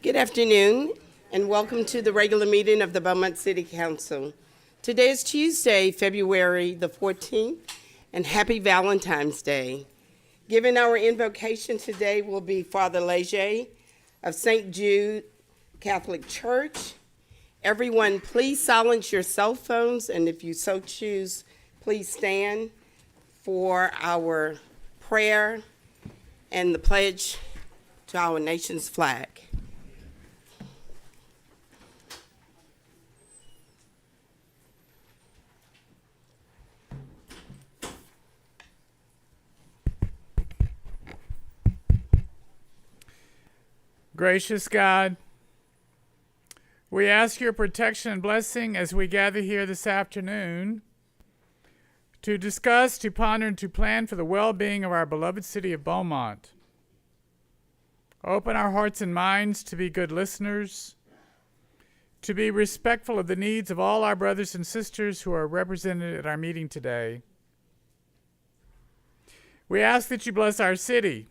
Good afternoon, and welcome to the regular meeting of the Beaumont City Council. Today is Tuesday, February the 14th, and happy Valentine's Day. Given our invocation today will be Father Leger of St. Jude Catholic Church. Everyone, please silence your cell phones, and if you so choose, please stand for our prayer and the pledge to our nation's flag. Gracious God, we ask your protection and blessing as we gather here this afternoon to discuss, to ponder, and to plan for the well-being of our beloved city of Beaumont. Open our hearts and minds to be good listeners, to be respectful of the needs of all our brothers and sisters who are represented at our meeting today. We ask that you bless our city,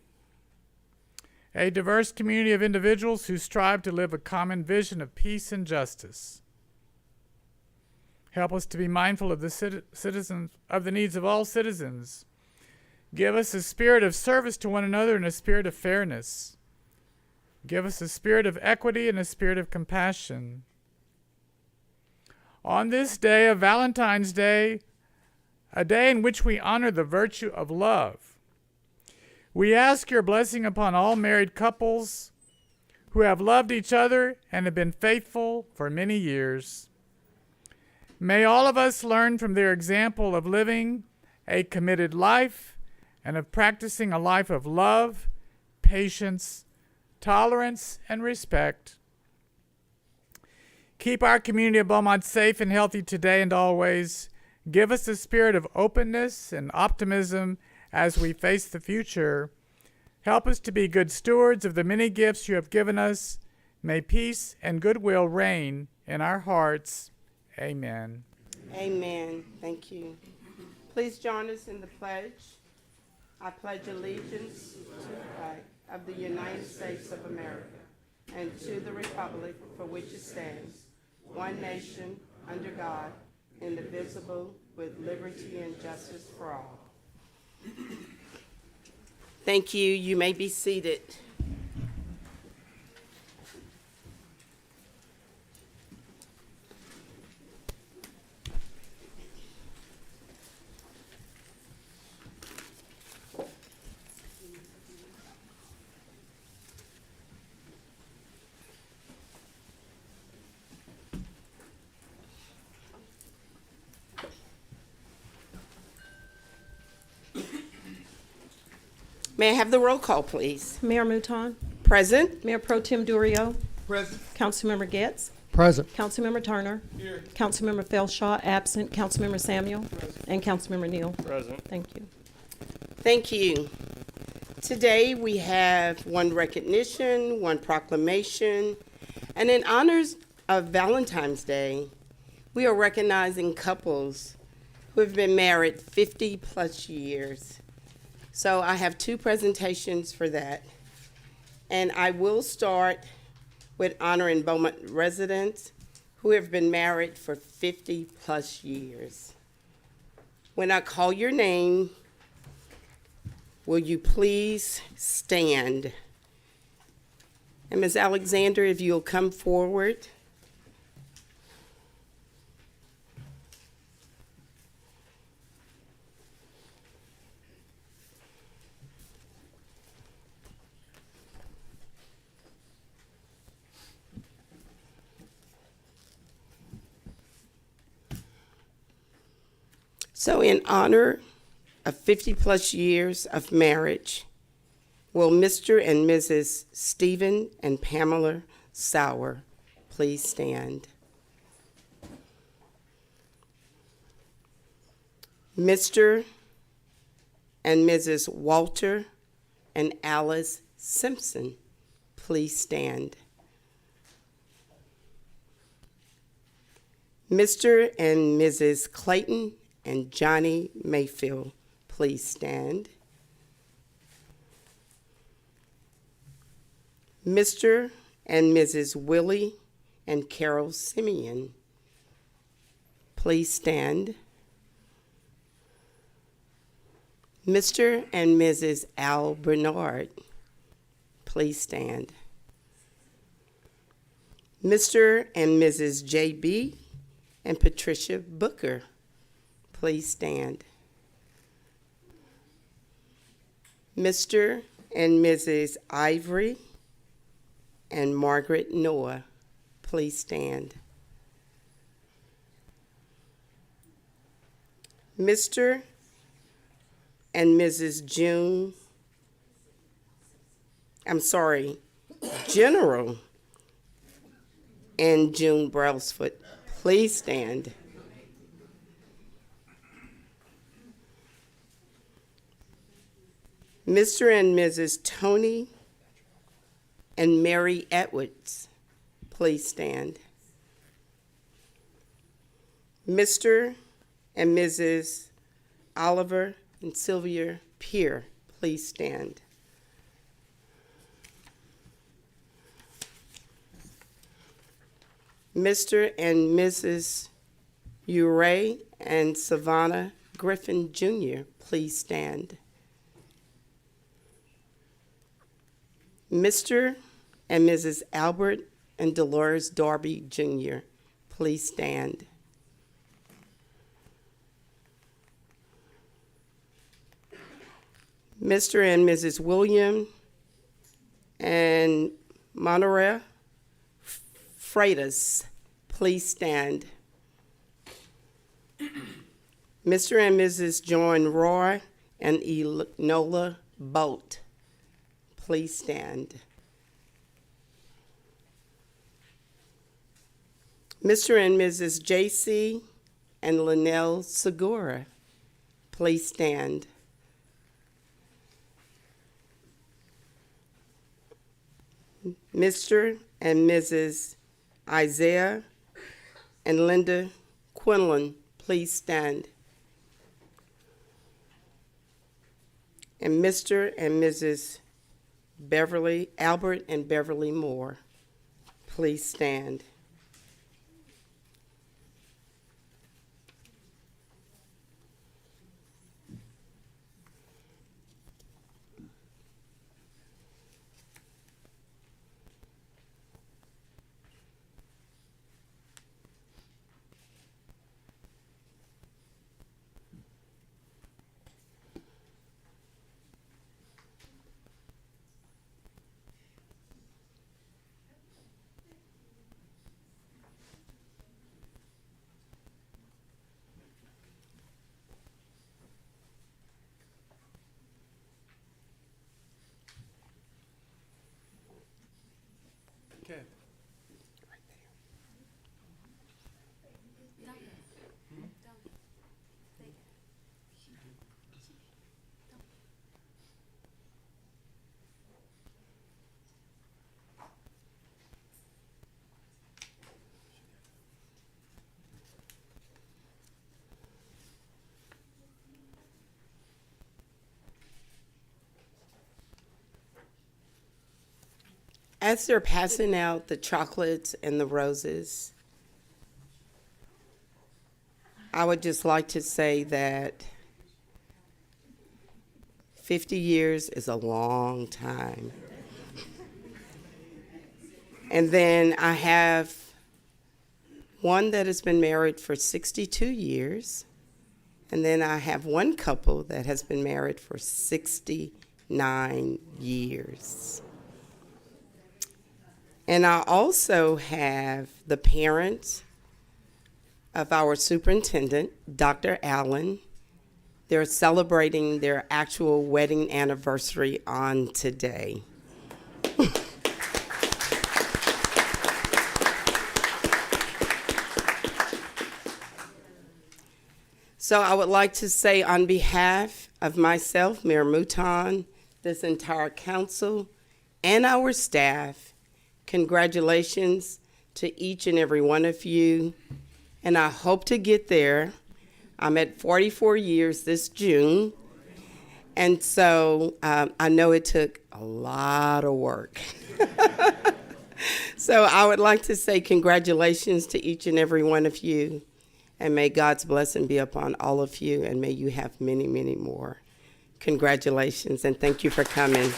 a diverse community of individuals who strive to live a common vision of peace and justice. Help us to be mindful of the needs of all citizens. Give us a spirit of service to one another and a spirit of fairness. Give us a spirit of equity and a spirit of compassion. On this day of Valentine's Day, a day in which we honor the virtue of love, we ask your blessing upon all married couples who have loved each other and have been faithful for many years. May all of us learn from their example of living a committed life and of practicing a life of love, patience, tolerance, and respect. Keep our community of Beaumont safe and healthy today and always. Give us a spirit of openness and optimism as we face the future. Help us to be good stewards of the many gifts you have given us. May peace and goodwill reign in our hearts. Amen. Amen. Thank you. Please join us in the pledge. I pledge allegiance to the flag of the United States of America and to the republic for which it stands, one nation, under God, indivisible, with liberty and justice for all. Thank you. You may be seated. May I have the roll call, please? Mayor Mouton, Present. Mayor Pro Tem Durio, Present. Councilmember Getz, Present. Councilmember Turner, Here. Councilmember Felshaw, absent, Councilmember Samuel, and Councilmember Neal. Present. Thank you. Thank you. Today we have one recognition, one proclamation, and in honors of Valentine's Day, we are recognizing couples who have been married 50 plus years. So I have two presentations for that. And I will start with honoring Beaumont residents who have been married for 50 plus years. When I call your name, will you please stand? And Ms. Alexander, if you'll come forward. So in honor of 50 plus years of marriage, will Mr. and Mrs. Stephen and Pamela Sauer please stand? Mr. and Mrs. Walter and Alice Simpson, please stand. Mr. and Mrs. Clayton and Johnny Mayfield, please stand. Mr. and Mrs. Willie and Carol Simeon. Please stand. Mr. and Mrs. Al Bernard. Please stand. Mr. and Mrs. J.B. and Patricia Booker. Please stand. Mr. and Mrs. Ivory and Margaret Noah. Please stand. Mr. and Mrs. General and June Brailsford, please stand. Mr. and Mrs. Tony and Mary Edwards, please stand. Mr. and Mrs. Oliver and Sylvia Peer, please stand. Mr. and Mrs. Uray and Savannah Griffin Jr., please stand. Mr. and Mrs. Albert and Dolores Darby Jr., please stand. Mr. and Mrs. William and Monterey Freitas, please stand. Mr. and Mrs. John Roy and Enola Bolt, please stand. Mr. and Mrs. J.C. and Linnell Segura, please stand. Mr. and Mrs. Isaiah and Linda Quinlan, please stand. And Mr. and Mrs. Albert and Beverly Moore, please stand. Okay. As they're passing out the chocolates and the roses, I would just like to say that 50 years is a long time. And then I have one that has been married for 62 years. And then I have one couple that has been married for 69 years. And I also have the parents of our superintendent, Dr. Allen. They're celebrating their actual wedding anniversary on today. So I would like to say on behalf of myself, Mayor Mouton, this entire council, and our staff, congratulations to each and every one of you, and I hope to get there. I'm at 44 years this June, and so I know it took a lot of work. So I would like to say congratulations to each and every one of you, and may God's blessing be upon all of you, and may you have many, many more. Congratulations, and thank you for coming.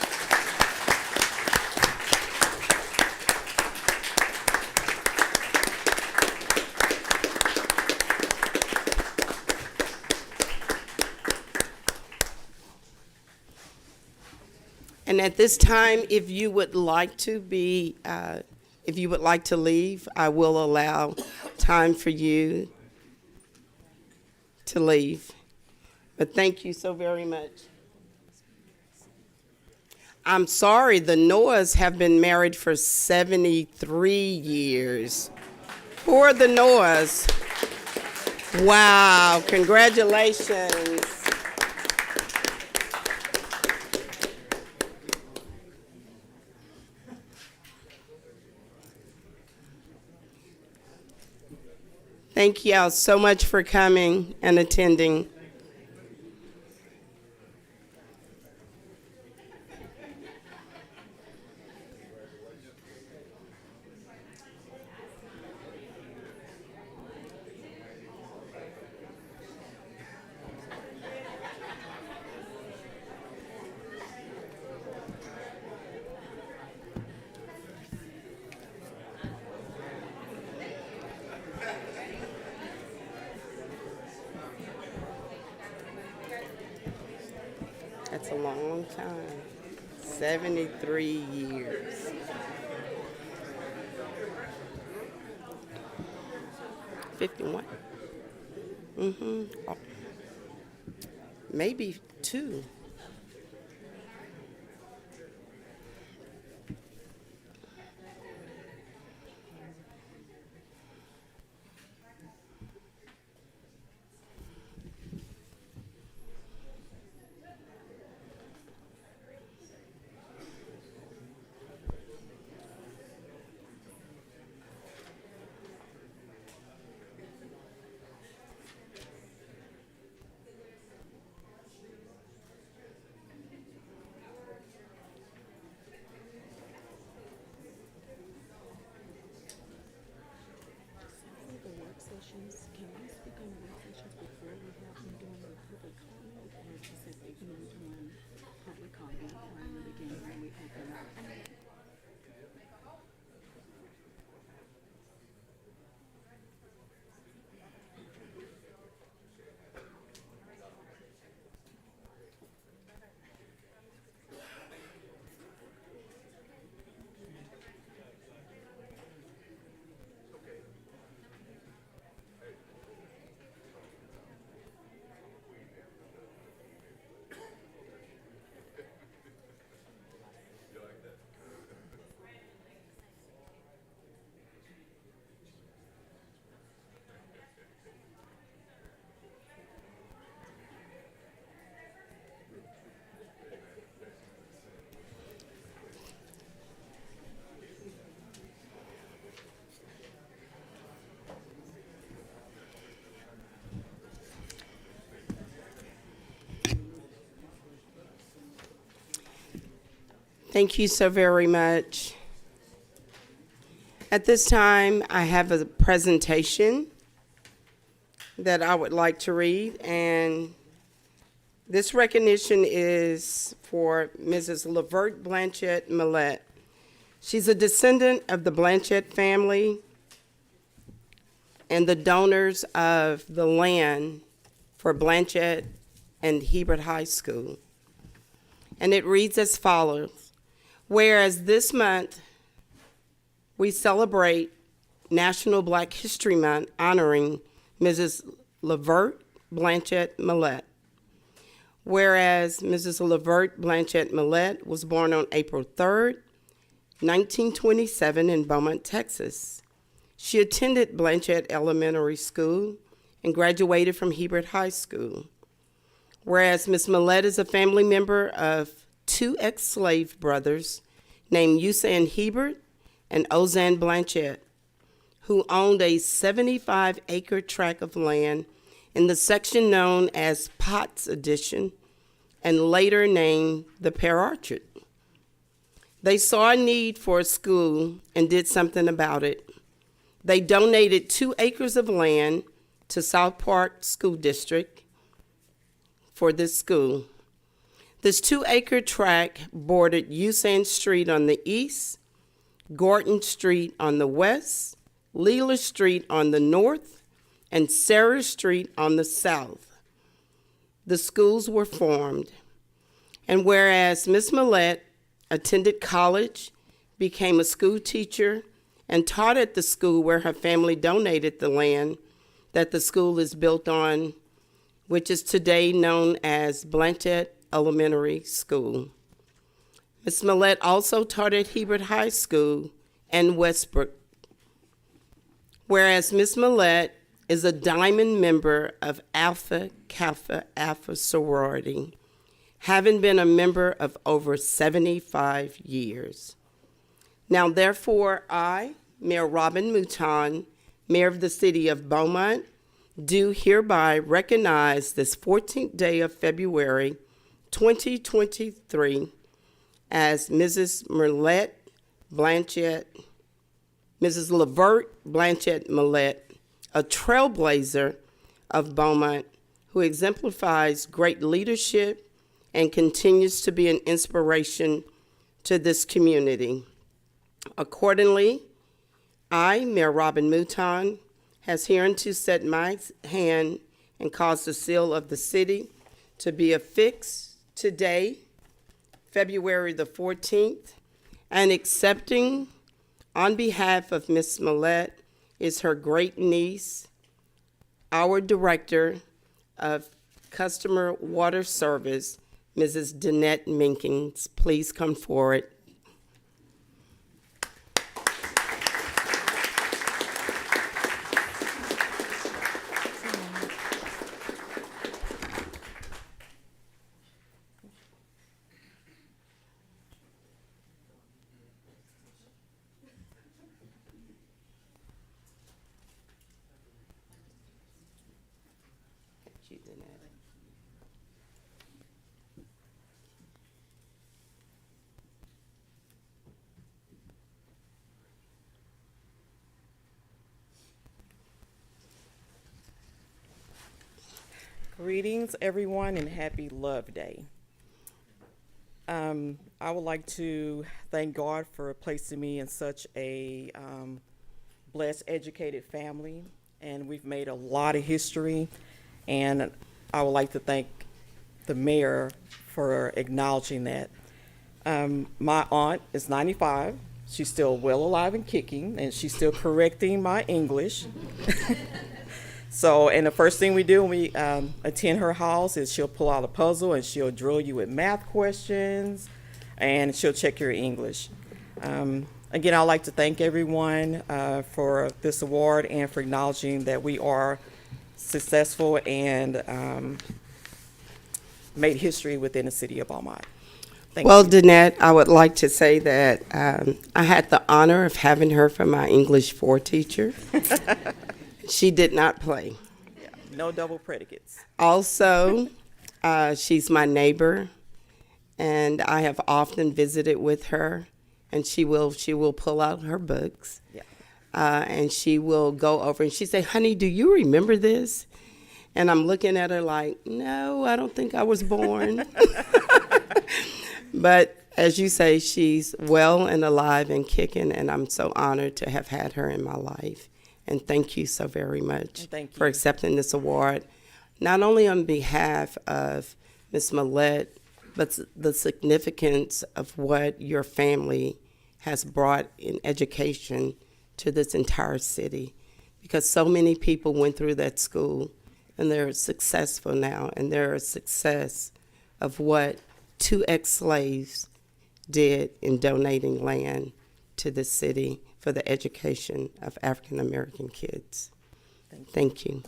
And at this time, if you would like to leave, I will allow time for you to leave. But thank you so very much. I'm sorry, the Noahs have been married for 73 years. Who are the Noahs? Wow, congratulations. Thank you all so much for coming and attending. That's a long time. 73 years. 51. Oh, maybe 2. Can we speak on work sessions before we have them doing the public comment, or just that they can be doing public comment, running it again when we open up? Thank you so very much. At this time, I have a presentation that I would like to read, and this recognition is for Mrs. Lavert Blanchette Millette. She's a descendant of the Blanchette family and the donors of the land for Blanchette and Hebert High School. And it reads as follows. Whereas this month we celebrate National Black History Month honoring Mrs. Lavert Blanchette Millette. Whereas Mrs. Lavert Blanchette Millette was born on April 3rd, 1927 in Beaumont, Texas. She attended Blanchette Elementary School and graduated from Hebert High School. Whereas Ms. Millette is a family member of 2 ex-slave brothers named Usain Hebert and Ozan Blanchette, who owned a 75-acre tract of land in the section known as Potts Addition and later named the Pear Orchard. They saw a need for a school and did something about it. They donated 2 acres of land to South Park School District for this school. This 2-acre tract bordered Usain Street on the east, Gorton Street on the west, Leela Street on the north, and Sarah Street on the south. The schools were formed. And whereas Ms. Millette attended college, became a school teacher, and taught at the school where her family donated the land that the school is built on, which is today known as Blanchett Elementary School. Ms. Millette also taught at Hebert High School and Westbrook. Whereas Ms. Millette is a diamond member of Alpha Kappa Alpha sorority, having been a member of over 75 years. Now therefore, I, Mayor Robin Mouton, Mayor of the City of Beaumont, do hereby recognize this 14th day of February 2023 as Mrs. Millette Blanchett, Mrs. Levert Blanchett Millette, a trailblazer of Beaumont who exemplifies great leadership and continues to be an inspiration to this community. Accordingly, I, Mayor Robin Mouton, has hereunto set my hand and caused the seal of the city to be affixed today, February the 14th, and accepting on behalf of Ms. Millette is her great niece, our Director of Customer Water Service, Mrs. Danette Minkins. Please come forward. Greetings, everyone, and happy Love Day. I would like to thank God for placing me in such a blessed, educated family, and we've made a lot of history, and I would like to thank the mayor for acknowledging that. My aunt is 95. She's still well alive and kicking, and she's still correcting my English. So, and the first thing we do when we attend her house is she'll pull out a puzzle and she'll drill you with math questions, and she'll check your English. Again, I'd like to thank everyone for this award and for acknowledging that we are successful and made history within the city of Beaumont. Thank Well, you. Danette, I would like to say that I had the honor of having her for my English 4 teacher. She did not play. Yeah, no double predicates. Also, she's my neighbor, and I have often visited with her, and she will pull out her books, Yeah. and she will go over and she say, "Honey, do you remember this?" And I'm looking at her like, "No, I don't think I was born." But as you say, she's well and alive and kicking, and I'm so honored to have had her in my life. And thank you so very much Thank for you. accepting this award, not only on behalf of Ms. Millette, but the significance of what your family has brought in education to this entire city. Because so many people went through that school, and they're successful now, and they're a success of what 2 ex-slaves did in donating land to the city for the education of African American kids. Thank you.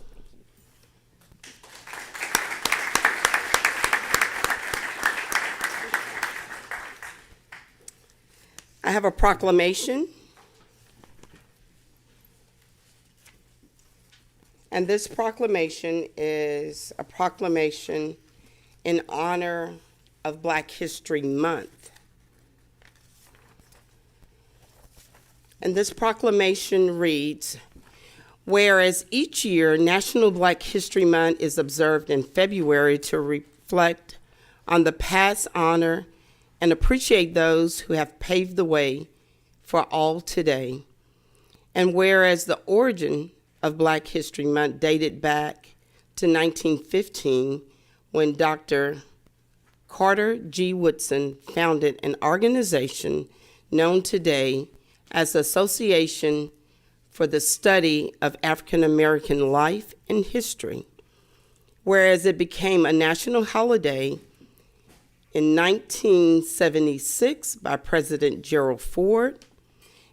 I have a proclamation. And this proclamation is a proclamation in honor of Black History Month. And this proclamation reads, whereas each year National Black History Month is observed in February to reflect on the past, honor, and appreciate those who have paved the way for all today. And whereas the origin of Black History Month dated back to 1915, when Dr. Carter G. Woodson founded an organization known today as the Association for the Study of African American Life and History, whereas it became a national holiday in 1976 by President Gerald Ford,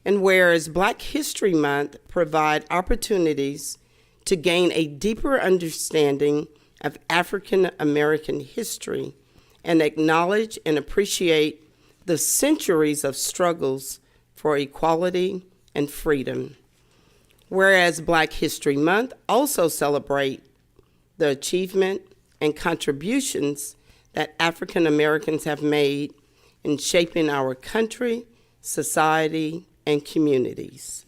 and whereas Black History Month provide opportunities to gain a deeper understanding of African American history and acknowledge and appreciate the centuries of struggles for equality and freedom. Whereas Black History Month also celebrate the achievement and contributions that African Americans have made in shaping our country, society, and communities.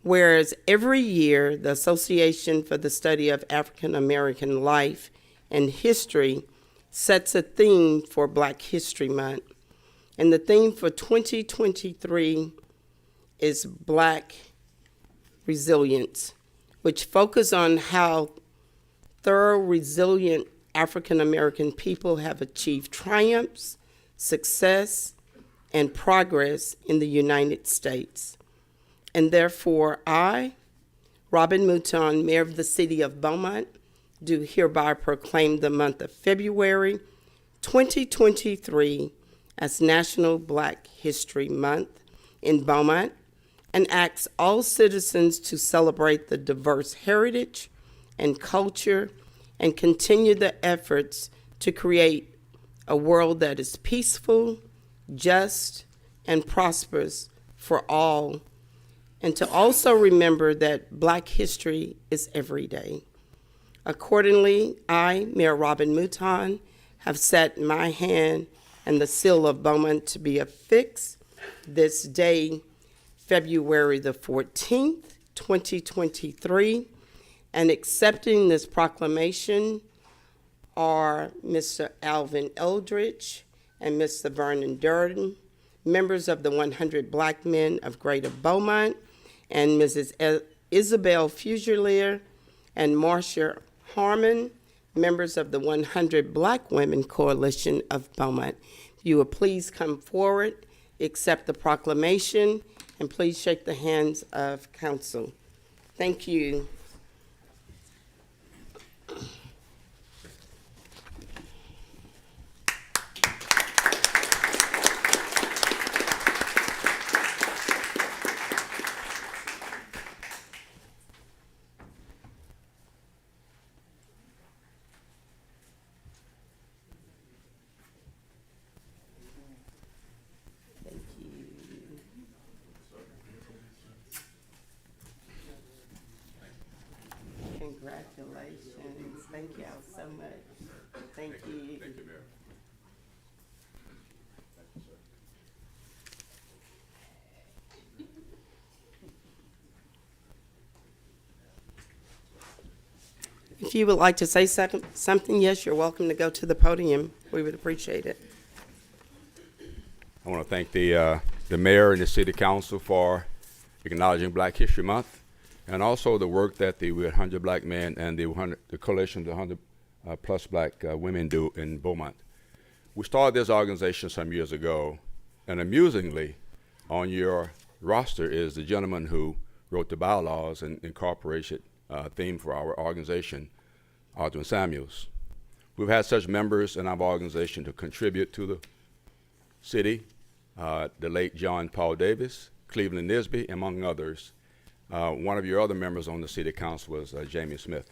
Whereas every year, the Association for the Study of African American Life and History sets a theme for Black History Month. And the theme for 2023 is Black Resilience, which focus on how thorough, resilient African American people have achieved triumphs, success, and progress in the United States. And therefore, I, Robin Mouton, Mayor of the City of Beaumont, do hereby proclaim the month of February 2023 as National Black History Month in Beaumont, and asks all citizens to celebrate the diverse heritage and culture and continue the efforts to create a world that is peaceful, just, and prosperous for all, and to also remember that Black history is every day. Accordingly, I, Mayor Robin Mouton, have set my hand and the seal of Beaumont to be affixed this day, February the 14th, 2023, and accepting this proclamation are Mr. Alvin Eldridge and Mr. Vernon Durden, members of the 100 Black Men of Greater Beaumont, and Mrs. Isabel Fusilier and Marcia Harmon, members of the 100 Black Women Coalition of Beaumont. If you will please come forward, accept the proclamation, and please shake the hands of council. Thank you. Congratulations. Thank you all so much. Thank you. Thank you, Mayor. If you would like to say something, yes, you're welcome to go to the podium. We would appreciate it. I want to thank the mayor and the city council for acknowledging Black History Month, and also the work that the 100 Black Men and the coalition of the 100 plus Black women do in Beaumont. We started this organization some years ago, and amusingly, on your roster is the gentleman who wrote the bylaws and incorporated theme for our organization, Aldrin Samuels. We've had such members in our organization to contribute to the city, the late John Paul Davis, Cleveland Nisby, among others. One of your other members on the city council was Jamie Smith.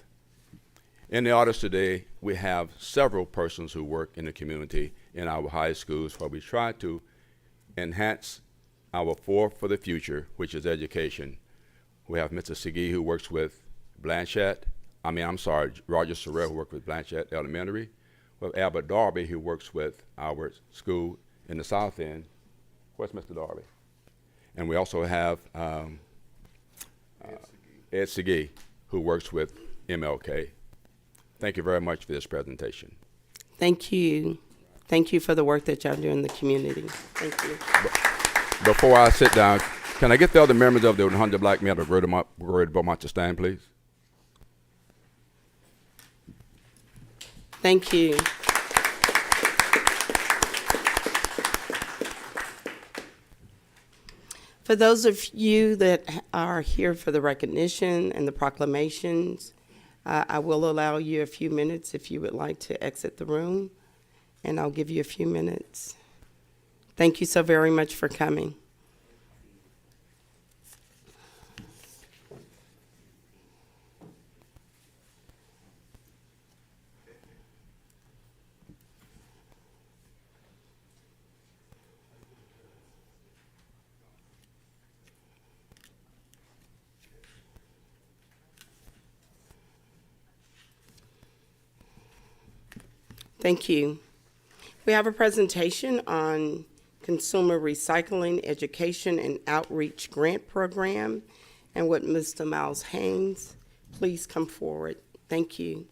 In the audience today, we have several persons who work in the community in our high schools where we try to enhance our force for the future, which is education. We have Mr. Segee who works with Roger Sorrell who works with Blanchette Elementary. We have Albert Darby who works with our school in the South End. Where's Mr. Darby? And we also have Ed Segee, who works with MLK. Thank you very much for this presentation. Thank you. Thank you for the work that y'all do in the community. Thank you. Before I sit down, can I get the other members of the 100 Black Men of Greater Beaumont to stand, please? Thank you. For those of you that are here for the recognition and the proclamations, I will allow you a few minutes if you would like to exit the room, and I'll give you a few minutes. Thank you so very much for coming. Thank you. We have a presentation on Consumer Recycling Education and Outreach Grant Program, and with Mr. Miles Haynes, please come forward. Thank you.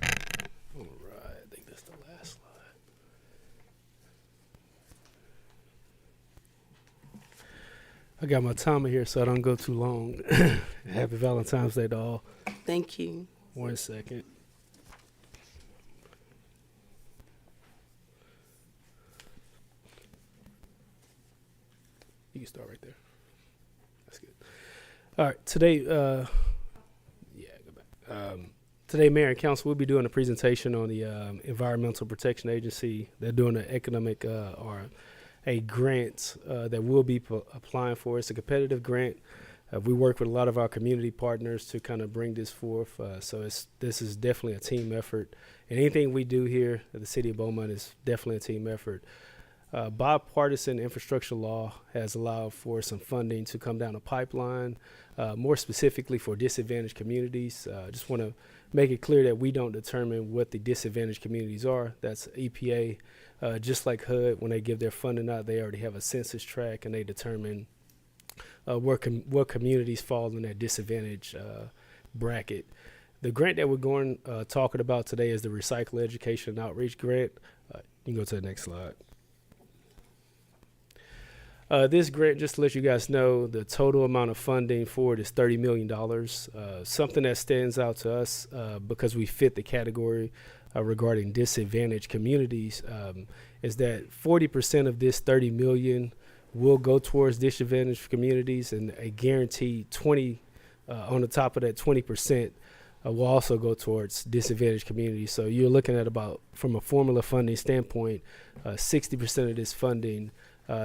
All right, I think that's the last slide. I got my timer here so I don't go too long. Happy Valentine's Day to all. Thank you. 1 second. You can start right there. That's good. All right, today, go back. Today, Mayor and Council will be doing a presentation on the Environmental Protection Agency. They're doing an economic or a grant that we'll be applying for. It's a competitive grant. We work with a lot of our community partners to kind of bring this forth. So this is definitely a team effort. And anything we do here at the City of Beaumont is definitely a team effort. Bipartisan infrastructure law has allowed for some funding to come down the pipeline, more specifically for disadvantaged communities. Just want to make it clear that we don't determine what the disadvantaged communities are. That's EPA. Just like HUD, when they give their funding out, they already have a census tract and they determine what communities fall in that disadvantage bracket. The grant that we're going talking about today is the Recycle Education and Outreach Grant. You can go to the next slide. This grant, just to let you guys know, the total amount of funding for it is $30 million. Something that stands out to us because we fit the category regarding disadvantaged communities is that 40% of this $30 million will go towards disadvantaged communities, and a guaranteed 20 on the top of that 20% will also go towards disadvantaged communities. So you're looking at about, from a formula funding standpoint, 60% of this funding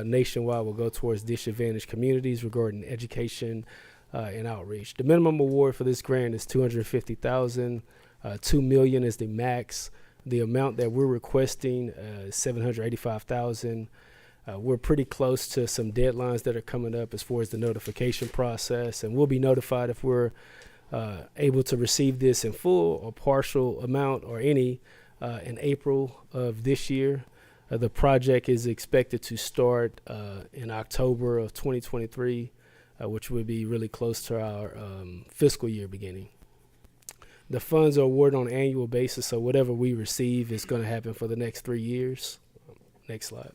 nationwide will go towards disadvantaged communities regarding education and outreach. The minimum award for this grant is $250,000. $2 million is the max. The amount that we're requesting is $785,000. We're pretty close to some deadlines that are coming up as far as the notification process, and we'll be notified if we're able to receive this in full or partial amount or any in April of this year. The project is expected to start in October of 2023, which would be really close to our fiscal year beginning. The funds are awarded on an annual basis, so whatever we receive is going to happen for the next 3 years. Next slide.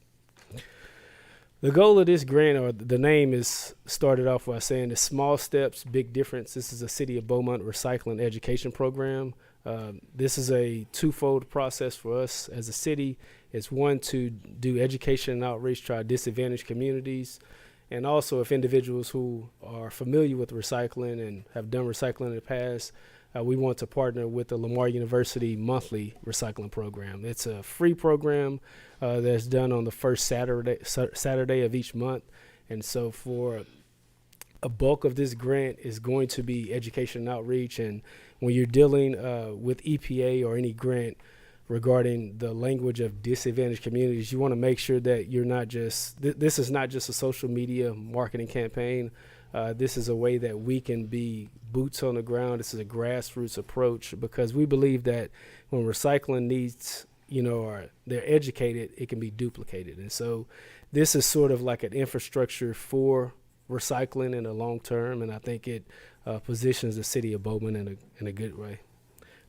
The goal of this grant, or the name, is started off by saying the small steps, big difference. This is a City of Beaumont recycling education program. This is a twofold process for us as a city. It's one, to do education and outreach to our disadvantaged communities, and also if individuals who are familiar with recycling and have done recycling in the past, we want to partner with the Lamar University monthly recycling program. It's a free program that's done on the first Saturday of each month. And so for a bulk of this grant is going to be education and outreach. And when you're dealing with EPA or any grant regarding the language of disadvantaged communities, you want to make sure that you're not just, this is not just a social media marketing campaign. This is a way that we can be boots on the ground. This is a grassroots approach, because we believe that when recycling needs they're educated, it can be duplicated. And so this is sort of like an infrastructure for recycling in the long term, and I think it positions the city of Beaumont in a good way.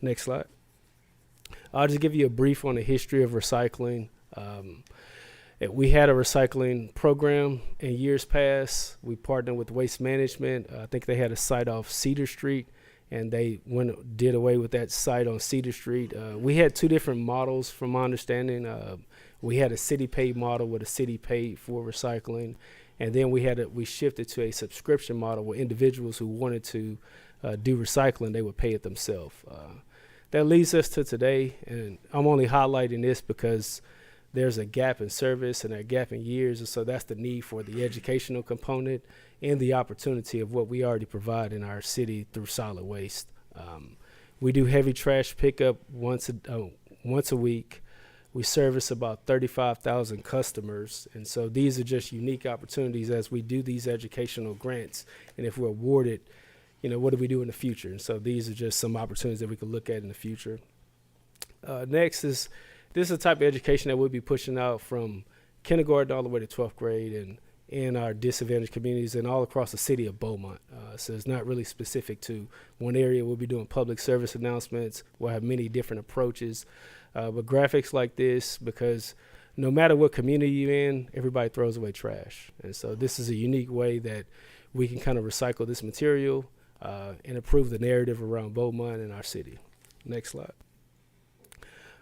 Next slide. I'll just give you a brief on the history of recycling. We had a recycling program in years past. We partnered with Waste Management. I think they had a site off Cedar Street, and they did away with that site on Cedar Street. We had two different models from my understanding. We had a city paid model where the city paid for recycling, and then we shifted to a subscription model where individuals who wanted to do recycling, they would pay it themselves. That leads us to today, and I'm only highlighting this because there's a gap in service and a gap in years, and so that's the need for the educational component and the opportunity of what we already provide in our city through solid waste. We do heavy trash pickup once a week. We service about 35,000 customers, and so these are just unique opportunities as we do these educational grants, and if we're awarded, what do we do in the future? And so these are just some opportunities that we could look at in the future. Next is, this is the type of education that we'll be pushing out from kindergarten all the way to 12th grade and in our disadvantaged communities and all across the city of Beaumont. So it's not really specific to one area. We'll be doing public service announcements. We'll have many different approaches. But graphics like this, because no matter what community you're in, everybody throws away trash. And so this is a unique way that we can kind of recycle this material and improve the narrative around Beaumont and our city. Next slide.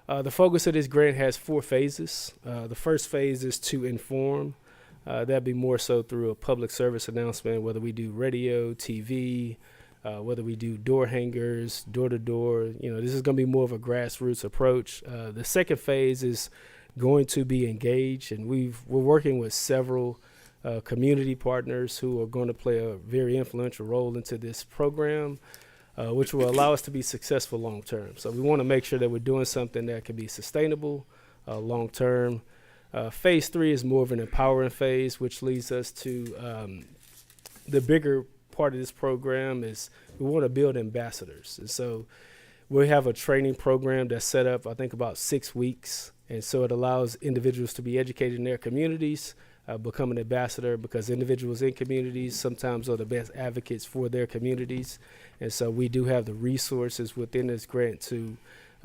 The focus of this grant has 4 phases. The first phase is to inform. That'd be more so through a public service announcement, whether we do radio, TV, whether we do door hangers, door to door. This is going to be more of a grassroots approach. The second phase is going to be engaged, and we're working with several community partners who are going to play a very influential role into this program, which will allow us to be successful long term. So we want to make sure that we're doing something that can be sustainable long term. Phase 3 is more of an empowering phase, which leads us to the bigger part of this program is we want to build ambassadors. And so we have a training program that's set up, I think, about 6 weeks. And so it allows individuals to be educated in their communities, become an ambassador, because individuals in communities sometimes are the best advocates for their communities. And so we do have the resources within this grant to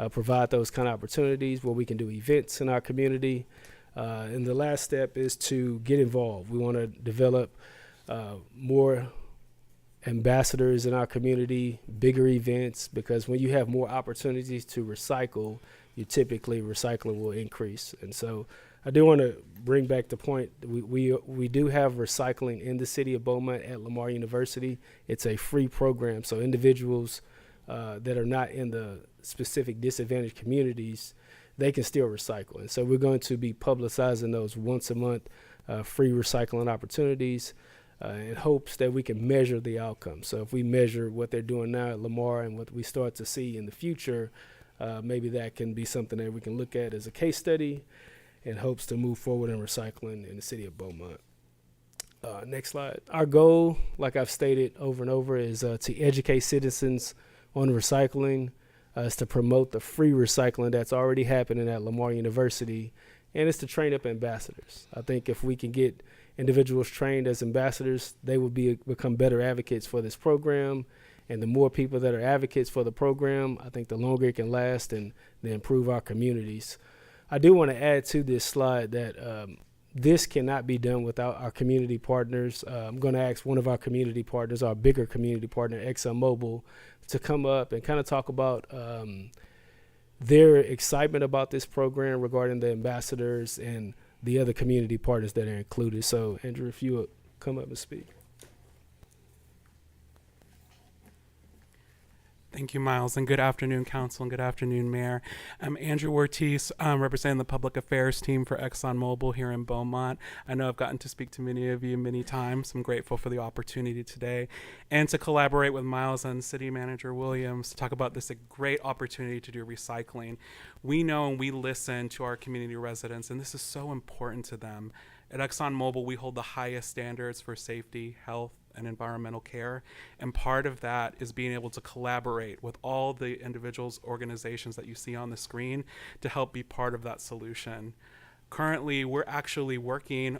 provide those kind of opportunities where we can do events in our community. And the last step is to get involved. We want to develop more ambassadors in our community, bigger events, because when you have more opportunities to recycle, you typically recycling will increase. And so I do want to bring back the point. We do have recycling in the city of Beaumont at Lamar University. It's a free program, so individuals that are not in the specific disadvantaged communities, they can still recycle. And so we're going to be publicizing those once a month free recycling opportunities in hopes that we can measure the outcome. So if we measure what they're doing now at Lamar and what we start to see in the future, maybe that can be something that we can look at as a case study in hopes to move forward in recycling in the city of Beaumont. Next slide. Our goal, like I've stated over and over, is to educate citizens on recycling, is to promote the free recycling that's already happening at Lamar University, and it's to train up ambassadors. I think if we can get individuals trained as ambassadors, they will become better advocates for this program. And the more people that are advocates for the program, I think the longer it can last and they improve our communities. I do want to add to this slide that this cannot be done without our community partners. I'm going to ask one of our community partners, our bigger community partner, ExxonMobil, to come up and kind of talk about their excitement about this program regarding the ambassadors and the other community partners that are included. So, Andrew, if you would come up and speak. Thank you, Miles, and good afternoon, Council, and good afternoon, Mayor. I'm Andrew Ortiz, representing the Public Affairs team for ExxonMobil here in Beaumont. I know I've gotten to speak to many of you many times. I'm grateful for the opportunity today and to collaborate with Miles and City Manager Williams to talk about this great opportunity to do recycling. We know and we listen to our community residents, and this is so important to them. At ExxonMobil, we hold the highest standards for safety, health, and environmental care. And part of that is being able to collaborate with all the individuals, organizations that you see on the screen to help be part of that solution. Currently, we're actually working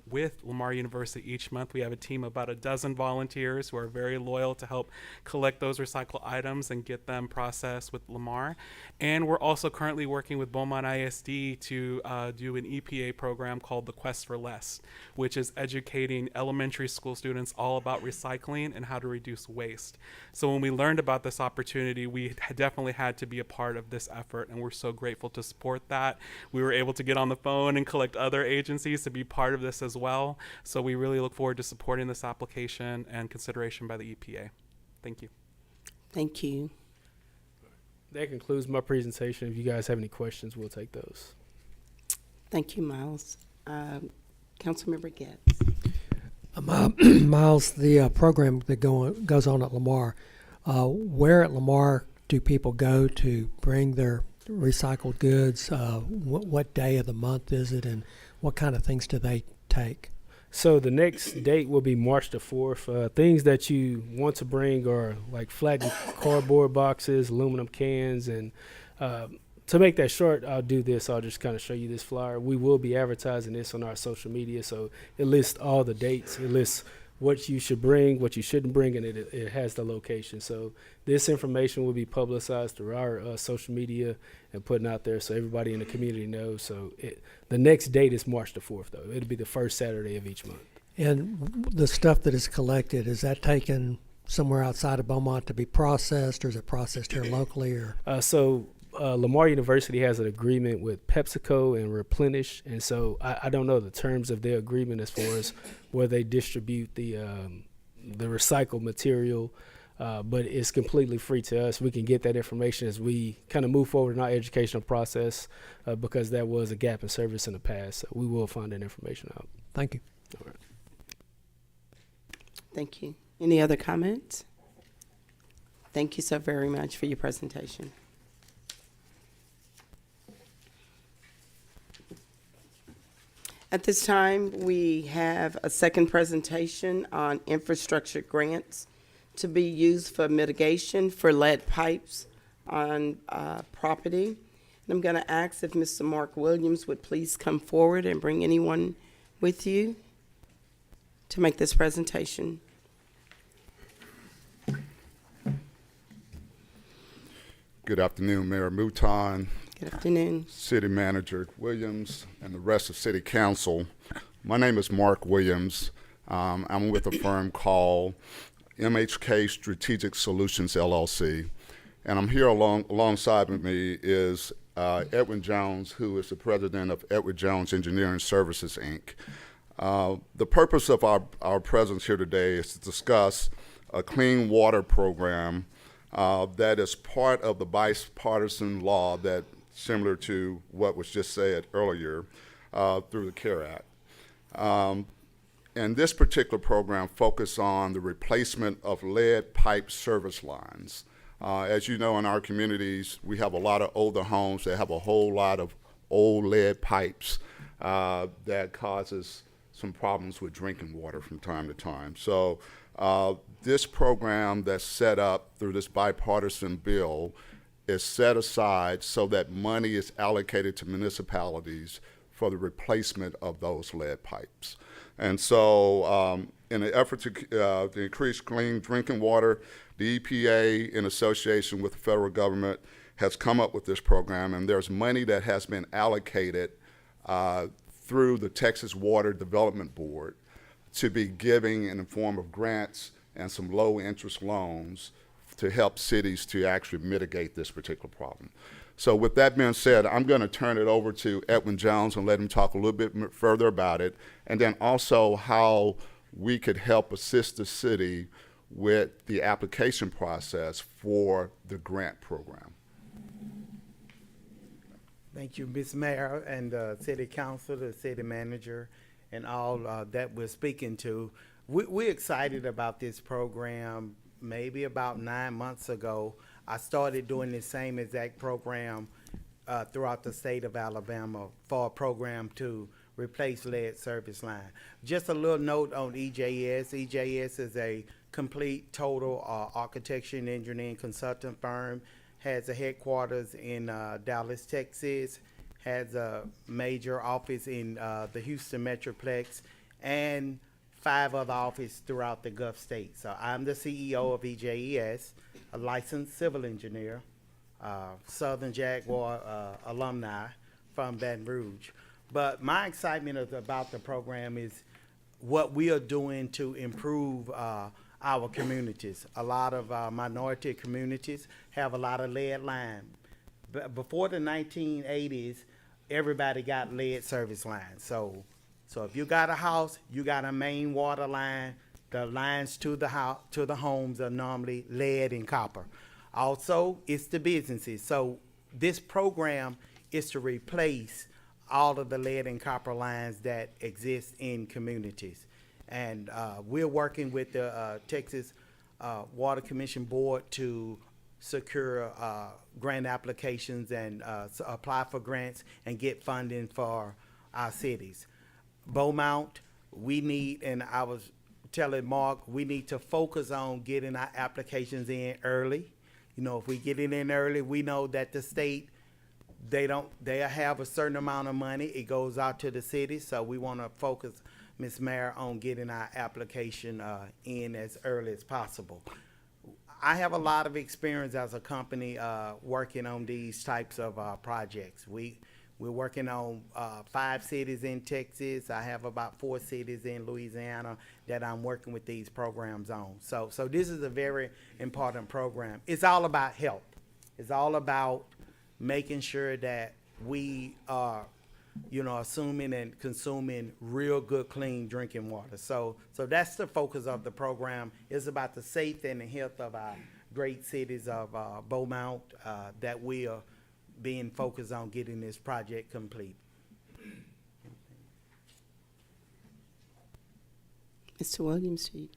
with Lamar University each month. We have a team of about a dozen volunteers who are very loyal to help collect those recycled items and get them processed with Lamar. And we're also currently working with Beaumont ISD to do an EPA program called the Quest for Less, which is educating elementary school students all about recycling and how to reduce waste. So when we learned about this opportunity, we definitely had to be a part of this effort, and we're so grateful to support that. We were able to get on the phone and collect other agencies to be part of this as well. So we really look forward to supporting this application and consideration by the EPA. Thank you. Thank you. That concludes my presentation. If you guys have any questions, we'll take those. Thank you, Miles. Councilmember Getz. Miles, the program that goes on at Lamar, where at Lamar do people go to bring their recycled goods? What day of the month is it, and what kind of things do they take? So the next date will be March the 4th. Things that you want to bring are like flattened cardboard boxes, aluminum cans, and to make that short, I'll do this. I'll just kind of show you this flyer. We will be advertising this on our social media, so it lists all the dates. It lists what you should bring, what you shouldn't bring, and it has the location. So this information will be publicized through our social media and putting out there so everybody in the community knows. So the next date is March the 4th, though. It'll be the first Saturday of each month. And the stuff that is collected, is that taken somewhere outside of Beaumont to be processed, or is it processed here locally? Or Lamar University has an agreement with PepsiCo and Replenish, and so I don't know the terms of their agreement as far as where they distribute the recycled material, but it's completely free to us. We can get that information as we kind of move forward in our educational process, because that was a gap in service in the past. So we will find that information out. Thank you. All right. Thank you. Any other comments? Thank you so very much for your presentation. At this time, we have a second presentation on infrastructure grants to be used for mitigation for lead pipes on property. And I'm going to ask if Mr. Mark Williams would please come forward and bring anyone with you to make this presentation. Good afternoon, Mayor Mouton, Good afternoon. City Manager Williams, and the rest of City Council. My name is Mark Williams. I'm with a firm called MHK Strategic Solutions, LLC. And I'm here alongside with me is Edwin Jones, who is the president of Edward Jones Engineering Services, Inc. The purpose of our presence here today is to discuss a clean water program that is part of the bipartisan law that, similar to what was just said earlier, through the CARE Act. And this particular program focuses on the replacement of lead pipe service lines. As you know, in our communities, we have a lot of older homes that have a whole lot of old lead pipes that causes some problems with drinking water from time to time. So this program that's set up through this bipartisan bill is set aside so that money is allocated to municipalities for the replacement of those lead pipes. And so in an effort to increase clean drinking water, the EPA, in association with the federal government, has come up with this program, and there's money that has been allocated through the Texas Water Development Board to be giving in the form of grants and some low interest loans to help cities to actually mitigate this particular problem. So with that being said, I'm going to turn it over to Edwin Jones and let him talk a little bit further about it, and then also how we could help assist the city with the application process for the grant program. Thank you, Ms. Mayor and City Council, the City Manager, and all that we're speaking to. We're excited about this program. Maybe about 9 months ago, I started doing the same exact program throughout the state of Alabama for a program to replace lead service line. Just a little note on EJS. EJS is a complete total architecture and engineering consultant firm, has a headquarters in Dallas, Texas, has a major office in the Houston Metroplex, and 5 other offices throughout the Gulf states. So I'm the CEO of EJS, a licensed civil engineer, Southern Jaguar alumni from Baton Rouge. But my excitement about the program is what we are doing to improve our communities. A lot of minority communities have a lot of lead line. Before the 1980s, everybody got lead service lines. So if you got a house, you got a main water line. The lines to the house, to the homes are normally lead and copper. Also, it's the businesses. So this program is to replace all of the lead and copper lines that exist in communities. And we're working with the Texas Water Commission Board to secure grant applications and apply for grants and get funding for our cities. Beaumont, we need, and I was telling Mark, we need to focus on getting our applications in early. You know, if we get it in early, we know that the state, they have a certain amount of money. It goes out to the city, so we want to focus, Ms. Mayor, on getting our application in as early as possible. I have a lot of experience as a company working on these types of projects. We're working on 5 cities in Texas. I have about 4 cities in Louisiana that I'm working with these programs on. So this is a very important program. It's all about health. It's all about making sure that we are, assuming and consuming real good, clean drinking water. So that's the focus of the program. It's about the safety and the health of our great cities of Beaumont that we are being focused on getting this project complete. Mr. Williams, do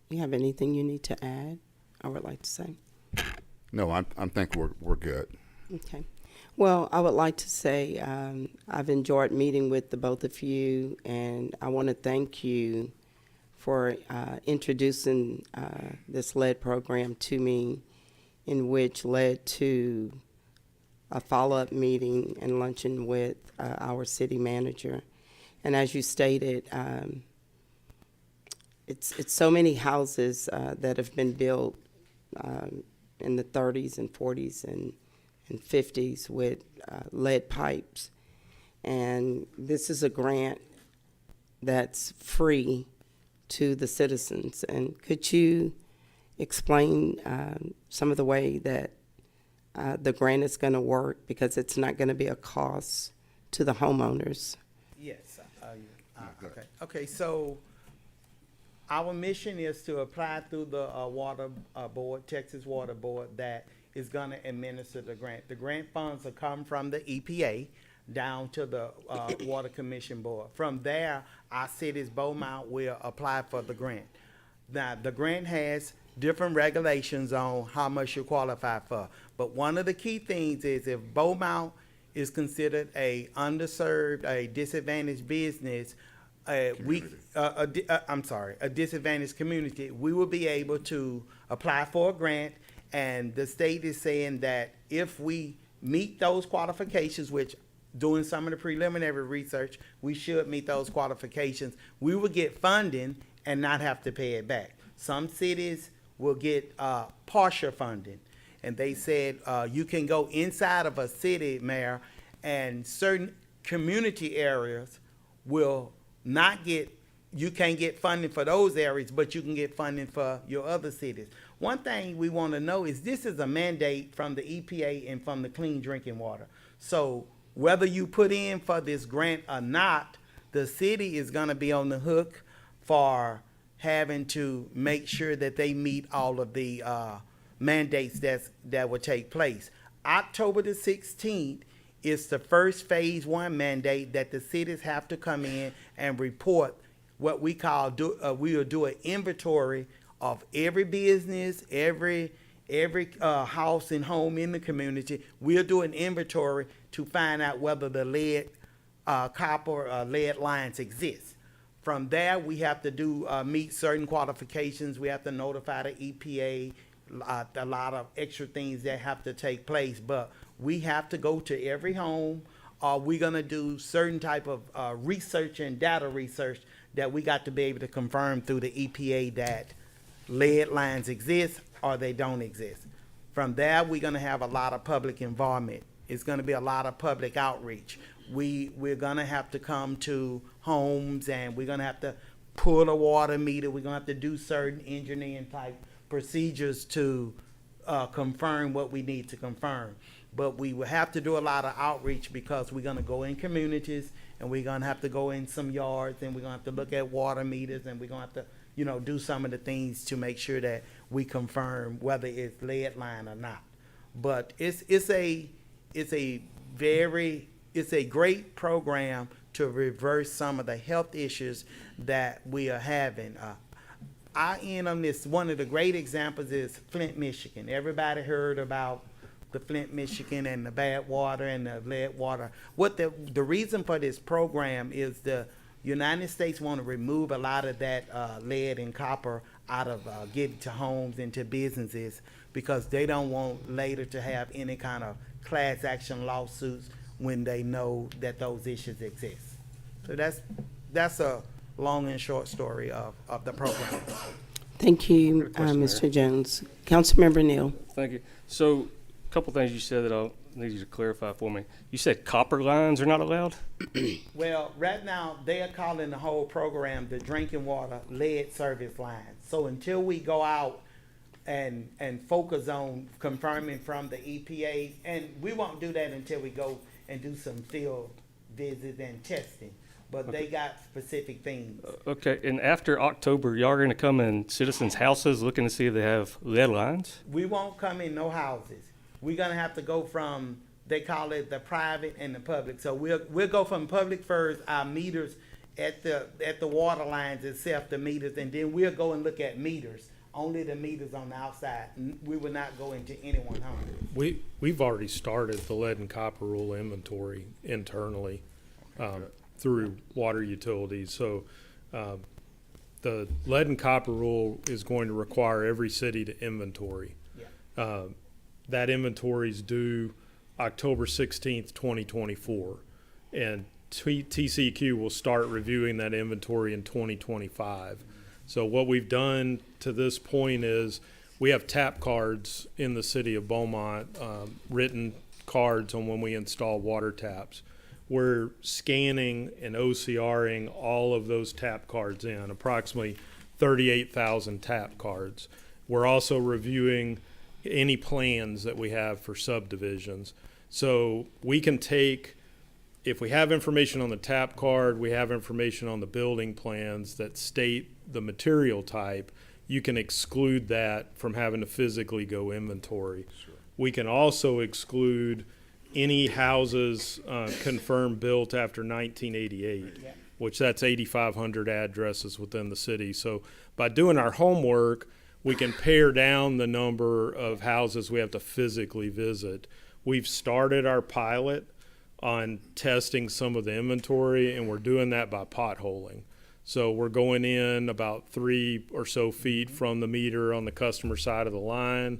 you have anything you need to add or would like to say? No, I think we're good. Okay. Well, I would like to say I've enjoyed meeting with the both of you, and I want to thank you for introducing this lead program to me, in which led to a follow-up meeting and luncheon with our city manager. And as you stated, it's so many houses that have been built in the 30s and 40s and 50s with lead pipes. And this is a grant that's free to the citizens. And could you explain some of the way that the grant is going to work, because it's not going to be a cost to the homeowners? Yes. Okay, so our mission is to apply through the water board, Texas Water Board, that is going to administer the grant. The grant funds will come from the EPA down to the Water Commission Board. From there, our city's Beaumont will apply for the grant. Now, the grant has different regulations on how much you qualify for. But one of the key things is if Beaumont is considered a underserved, a disadvantaged business, a disadvantaged community, we will be able to apply for a grant. And the state is saying that if we meet those qualifications, which doing some of the preliminary research, we should meet those qualifications, we will get funding and not have to pay it back. Some cities will get partial funding. And they said you can go inside of a city, Mayor, and certain community areas will not get, you can't get funding for those areas, but you can get funding for your other cities. One thing we want to know is this is a mandate from the EPA and from the Clean Drinking Water. So whether you put in for this grant or not, the city is going to be on the hook for having to make sure that they meet all of the mandates that will take place. October the 16th is the first phase 1 mandate that the cities have to come in and report what we call, we will do an inventory of every business, every house and home in the community. We'll do an inventory to find out whether the lead copper, lead lines exist. From there, we have to do, meet certain qualifications. We have to notify the EPA, a lot of extra things that have to take place. But we have to go to every home. We're gonna do certain type of research and data research that we got to be able to confirm through the EPA that lead lines exist or they don't exist. From there, we're gonna have a lot of public involvement. It's gonna be a lot of public outreach. We're gonna have to come to homes and we're gonna have to pull a water meter. We're gonna have to do certain engineering type procedures to confirm what we need to confirm. But we will have to do a lot of outreach because we're gonna go in communities and we're gonna have to go in some yards and we're gonna have to look at water meters and we're gonna have to, you know, do some of the things to make sure that we confirm whether it's lead line or not. But it's a great program to reverse some of the health issues that we are having. I end on this. One of the great examples is Flint, Michigan. Everybody heard about the Flint, Michigan, and the bad water and the lead water. What the reason for this program is the United States want to remove a lot of that lead and copper out of getting to homes and to businesses because they don't want later to have any kind of class action lawsuits when they know that those issues exist. So that's a long and short story of the program. Thank you, Good question, Mr. Jones. Councilmember Neal. Thank you. So, a couple things you said that I'll need you to clarify for me. You said copper lines are not allowed? Well, right now, they are calling the whole program the drinking water lead service line. So until we go out and focus on confirming from the EPA, and we won't do that until we go and do some field visits and testing. But they got specific things. Okay, and after October, y'all are gonna come in citizens' houses looking to see if they have lead lines? We won't come in no houses. We're gonna have to go from, they call it the private and the public. So we'll go from public first, our meters at the water lines itself, the meters, and then we'll go and look at meters. Only the meters on the outside. We will not go into anyone's home. We've already started the lead and copper rule inventory internally through water utilities. So the lead and copper rule is going to require every city to inventory. Yeah. That inventory is due October 16th, 2024. And TCEQ will start reviewing that inventory in 2025. So what we've done to this point is we have tap cards in the city of Beaumont, written cards on when we install water taps. We're scanning and OCRing all of those tap cards in, approximately 38,000 tap cards. We're also reviewing any plans that we have for subdivisions. So we can take, if we have information on the tap card, we have information on the building plans that state the material type, you can exclude that from having to physically go inventory. Sure. We can also exclude any houses confirmed built after 1988, yeah, which that's 8,500 addresses within the city. So by doing our homework, we can pare down the number of houses we have to physically visit. We've started our pilot on testing some of the inventory, and we're doing that by potholing. So we're going in about 3 or so feet from the meter on the customer side of the line,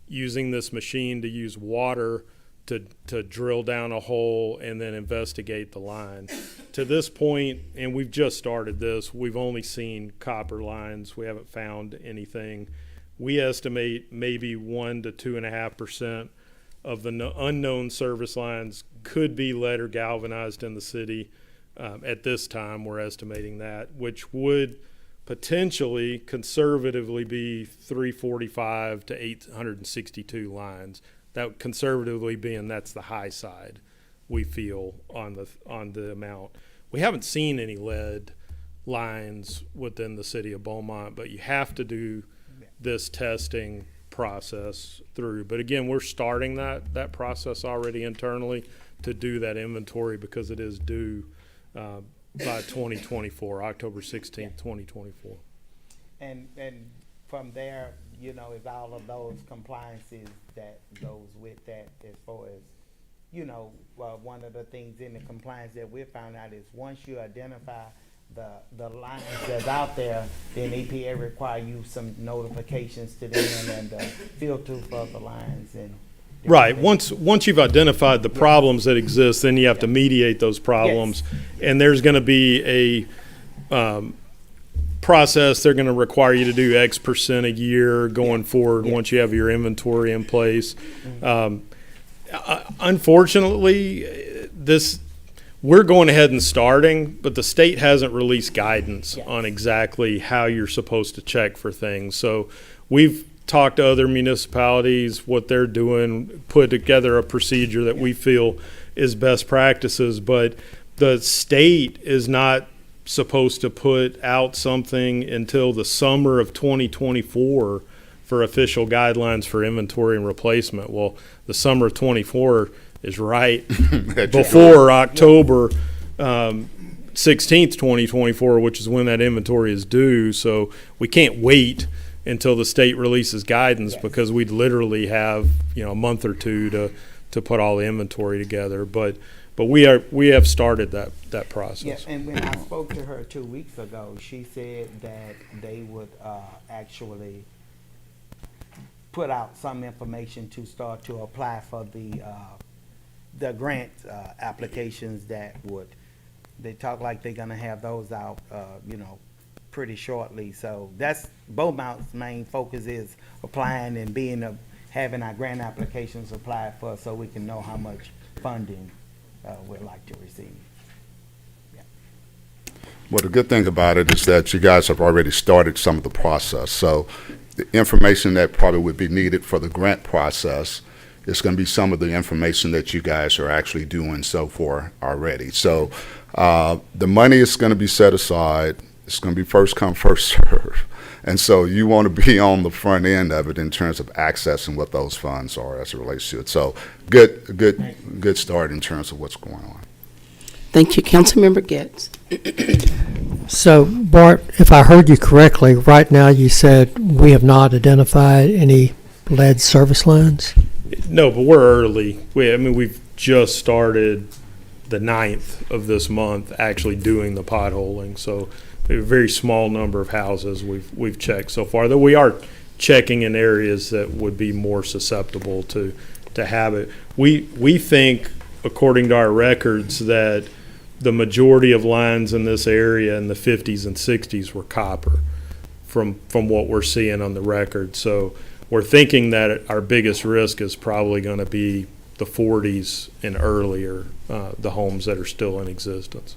using this machine to use water to drill down a hole and then investigate the line. To this point, and we've just started this, we've only seen copper lines. We haven't found anything. We estimate maybe 1 to 2.5% of the unknown service lines could be lead or galvanized in the city. At this time, we're estimating that, which would potentially conservatively be 345 to 862 lines. That conservatively being that's the high side we feel on the amount. We haven't seen any lead lines within the city of Beaumont, but you have to do this testing process through. But again, we're starting that process already internally to do that inventory because it is due by 2024, October 16th, 2024. And from there, you know, it's all of those compliances that goes with that as far as, one of the things in the compliance that we found out is once you identify the lines that's out there, then EPA require you some notifications to them and filter for the lines and. Right. Once you've identified the problems that exist, then you have to mediate those problems, and there's going to be a process. They're going to require you to do X percent a year going forward once you have your inventory in place. Unfortunately, we're going ahead and starting, but the state hasn't released guidance on exactly how you're supposed to check for things. So we've talked to other municipalities, what they're doing, put together a procedure that we feel is best practices, but the state is not supposed to put out something until the summer of 2024 for official guidelines for inventory and replacement. Well, the summer of 24 is right before October 16th, 2024, which is when that inventory is due. So we can't wait until the state releases guidance because we'd literally have a month or two to put all the inventory together. But we have started that process. Yeah, and when I spoke to her 2 weeks ago, she said that they would actually put out some information to start to apply for the grant applications that they talk like they're gonna have those out, pretty shortly. So that's Beaumont's main focus is applying and having our grant applications applied for so we can know how much funding we'd like to receive. Well, the good thing about it is that you guys have already started some of the process. So the information that probably would be needed for the grant process is going to be some of the information that you guys are actually doing so far already. So the money is going to be set aside. It's going to be first come, first serve. And so you want to be on the front end of it in terms of accessing what those funds are as it relates to it. So good start in terms of what's going on. Thank you. Councilmember Getz. So, Bart, if I heard you correctly, right now you said we have not identified any lead service lines? No, but we're early. We've just started the 9th of this month actually doing the potholing. So we have a very small number of houses we've checked so far, though we are checking in areas that would be more susceptible to have it. We think, according to our records, that the majority of lines in this area in the 50s and 60s were copper from what we're seeing on the record. So we're thinking that our biggest risk is probably going to be the 40s and earlier, the homes that are still in existence.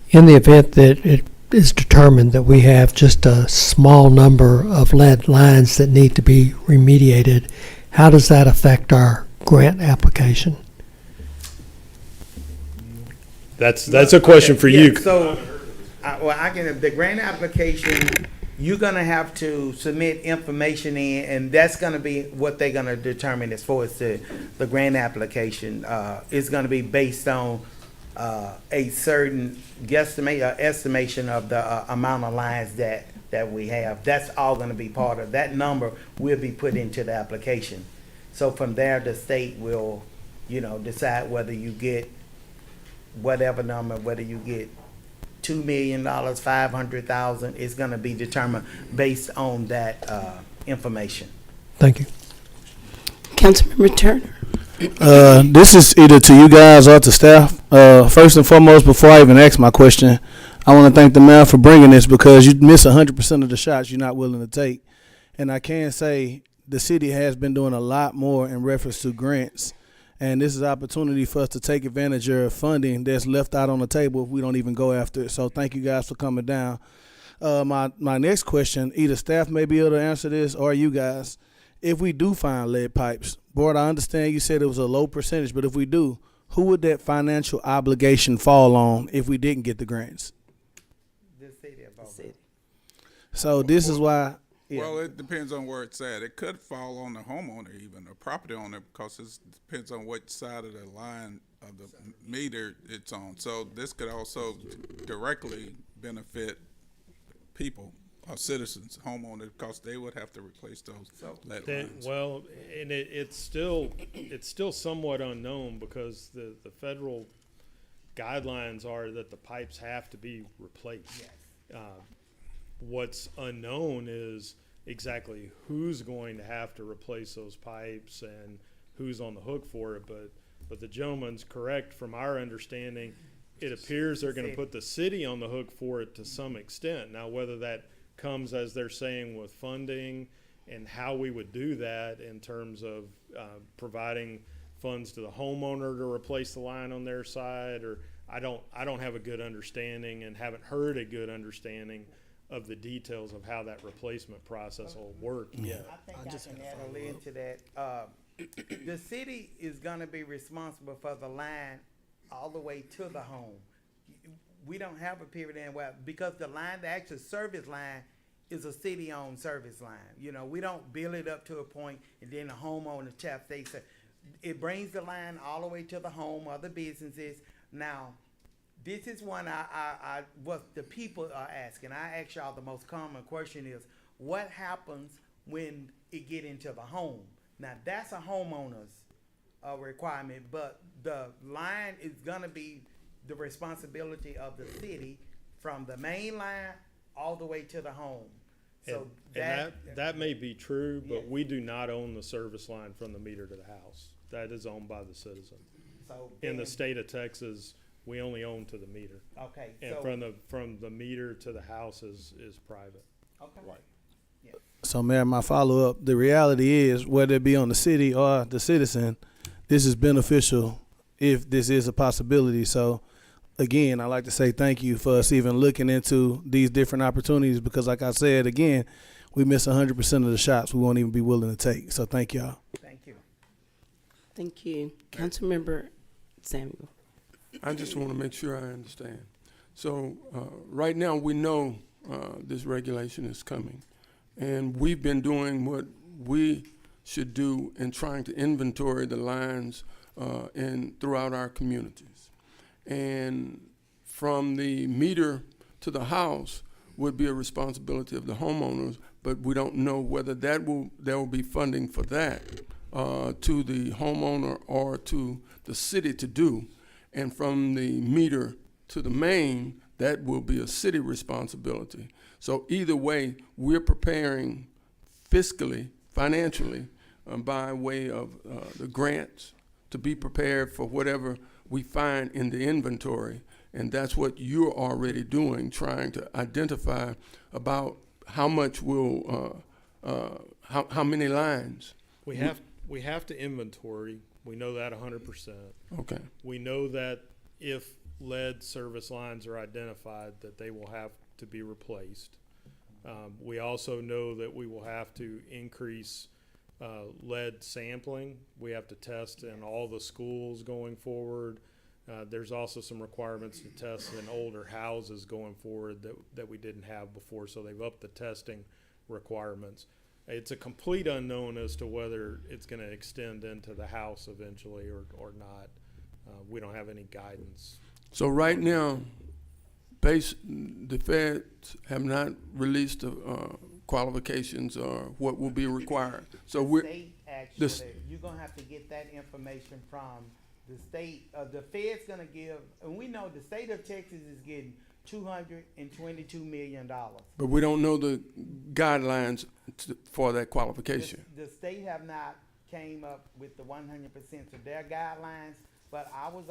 In the event that it is determined that we have just a small number of lead lines that need to be remediated, how does that affect our grant application? That's a question for you. So, the grant application, you're gonna have to submit information in, and that's gonna be what they're gonna determine as far as the grant application. It's gonna be based on a certain estimation of the amount of lines that we have. That's all gonna be part of that number will be put into the application. So from there, the state will, decide whether you get whatever number, whether you get $2 million, 500,000, it's going to be determined based on that information. Thank you. Councilmember Turner. This is either to you guys or to staff. First and foremost, before I even ask my question, I want to thank the mayor for bringing this because you miss 100% of the shots you're not willing to take. And I can say the city has been doing a lot more in reference to grants. And this is an opportunity for us to take advantage of funding that's left out on the table if we don't even go after it. So thank you guys for coming down. My next question, either staff may be able to answer this or you guys. If we do find lead pipes, Board, I understand you said it was a low percentage, but if we do, who would that financial obligation fall on if we didn't get the grants? The city. So this is why. Yeah. Well, it depends on where it's at. It could fall on the homeowner, even a property owner, because it depends on which side of the line of the meter it's on. So this could also directly benefit people citizens, homeowners, because they would have to replace those lead lines. Well, and it's still somewhat unknown because the federal guidelines are that the pipes have to be replaced. What's unknown is exactly who's going to have to replace those pipes and who's on the hook for it. But the gentleman's correct. From our understanding, it appears they're going to put the city on the hook for it to some extent. Now, whether that comes, as they're saying, with funding and how we would do that in terms of providing funds to the homeowner to replace the line on their side, or I don't have a good understanding and haven't heard a good understanding of the details of how that replacement process will work yet. I think I can add a little to that. The city is gonna be responsible for the line all the way to the home. We don't have a period in where, because the line, the actual service line is a city-owned service line. You know, we don't build it up to a point and then the homeowner taps, they say, it brings the line all the way to the home or the businesses. Now, this is one what the people are asking. I ask y'all the most common question is, what happens when it get into the home? Now, that's a homeowner's requirement, but the line is gonna be the responsibility of the city from the main line all the way to the home. So that may be true, but Yes. we do not own the service line from the meter to the house. That is owned by the citizen. So In the then- state of Texas, we only own to the meter. Okay, And so, from the meter to the house is private. okay. So, Mayor, my follow up: the reality is, whether it be on the city or the citizen, this is beneficial if this is a possibility. So, again, I'd like to say thank you for us even looking into these different opportunities, because, like I said, again, we miss 100% of the shots we won't even be willing to take. So, thank y'all. Thank you. Thank you. Councilmember Samuel. I just want to make sure I understand. So right now we know this regulation is coming, and we've been doing what we should do in trying to inventory the lines throughout our communities. And from the meter to the house would be a responsibility of the homeowners, but we don't know whether there will be funding for that to the homeowner or to the city to do. And from the meter to the main, that will be a city responsibility. So either way, we're preparing fiscally, financially, by way of the grants to be prepared for whatever we find in the inventory. And that's what you're already doing, trying to identify about how much will, how many lines. We have to inventory. We know that 100%. Okay. We know that if lead service lines are identified, that they will have to be replaced. We also know that we will have to increase lead sampling. We have to test in all the schools going forward. There's also some requirements to test in older houses going forward that we didn't have before, so they've upped the testing requirements. It's a complete unknown as to whether it's going to extend into the house eventually or not. We don't have any guidance. So right now, the feds have not released the qualifications or what will be required. So we're State this- actually, you're gonna have to get that information from the state. The Fed's gonna give, and we know the state of Texas is getting $222 million. but we don't know the guidelines for that qualification. The state have not came up with the 100% of their guidelines, but I was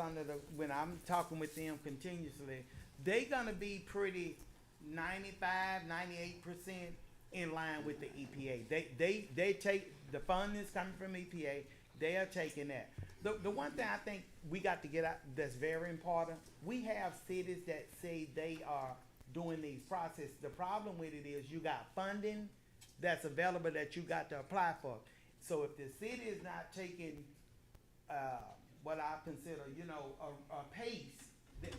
when I'm talking with them continuously, they gonna be pretty 95, 98% in line with the EPA. They take, the funding is coming from EPA, they are taking that. The one thing I think we got to get out that's very important, we have cities that say they are doing these processes. The problem with it is you got funding that's available that you got to apply for. So if the city is not taking what I consider, a pace,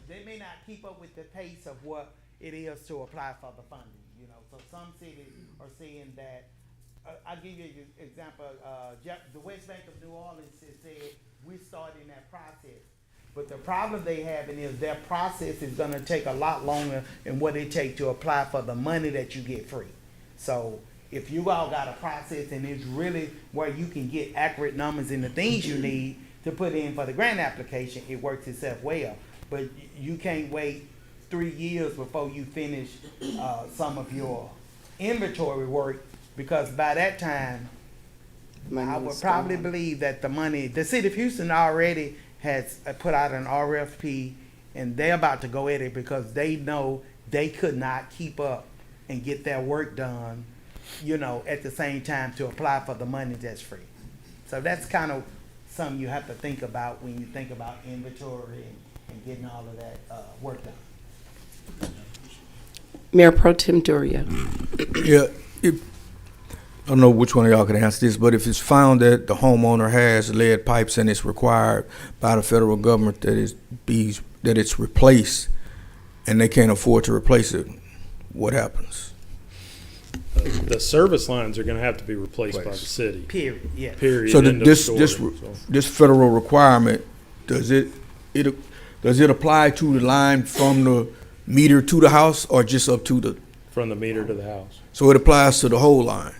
they may not keep up with the pace of what it is to apply for the funding. So some cities are saying that. I'll give you an example. The West Bank of New Orleans has said we're starting that process. But the problem they having is their process is gonna take a lot longer than what it take to apply for the money that you get free. So if you all got a process and it's really where you can get accurate numbers and the things you need to put in for the grant application, it works itself well. But you can't wait 3 years before you finish some of your inventory work, because by that time, I would probably believe that the city of Houston already has put out an RFP, and they're about to go at it because they know they could not keep up and get their work done, at the same time to apply for the money that's free. So that's kind of something you have to think about when you think about inventory and getting all of that work done. Mayor Pro Tem Duria. Yeah, I don't know which one of y'all can answer this, but if it's found that the homeowner has lead pipes and it's required by the federal government that it's replaced, and they can't afford to replace it, what happens? The service lines are gonna have to be replaced by the city. Period, yes. Period. So End of story. this federal requirement, does it apply to the line from the meter to the house, or just up to the? From the meter to the house. So it applies to the whole line.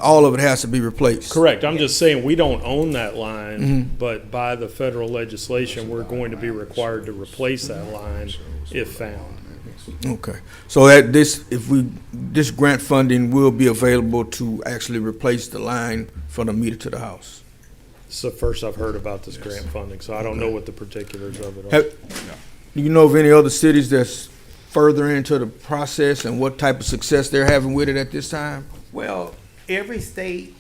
All of it has to be replaced. Correct. I'm just saying, we don't own that line, but by the federal legislation, we're going to be required to replace that line if found. Okay. So this grant funding will be available to actually replace the line from the meter to the house. It's the first I've heard about this grant funding, so I don't know what the particulars of it are. Do you know of any other cities that's further into the process and what type of success they're having with it at this time? Well, every state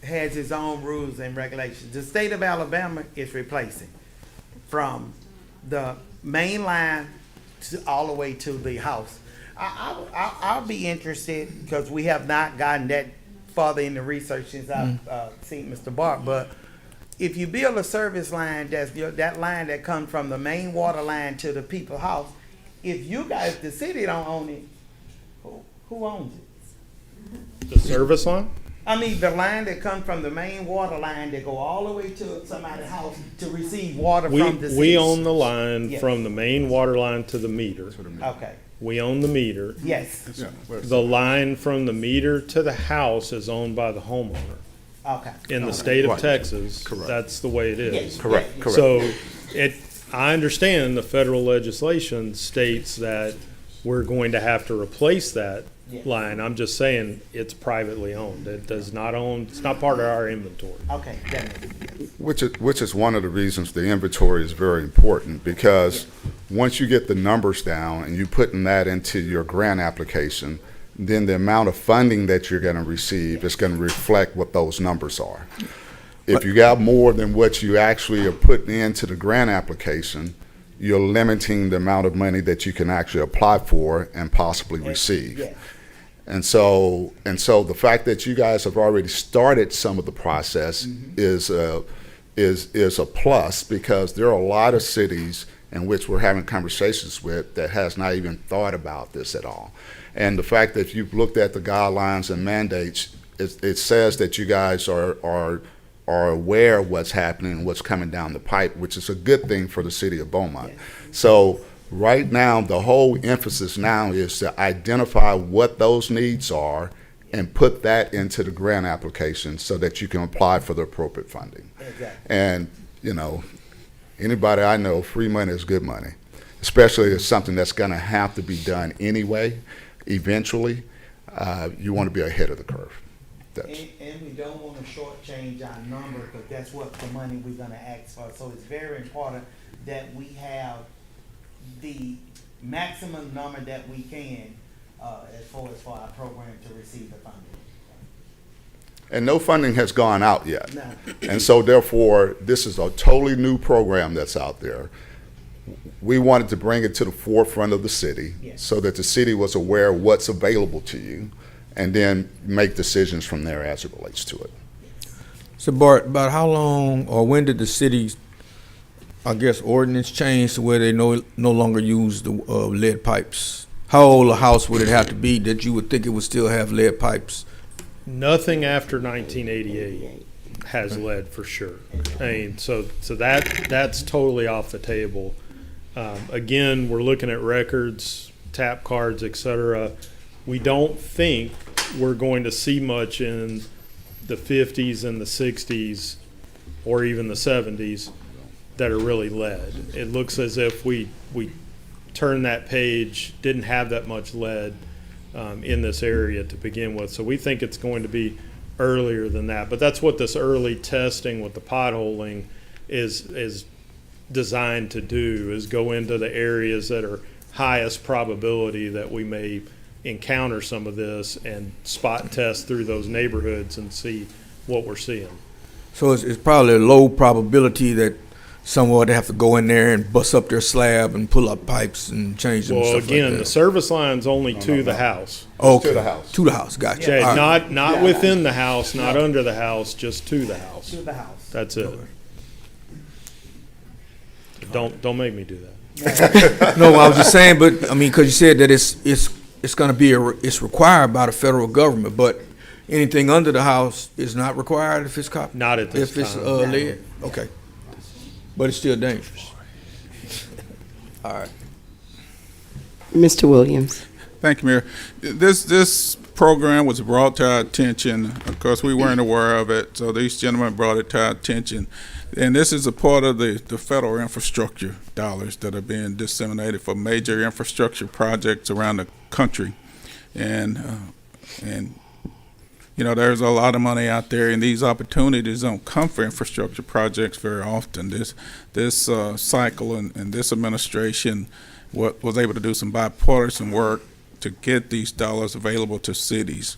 has its own rules and regulations. The state of Alabama is replacing from the main line all the way to the house. I'll be interested, because we have not gotten that farther in the research since I've seen Mr. Bark, but if you build a service line, that line that comes from the main water line to the people's house, if you guys, the city don't own it, who owns it? The service line? I mean, the line that comes from the main water line that go all the way to somebody's house to receive water from the city. We own the line Yes. from the main water line to the meter. Okay, We own the meter. yes, The line from the meter to the house is owned by the homeowner. okay. In the state of Right. Texas, Correct. that's the way it Yes, is. Correct, yes, correct. So I understand the federal legislation states that we're going to have to replace that Yes. line. I'm just saying it's privately owned. It does not own, it's not part of our inventory. Okay, definitely. Which is one of the reasons the inventory is very important, because once you get the numbers down and you putting that into your grant application, then the amount of funding that you're gonna receive is gonna reflect what those numbers are. If you got more than what you actually are putting into the grant application, you're limiting the amount of money that you can actually apply for and possibly receive. Yes. And so the fact that you guys have already started some of the process is a plus, because there are a lot of cities in which we're having conversations with that has not even thought about this at all. And the fact that you've looked at the guidelines and mandates, it says that you guys are aware of what's happening and what's coming down the pipe, which is a good thing for the city of Beaumont. So right now, the whole emphasis now is to identify what those needs are and put that into the grant application so that you can apply for the appropriate funding. Exactly. And, anybody I know, free money is good money, especially if it's something that's gonna have to be done anyway, eventually. You wanna be ahead of the curve. And we don't want to shortchange our number, because that's what the money we're gonna ask for. So it's very important that we have the maximum number that we can, as far as for our program to receive the funding. And no funding has gone out yet. No. And so therefore, this is a totally new program that's out there. We wanted to bring it to the forefront of the city, Yes. so that the city was aware of what's available to you, and then make decisions from there as it relates to it. So Bart, about how long or when did the city's, ordinance change to where they no longer use the lead pipes? How old a house would it have to be that you would think it would still have lead pipes? Nothing after 1988 has lead for sure. I mean, so that's totally off the table. Again, we're looking at records, tap cards, etc. We don't think we're going to see much in the 50s and the 60s or even the 70s that are really lead. It looks as if we turned that page, didn't have that much lead in this area to begin with. So we think it's going to be earlier than that. But that's what this early testing with the potholing is designed to do, is go into the areas that are highest probability that we may encounter some of this and spot test through those neighborhoods and see what we're seeing. So it's probably a low probability that someone would have to go in there and bust up their slab and pull up pipes and change them. Well, and stuff again, like the that. service line's only to the house. Okay. To the house. To the house, gotcha. Okay, All right. not within the house, not under the house, just to the house. To the house. That's it. Don't make me do that. No, I was just saying, but I mean, because you said that it's going to be it's required by the federal government, but anything under the house is not required if it's copper. Not at this If it's time. lead, okay, but it's still dangerous. All right. Mr. Williams. Thank you, Mayor. This program was brought to our attention. Of course, we weren't aware of it, so these gentlemen brought it to our attention. And this is a part of the federal infrastructure dollars that are being disseminated for major infrastructure projects around the country. And you know, there's a lot of money out there, and these opportunities don't come for infrastructure projects very often. This cycle and this administration was able to do some bipartisan work to get these dollars available to cities.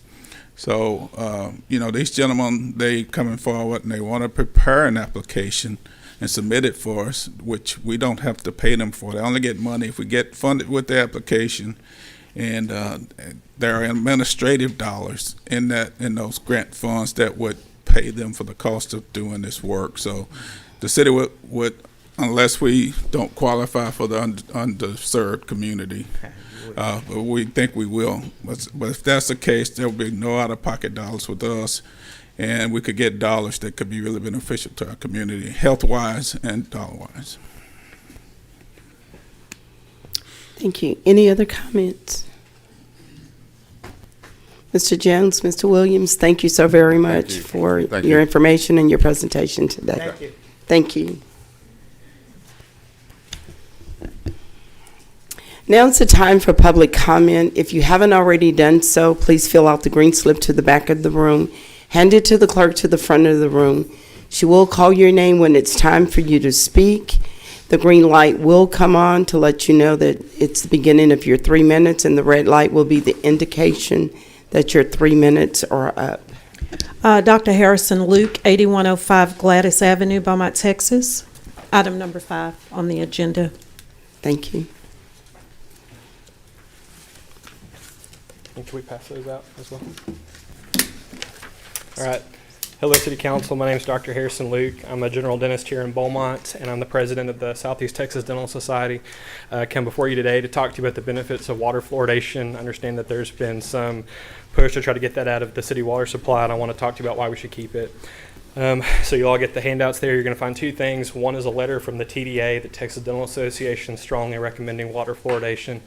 So, you know, these gentlemen, they coming forward and they want to prepare an application and submit it for us, which we don't have to pay them for. They only get money if we get funded with the application. And there are administrative dollars in those grant funds that would pay them for the cost of doing this work. So the city would unless we don't qualify for the underserved community. But we think we will. But if that's the case, there will be no out-of-pocket dollars with us, and we could get dollars that could be really beneficial to our community, health-wise and dollar-wise. Thank you. Any other comments? Mr. Jones, Mr. Williams, thank you so very much for your information and your presentation today. Thank you. Thank you. Now it's the time for public comment. If you haven't already done so, please fill out the green slip to the back of the room. Hand it to the clerk to the front of the room. She will call your name when it's time for you to speak. The green light will come on to let you know that it's the beginning of your 3 minutes, and the red light will be the indication that your 3 minutes are up. Dr. Harrison Luke, 8105 Gladys Avenue, Beaumont, Texas. Item number 5 on the agenda. Thank you. And can we pass those out as well? All right. Hello, City Council. My name is Dr. Harrison Luke. I'm a general dentist here in Beaumont, and I'm the president of the Southeast Texas Dental Society. I come before you today to talk to you about the benefits of water fluoridation. I understand that there's been some push to try to get that out of the city water supply, and I want to talk to you about why we should keep it. So you all get the handouts there. You're going to find 2 things. One is a letter from the TDA, the Texas Dental Association, strongly recommending water fluoridation.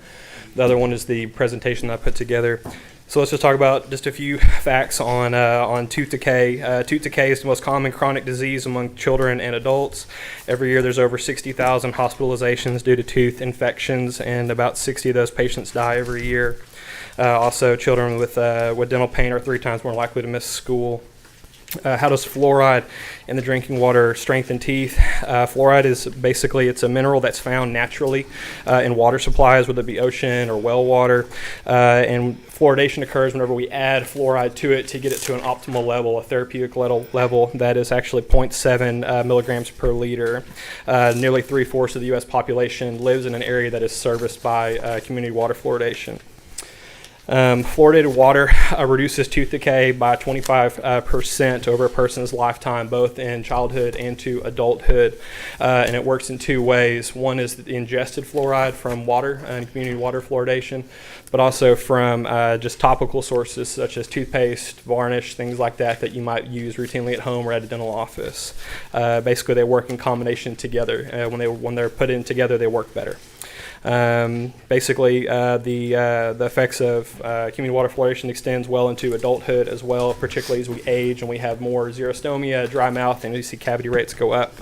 The other one is the presentation I put together. So let's just talk about just a few facts on tooth decay. Tooth decay is the most common chronic disease among children and adults. Every year there's over 60,000 hospitalizations due to tooth infections, and about 60 of those patients die every year. Also, children with dental pain are 3 times more likely to miss school. How does fluoride in the drinking water strengthen teeth? Fluoride is basically, it's a mineral that's found naturally in water supplies, whether it be ocean or well water. And fluoridation occurs whenever we add fluoride to it to get it to an optimal level, a therapeutic level that is actually 0.7 milligrams per liter. Nearly 3/4 of the U.S. population lives in an area that is serviced by community water fluoridation. Fluoridated water reduces tooth decay by 25% over a person's lifetime, both in childhood and to adulthood. And it works in two ways. One is the ingested fluoride from water and community water fluoridation, but also from just topical sources such as toothpaste, varnish, things like that that you might use routinely at home or at a dental office. Basically, they work in combination together. When they're put in together, they work better. Basically, the effects of community water fluoridation extends well into adulthood as well, particularly as we age and we have more xerostomia, dry mouth, and you see cavity rates go up.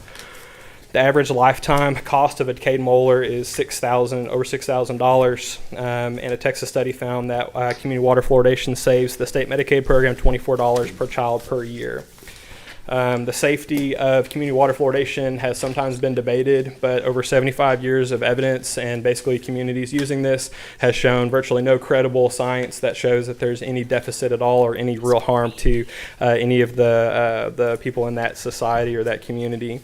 The average lifetime cost of a decayed molar is over $6,000, and a Texas study found that community water fluoridation saves the state Medicaid program $24 per child per year. The safety of community water fluoridation has sometimes been debated, but over 75 years of evidence and basically communities using this has shown virtually no credible science that shows that there's any deficit at all or any real harm to any of the people in that society or that community.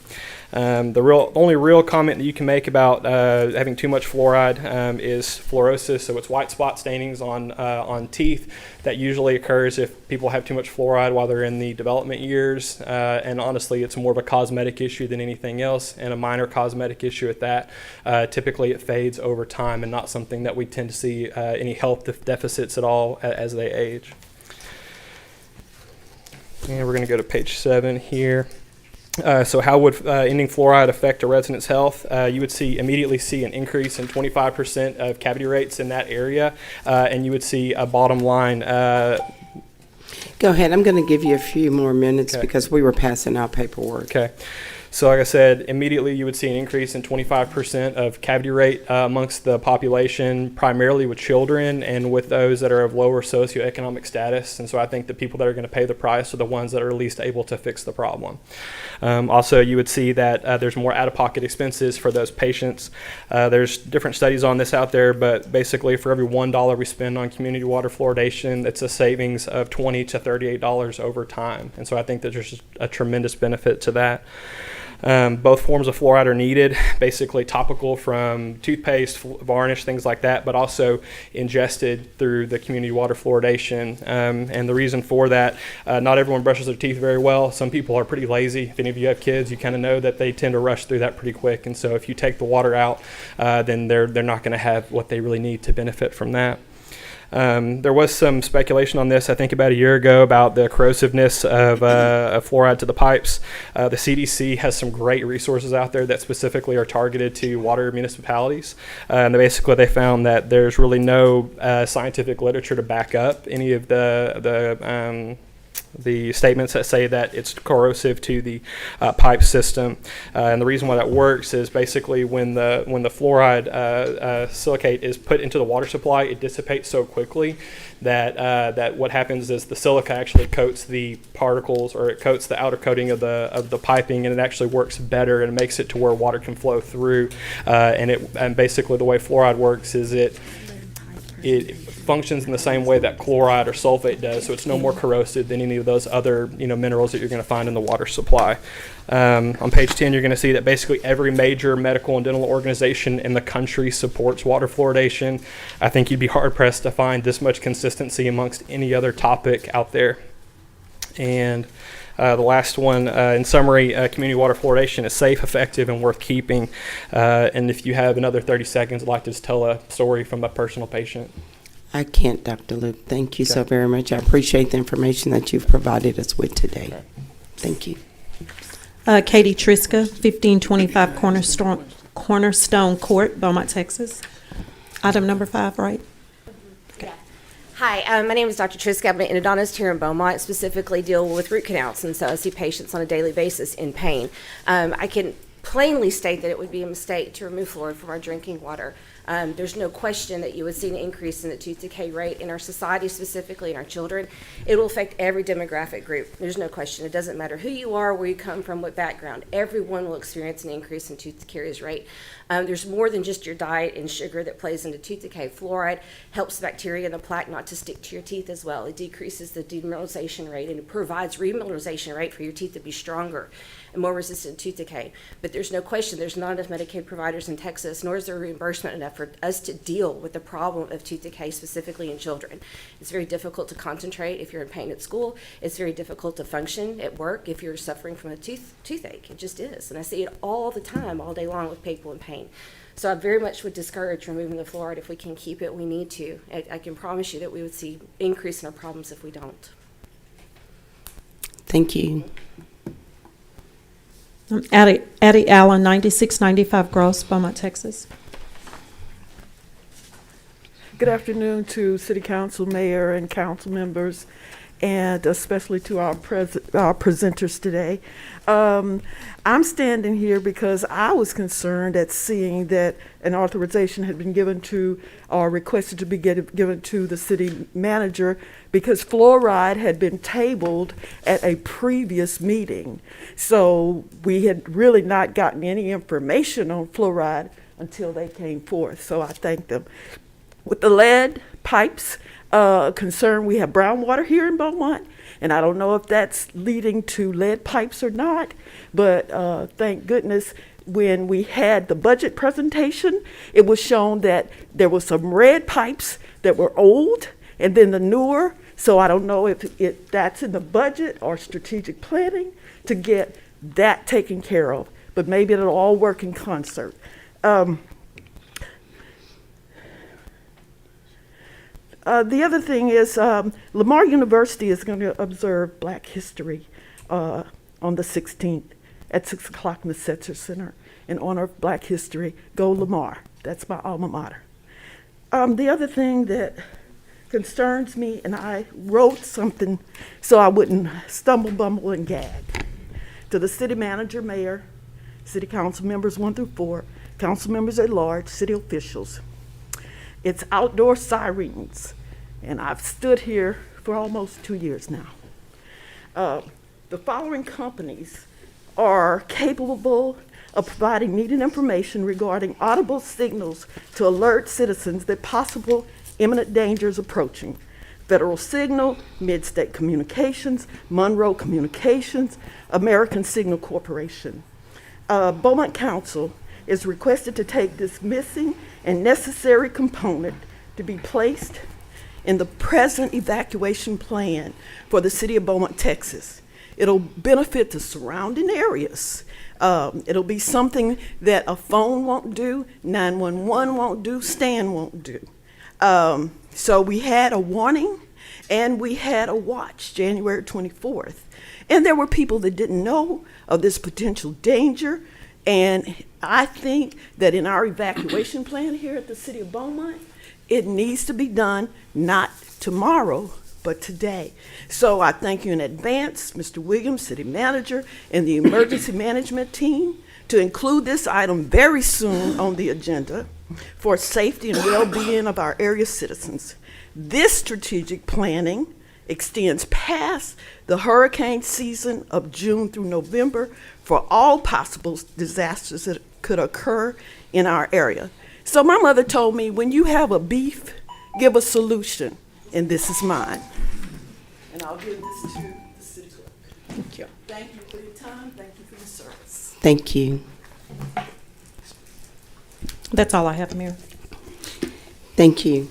The only real comment that you can make about having too much fluoride is fluorosis, so it's white spot stainings on teeth. That usually occurs if people have too much fluoride while they're in the development years, and honestly, it's more of a cosmetic issue than anything else, and a minor cosmetic issue at that. Typically, it fades over time, and not something that we tend to see any health deficits at all as they age. And we're going to go to page 7 here. So how would ending fluoride affect a resident's health? You would immediately see an increase in 25% of cavity rates in that area, and you would see a bottom line. Go ahead. I'm going to give you a few more minutes Okay. because we were passing out paperwork. Okay. So like I said, immediately you would see an increase in 25% of cavity rate amongst the population, primarily with children and with those that are of lower socioeconomic status. And so I think the people that are going to pay the price are the ones that are least able to fix the problem. Also, you would see that there's more out-of-pocket expenses for those patients. There's different studies on this out there, but basically for every $1 we spend on community water fluoridation, it's a savings of $20 to $38 over time. And so I think that there's a tremendous benefit to that. Both forms of fluoride are needed, basically topical from toothpaste, varnish, things like that, but also ingested through the community water fluoridation. And the reason for that, not everyone brushes their teeth very well. Some people are pretty lazy. If any of you have kids, you kind of know that they tend to rush through that pretty quick. And so if you take the water out, then they're not going to have what they really need to benefit from that. There was some speculation on this, I think about a year ago, about the corrosiveness of fluoride to the pipes. The CDC has some great resources out there that specifically are targeted to water municipalities. And basically they found that there's really no scientific literature to back up any of the statements that say that it's corrosive to the pipe system. And the reason why that works is basically when the fluoride silicate is put into the water supply, it dissipates so quickly that what happens is the silica actually coats the particles, or it coats the outer coating of the piping, and it actually works better and makes it to where water can flow through. And basically the way fluoride works is it functions in the same way that chloride or sulfate does, so it's no more corrosive than any of those other minerals that you're going to find in the water supply. On page 10, you're going to see that basically every major medical and dental organization in the country supports water fluoridation. I think you'd be hard-pressed to find this much consistency amongst any other topic out there. And the last one, in summary, community water fluoridation is safe, effective, and worth keeping. And if you have another 30 seconds, I'd like to just tell a story from a personal patient. I can't, Dr. Luke. Thank you so very much. I appreciate the information that you've provided us with today. Okay. Thank you. Katie Triska, 1525 Cornerstone Court, Beaumont, Texas. Item number 5, right? Hi, my name is Dr. Triska. I'm an endodontist here in Beaumont, specifically deal with root canals, and so I see patients on a daily basis in pain. I can plainly state that it would be a mistake to remove fluoride from our drinking water. There's no question that you would see an increase in the tooth decay rate in our society, specifically in our children. It will affect every demographic group. There's no question. It doesn't matter who you are, where you come from, what background. Everyone will experience an increase in tooth decay rate. There's more than just your diet and sugar that plays into tooth decay. Fluoride helps bacteria in the plaque not to stick to your teeth as well. It decreases the demineralization rate, and it provides remineralization rate for your teeth to be stronger and more resistant to tooth decay. But there's no question there's not enough Medicaid providers in Texas, nor is there reimbursement enough for us to deal with the problem of tooth decay, specifically in children. It's very difficult to concentrate if you're in pain at school. It's very difficult to function at work if you're suffering from a toothache. It just is. And I see it all the time, all day long, with people in pain. So I very much would discourage removing the fluoride. If we can keep it, we need to. I can promise you that we would see increase in our problems if we don't. Thank you. Addie Allen, 9695 Gross, Beaumont, Texas. Good afternoon to City Council, Mayor, and council members, and especially to our presenters today. I'm standing here because I was concerned at seeing that an authorization had been given to, or requested to be given to the city manager, because fluoride had been tabled at a previous meeting. So we had really not gotten any information on fluoride until they came forth, so I thank them. With the lead pipes concern, we have brown water here in Beaumont, and I don't know if that's leading to lead pipes or not, but thank goodness when we had the budget presentation, it was shown that there were some red pipes that were old and then the newer, so I don't know if that's in the budget or strategic planning to get that taken care of, but maybe it'll all work in concert. The other thing is Lamar University is going to observe Black History on the 16th at 6 o'clock in the Civic Center in honor of Black History. Go Lamar. That's my alma mater. The other thing that concerns me, and I wrote something so I wouldn't stumble, bumble, and gag, to the city manager, mayor, city council members 1 through 4, council members at large, city officials. It's outdoor sirens, and I've stood here for almost 2 years now. The following companies are capable of providing needed information regarding audible signals to alert citizens that possible imminent dangers approaching. Federal Signal, Mid-State Communications, Monroe Communications, American Signal Corporation. Beaumont Council is requested to take this missing and necessary component to be placed in the present evacuation plan for the city of Beaumont, Texas. It'll benefit the surrounding areas. It'll be something that a phone won't do, 911 won't do, Stan won't do. So we had a warning and we had a watch January 24th. And there were people that didn't know of this potential danger. And I think that in our evacuation plan here at the city of Beaumont, it needs to be done not tomorrow, but today. So I thank you in advance, Mr. Williams, city manager, and the emergency management team to include this item very soon on the agenda for safety and well-being of our area citizens. This strategic planning extends past the hurricane season of June through November for all possible disasters that could occur in our area. So my mother told me, when you have a beef, give a solution, and this is mine. And I'll give this to the city clerk. Thank you. Thank you for your time, thank you for your service. Thank you. That's all I have, Mayor. Thank you.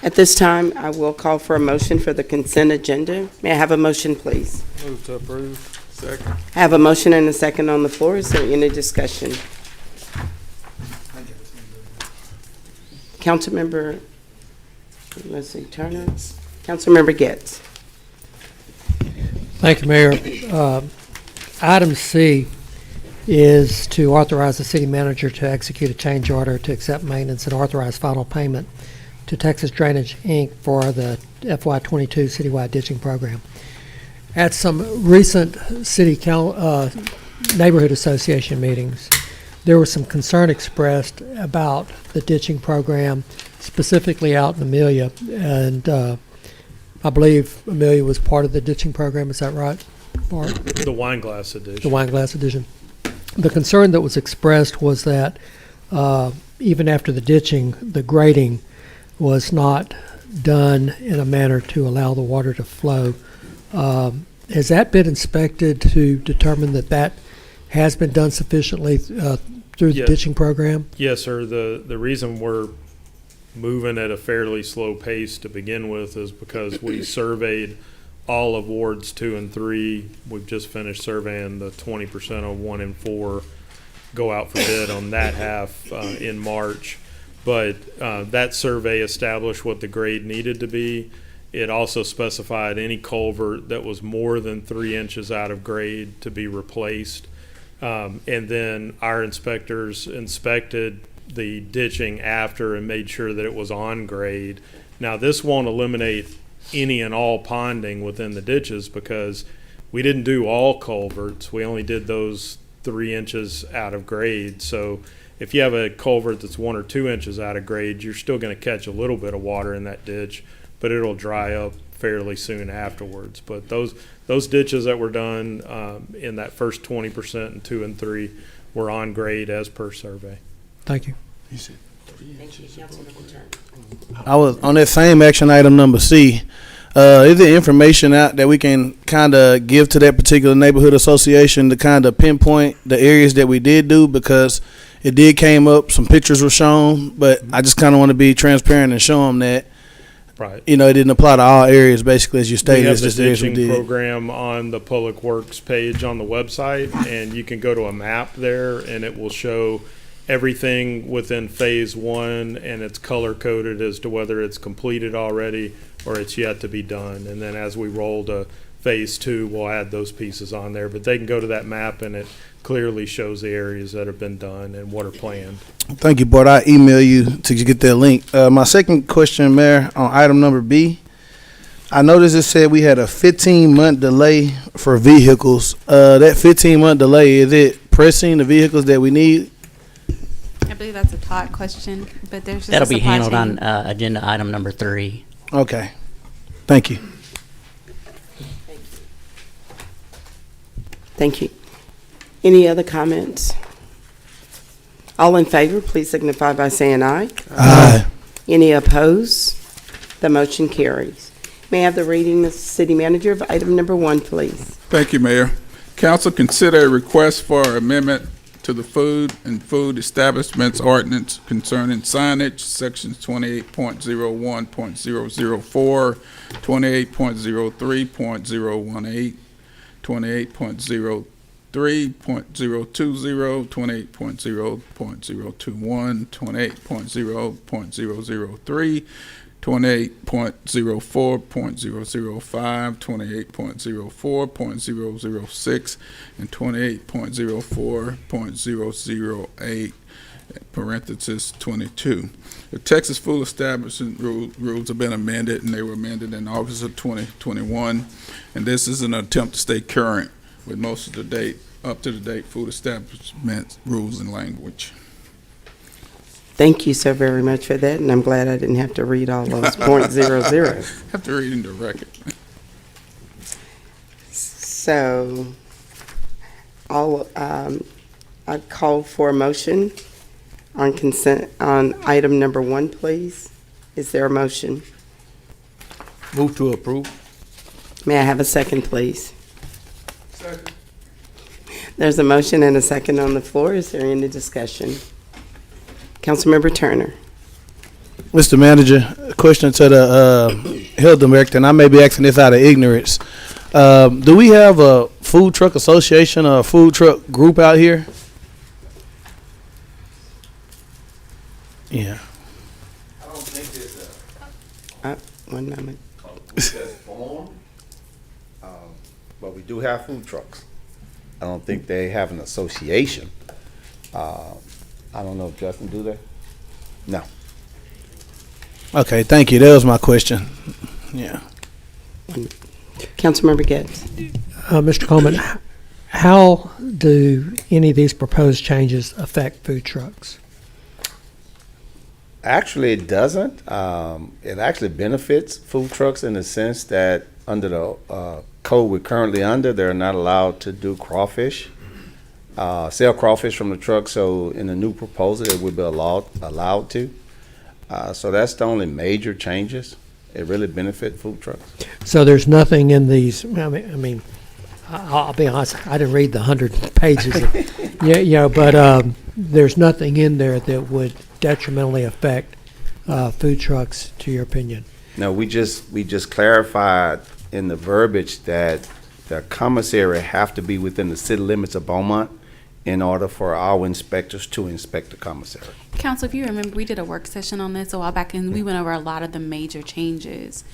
At this time, I will call for a motion for the consent agenda. May I have a motion, please? Move to approve. Second. I have a motion and a second on the floor. Is there any discussion? Councilmember Leslie Turner. Councilmember Getz. Thank you, Mayor. Item C is to authorize the city manager to execute a change order to accept maintenance and authorize final payment to Texas Drainage, Inc. for the FY22 citywide ditching program. At some recent neighborhood association meetings, there was some concern expressed about the ditching program, specifically out in Amelia, and I believe Amelia was part of the ditching program. Is that right, Bart? The wine glass edition. The wine glass edition. the concern that was expressed was that even after the ditching, the grading was not done in a manner to allow the water to flow. Has that been inspected to determine that that has been done sufficiently through the Yeah. ditching program? Yes, sir. The reason we're moving at a fairly slow pace to begin with is because we surveyed all of wards 2 and 3. We've just finished surveying the 20% of 1 and 4, go out for bid on that half in March. But that survey established what the grade needed to be. It also specified any culvert that was more than 3 inches out of grade to be replaced. And then our inspectors inspected the ditching after and made sure that it was on grade. Now, this won't eliminate any and all ponding within the ditches because we didn't do all culverts. We only did those 3 inches out of grade. So if you have a culvert that's 1 or 2 inches out of grade, you're still going to catch a little bit of water in that ditch, but it'll dry up fairly soon afterwards. But those ditches that were done in that first 20% in 2 and 3 were on grade as per survey. Thank you. I was on that same action item number C. Is there information out that we can kind of give to that particular neighborhood association to kind of pinpoint the areas that we did do? Because it did came up, some pictures were shown, but I just kind of want to be transparent and show them that, Right. you know, it didn't apply to all areas, basically, as you We stated. have It's the just the areas we ditching did. program on the Public Works page on the website, and you can go to a map there, and it will show everything within phase 1, and it's color coded as to whether it's completed already or it's yet to be done. And then as we roll to phase 2, we'll add those pieces on there. But they can go to that map, and it clearly shows the areas that have been done and what are planned. Thank you, Board. I email you to get that link. My second question, Mayor, on item number B. I noticed it said we had a 15-month delay for vehicles. That 15-month delay, is it pressing the vehicles that we need? I believe that's a Todd question, but there's just That'll a be supply handled chain. on agenda item number 3. Okay. Thank you. Thank you. Any other comments? All in favor, please signify by saying aye. Aye. Any opposed? The motion carries. May I have the reading of the city manager of item number 1, please? Thank you, Mayor. Council, consider a request for amendment to the Food and Food Establishments Ordinance concerning signage, sections 28.01.004, 28.03.018, 28.03.020, 28.0.021, 28.0.003, 28.04.005, 28.04.006, and 28.04.008, parenthesis 22. The Texas Food Establishment rules have been amended, and they were amended in August of 2021, and this is an attempt to stay current with most of the up-to-the-date food establishment rules and language. Thank you so very much for that, and I'm glad I didn't have to read all those .00. Have to read into the record. So, I call for a motion on consent on item number 1, please. Is there a motion? Move to approve. May I have a second, please? Second. There's a motion and a second on the floor. Is there any discussion? Councilmember Turner. Mr. Manager, a question to the health director, and I may be asking this out of ignorance. Do we have a food truck association or a food truck group out here? Yeah. I don't think there's One moment. a group that's formed, but we do have food trucks. I don't think they have an association. I don't know if Justin do that. No. Okay, thank you. That was my question. Yeah. Councilmember Gibbs. Mr. Coleman, how do any of these proposed changes affect food trucks? Actually, it doesn't. It actually benefits food trucks in the sense that under the code we're currently under, they're not allowed to do crawfish. sell crawfish from the truck. So in the new proposal, it would be allowed to. So that's the only major changes. It really benefit food trucks. So there's nothing in these, I'll be honest, I didn't read the 100 pages. But there's nothing in there that would detrimentally affect food trucks, to your opinion. No, we just clarified in the verbiage that the commissary have to be within the city limits of Beaumont in order for our inspectors to inspect the commissary. Council, if you remember, we did a work session on this a while back, and we went over a lot of the major changes.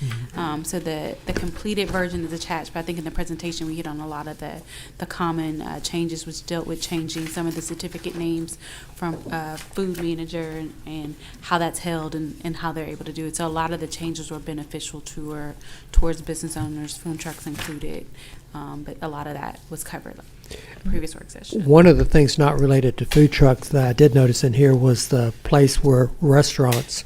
So the completed version is attached, but I think in the presentation we hit on a lot of the common changes, which dealt with changing some of the certificate names from food manager and how that's held and how they're able to do it. So a lot of the changes were beneficial towards business owners, food trucks included, but a lot of that was covered previous work session. One of the things not related to food trucks that I did notice in here was the place where restaurants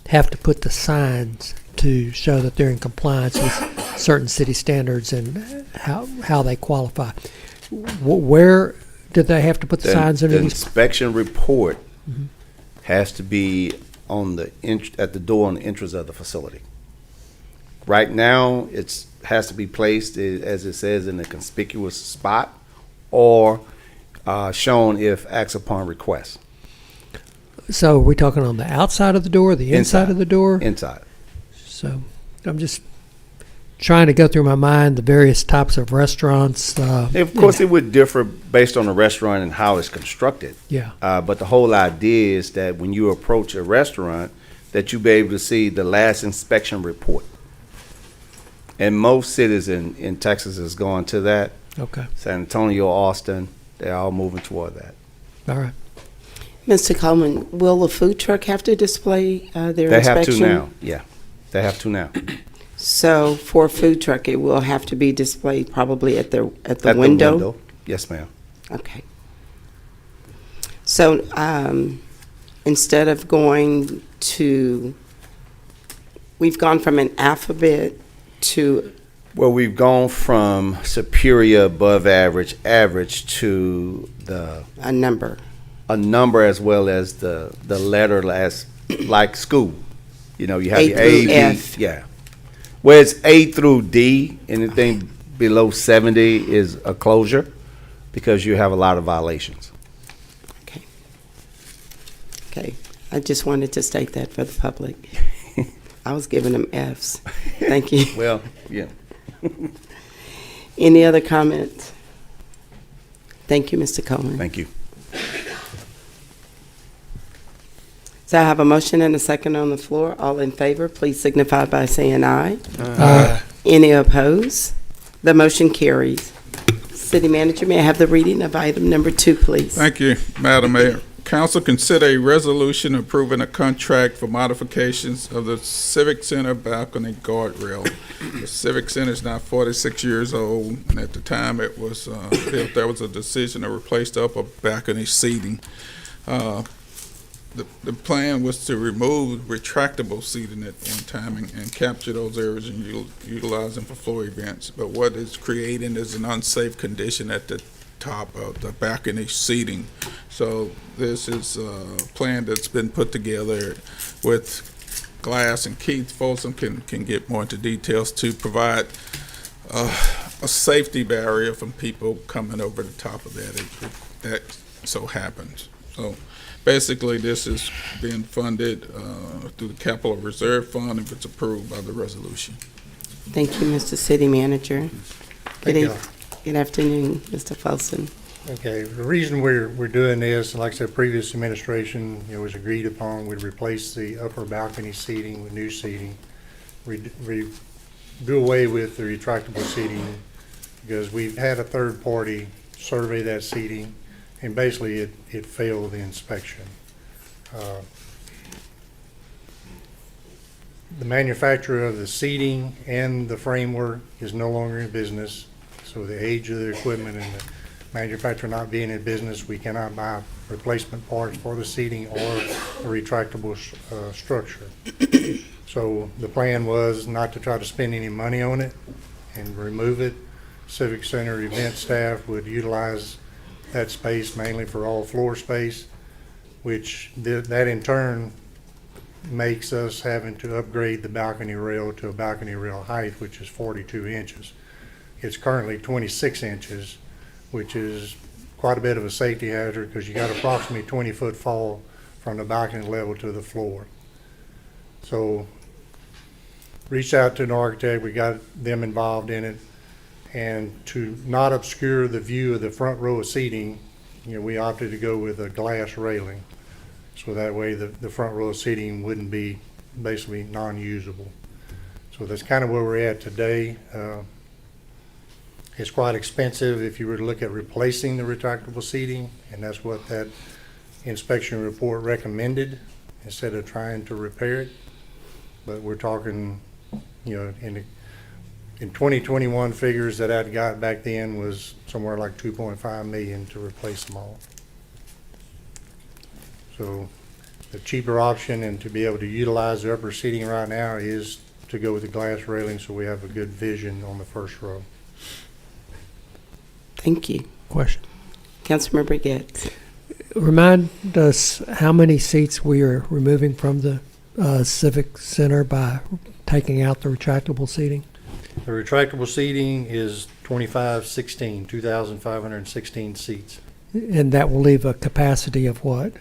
have to put the signs to show that they're in compliance with certain city standards and how they qualify. Where did they have to put the signs under The these? inspection report has to be on at the door on the entrance of the facility. Right now, it has to be placed, as it says, in a conspicuous spot or shown if acts upon request. So are we talking on the outside of the door, the inside of the door? Inside. So I'm just trying to go through my mind the various types of restaurants. Of course, it would differ based on the restaurant and how it's constructed. Yeah. But the whole idea is that when you approach a restaurant, that you be able to see the last inspection report. And most cities in Texas is going to that. Okay. San Antonio, Austin, they're all moving toward that. All right. Mr. Coleman, will the food truck have to display their They inspection? have to now, yeah. They have to now. So for a food truck, it will have to be displayed probably at the At window? the window, yes, ma'am. Okay. So instead of going to, we've gone from an alphabet to, Well, we've gone from superior, above average, average to a number. A number as well as the letter as like school. You know, you have A your through A, B, F. yeah. Where it's A through D, anything below 70 is a closure because you have a lot of violations. Okay. I just wanted to state that for the public. I was giving them Fs. Thank you. Well, yeah. Any other comments? Thank you, Mr. Coleman. Thank you. So I have a motion and a second on the floor. All in favor, please signify by saying aye. Aye. Any opposed? The motion carries. City Manager, may I have the reading of item number 2, please? Thank you, Madam Mayor. Council consider a resolution approving a contract for modifications of the Civic Center balcony guardrail. The Civic Center is now 46 years old, and at the time it was built, there was a decision to replace the upper balcony seating. The plan was to remove retractable seating at one time and capture those areas and utilize them for floor events. But what it's creating is an unsafe condition at the top of the balcony seating. So this is a plan that's been put together with Glass, and Keith Folsom can get more into details to provide a safety barrier from people coming over the top of that if that so happens. So basically, this is being funded through the Capital Reserve Fund if it's approved by the resolution. Thank you, Mr. City Manager. Thank you. Good afternoon, Mr. Folsom. Okay, the reason we're doing this, like I said, previous administration, was agreed upon, we'd replace the upper balcony seating with new seating. We do away with the retractable seating because we've had a third party survey that seating, and basically it failed the inspection. The manufacturer of the seating and the framework is no longer in business. So the age of the equipment and the manufacturer not being in business, we cannot buy replacement parts for the seating or the retractable structure. So the plan was not to try to spend any money on it and remove it. Civic Center event staff would utilize that space mainly for all floor space, which that in turn makes us having to upgrade the balcony rail to a balcony rail height, which is 42 inches. It's currently 26 inches, which is quite a bit of a safety hazard because you got approximately 20-foot fall from the balcony level to the floor. So reached out to an architect, we got them involved in it, and to not obscure the view of the front row of seating, we opted to go with a glass railing. So that way the front row of seating wouldn't be basically non-usable. So that's kind of where we're at today. It's quite expensive if you were to look at replacing the retractable seating, and that's what that inspection report recommended instead of trying to repair it. But we're talking, in 2021 figures that I'd got back then was somewhere like 2.5 million to replace them all. So the cheaper option and to be able to utilize the upper seating right now is to go with the glass railing so we have a good vision on the first row. Thank you. Question. Councilmember Getz. Remind us how many seats we are removing from the Civic Center by taking out the retractable seating? The retractable seating is 2,516 seats. And that will leave a capacity of what?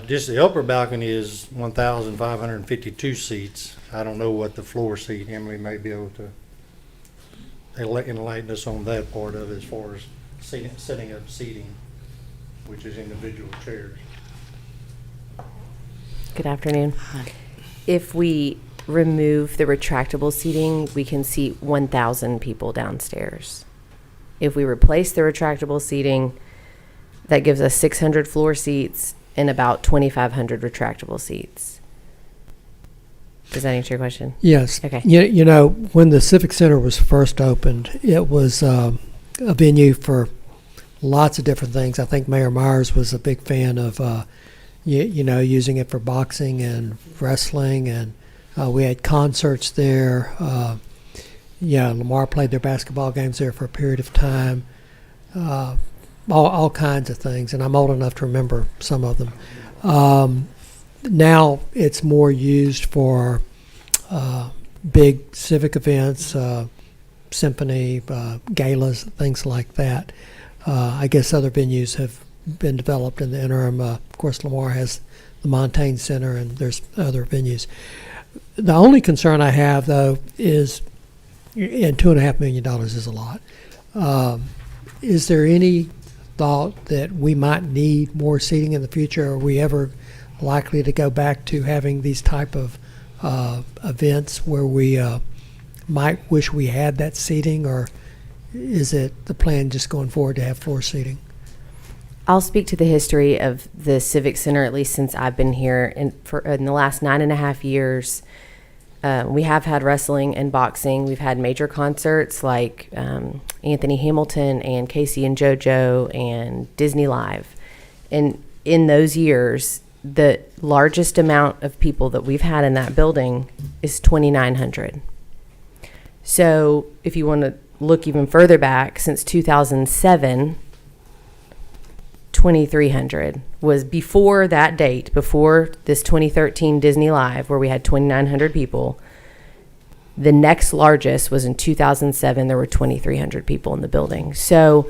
Just the upper balcony is 1,552 seats. I don't know what the floor seat, Emily may be able to enlighten us on that part of it as far as setting up seating, which is individual chairs. Good afternoon. Hi. If we remove the retractable seating, we can seat 1,000 people downstairs. If we replace the retractable seating, that gives us 600 floor seats and about 2,500 retractable seats. Does that answer your question? Yes. Okay. You know, when the Civic Center was first opened, it was a venue for lots of different things. I think Mayor Myers was a big fan of, using it for boxing and wrestling, and we had concerts there. Lamar played their basketball games there for a period of time. All kinds of things, and I'm old enough to remember some of them. Now it's more used for big civic events, symphony, galas, things like that. I guess other venues have been developed in the interim. Of course, Lamar has the Montaigne Center, and there's other venues. The only concern I have, though, is, and $2.5 million is a lot. Is there any thought that we might need more seating in the future? Are we ever likely to go back to having these type of events where we might wish we had that seating, or is it the plan just going forward to have floor seating? I'll speak to the history of the Civic Center, at least since I've been here. In the last 9.5 years, we have had wrestling and boxing. We've had major concerts like Anthony Hamilton and Casey and JoJo and Disney Live. And in those years, the largest amount of people that we've had in that building is 2,900. So if you want to look even further back, since 2007, 2,300 was before that date, before this 2013 Disney Live, where we had 2,900 people. The next largest was in 2007. There were 2,300 people in the building. So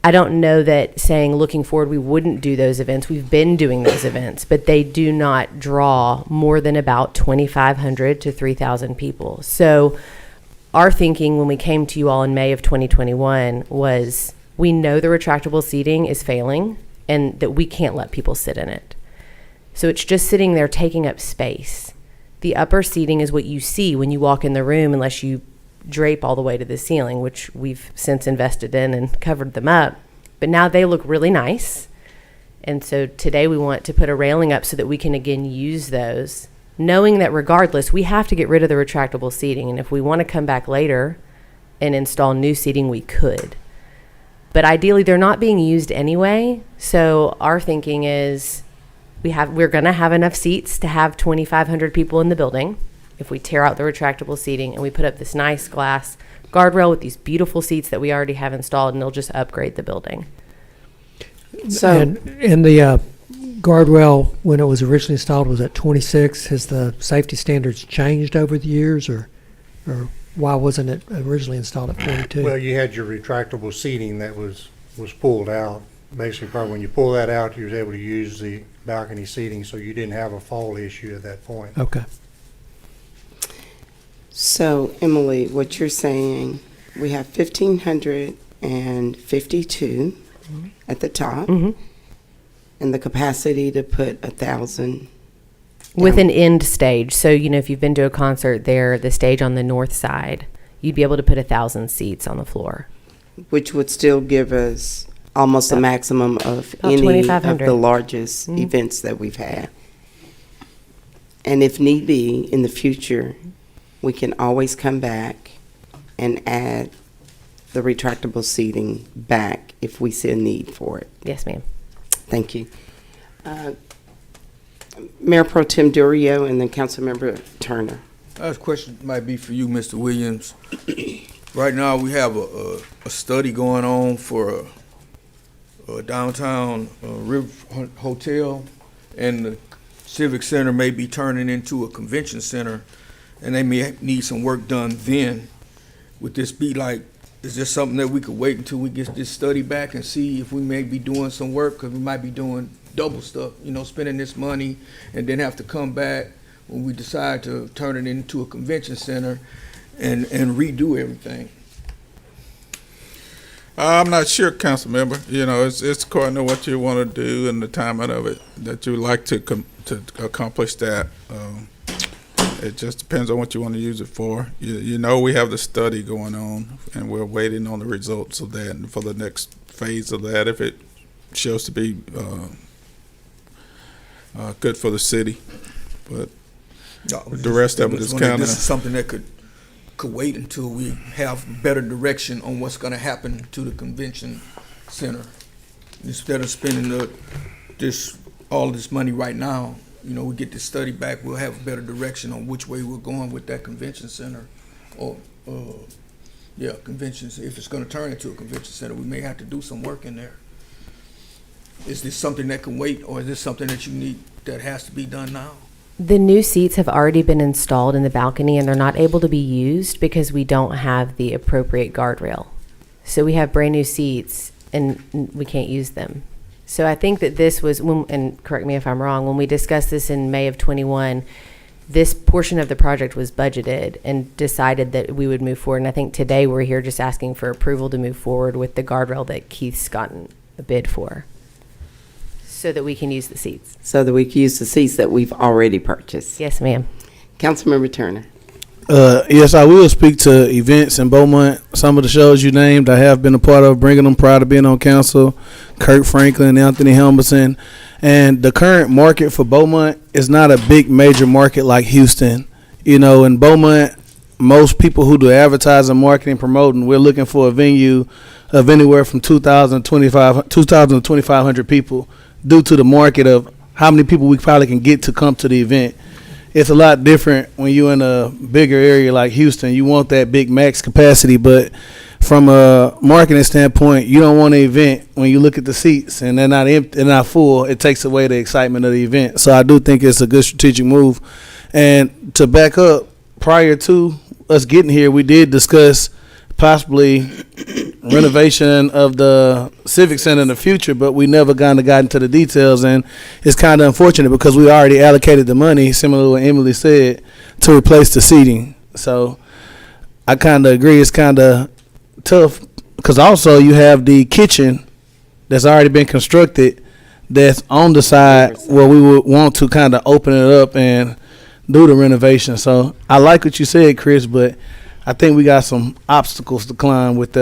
I don't know that saying looking forward we wouldn't do those events. We've been doing those events, but they do not draw more than about 2,500 to 3,000 people. So our thinking when we came to you all in May of 2021 was, we know the retractable seating is failing and that we can't let people sit in it. So it's just sitting there taking up space. The upper seating is what you see when you walk in the room, unless you drape all the way to the ceiling, which we've since invested in and covered them up. But now they look really nice. And so today we want to put a railing up so that we can again use those, knowing that regardless, we have to get rid of the retractable seating. And if we want to come back later and install new seating, we could. But ideally, they're not being used anyway. So our thinking is we're going to have enough seats to have 2,500 people in the building if we tear out the retractable seating and we put up this nice glass guardrail with these beautiful seats that we already have installed, and they'll just upgrade the building. So, And the guardrail, when it was originally installed, was at 26. Has the safety standards changed over the years, or why wasn't it originally installed at 42? Well, you had your retractable seating that was pulled out. Basically, probably when you pull that out, you was able to use the balcony seating, so you didn't have a fall issue at that point. Okay. so Emily, what you're saying, we have 1,552 at the top, Mhm. and the capacity to put 1,000. With an end stage. So, you know, if you've been to a concert there, the stage on the north side, you'd be able to put 1,000 seats on the floor. Which would still give us almost a About- maximum of about any of 2,500. the largest Mhm. events that we've had. And if need be, in the future, we can always come back and add the retractable seating back if we see a need for it. Yes, ma'am. Thank you. Mayor Pro Tem Durio and then Councilmember Turner. This question might be for you, Mr. Williams. Right now, we have a study going on for a downtown River Hotel, and the Civic Center may be turning into a convention center, and they may need some work done then. Would this be like, is this something that we could wait until we get this study back and see if we may be doing some work? Because we might be doing double stuff, you know, spending this money and then have to come back when we decide to turn it into a convention center and redo everything. I'm not sure, council member. You know, it's according to what you want to do and the timing of it that you would like to accomplish that. It just depends on what you want to use it for. You know, we have the study going on, and we're waiting on the results of that and for the next phase of that, if it shows to be good for the city. But the rest of it is kind of. This is something that could wait until we have better direction on what's going to happen to the convention center. Instead of spending all this money right now, you know, we get this study back, we'll have a better direction on which way we're going with that convention center. Or, conventions. If it's going to turn into a convention center, we may have to do some work in there. Is this something that can wait, or is this something that you need that has to be done now? The new seats have already been installed in the balcony, and they're not able to be used because we don't have the appropriate guardrail. So we have brand new seats and we can't use them. So I think that this was, and correct me if I'm wrong, when we discussed this in May of 21, this portion of the project was budgeted and decided that we would move forward. And I think today we're here just asking for approval to move forward with the guardrail that Keith's gotten a bid for, so that we can use the seats. So that we can use the seats that we've already purchased. Yes, ma'am. Councilmember Turner. Yes, I will speak to events in Beaumont. Some of the shows you named, I have been a part of bringing them prior to being on council. Kurt Franklin, Anthony Helmerson. And the current market for Beaumont is not a big major market like Houston. You know, in Beaumont, most people who do advertising, marketing, promoting, we're looking for a venue of anywhere from 2,000 to 2,500 people due to the market of how many people we probably can get to come to the event. It's a lot different when you're in a bigger area like Houston. You want that big max capacity, but from a marketing standpoint, you don't want an event when you look at the seats and they're not empty, they're not full. It takes away the excitement of the event. So I do think it's a good strategic move. And to back up, prior to us getting here, we did discuss possibly renovation of the Civic Center in the future, but we never got into the details, and it's kind of unfortunate because we already allocated the money, similar to what Emily said, to replace the seating. So I kind of agree it's kind of tough because also you have the kitchen that's already been constructed that's on the side where we would want to kind of open it up and do the renovation. So I like what you said, Chris, but I think we got some obstacles to climb with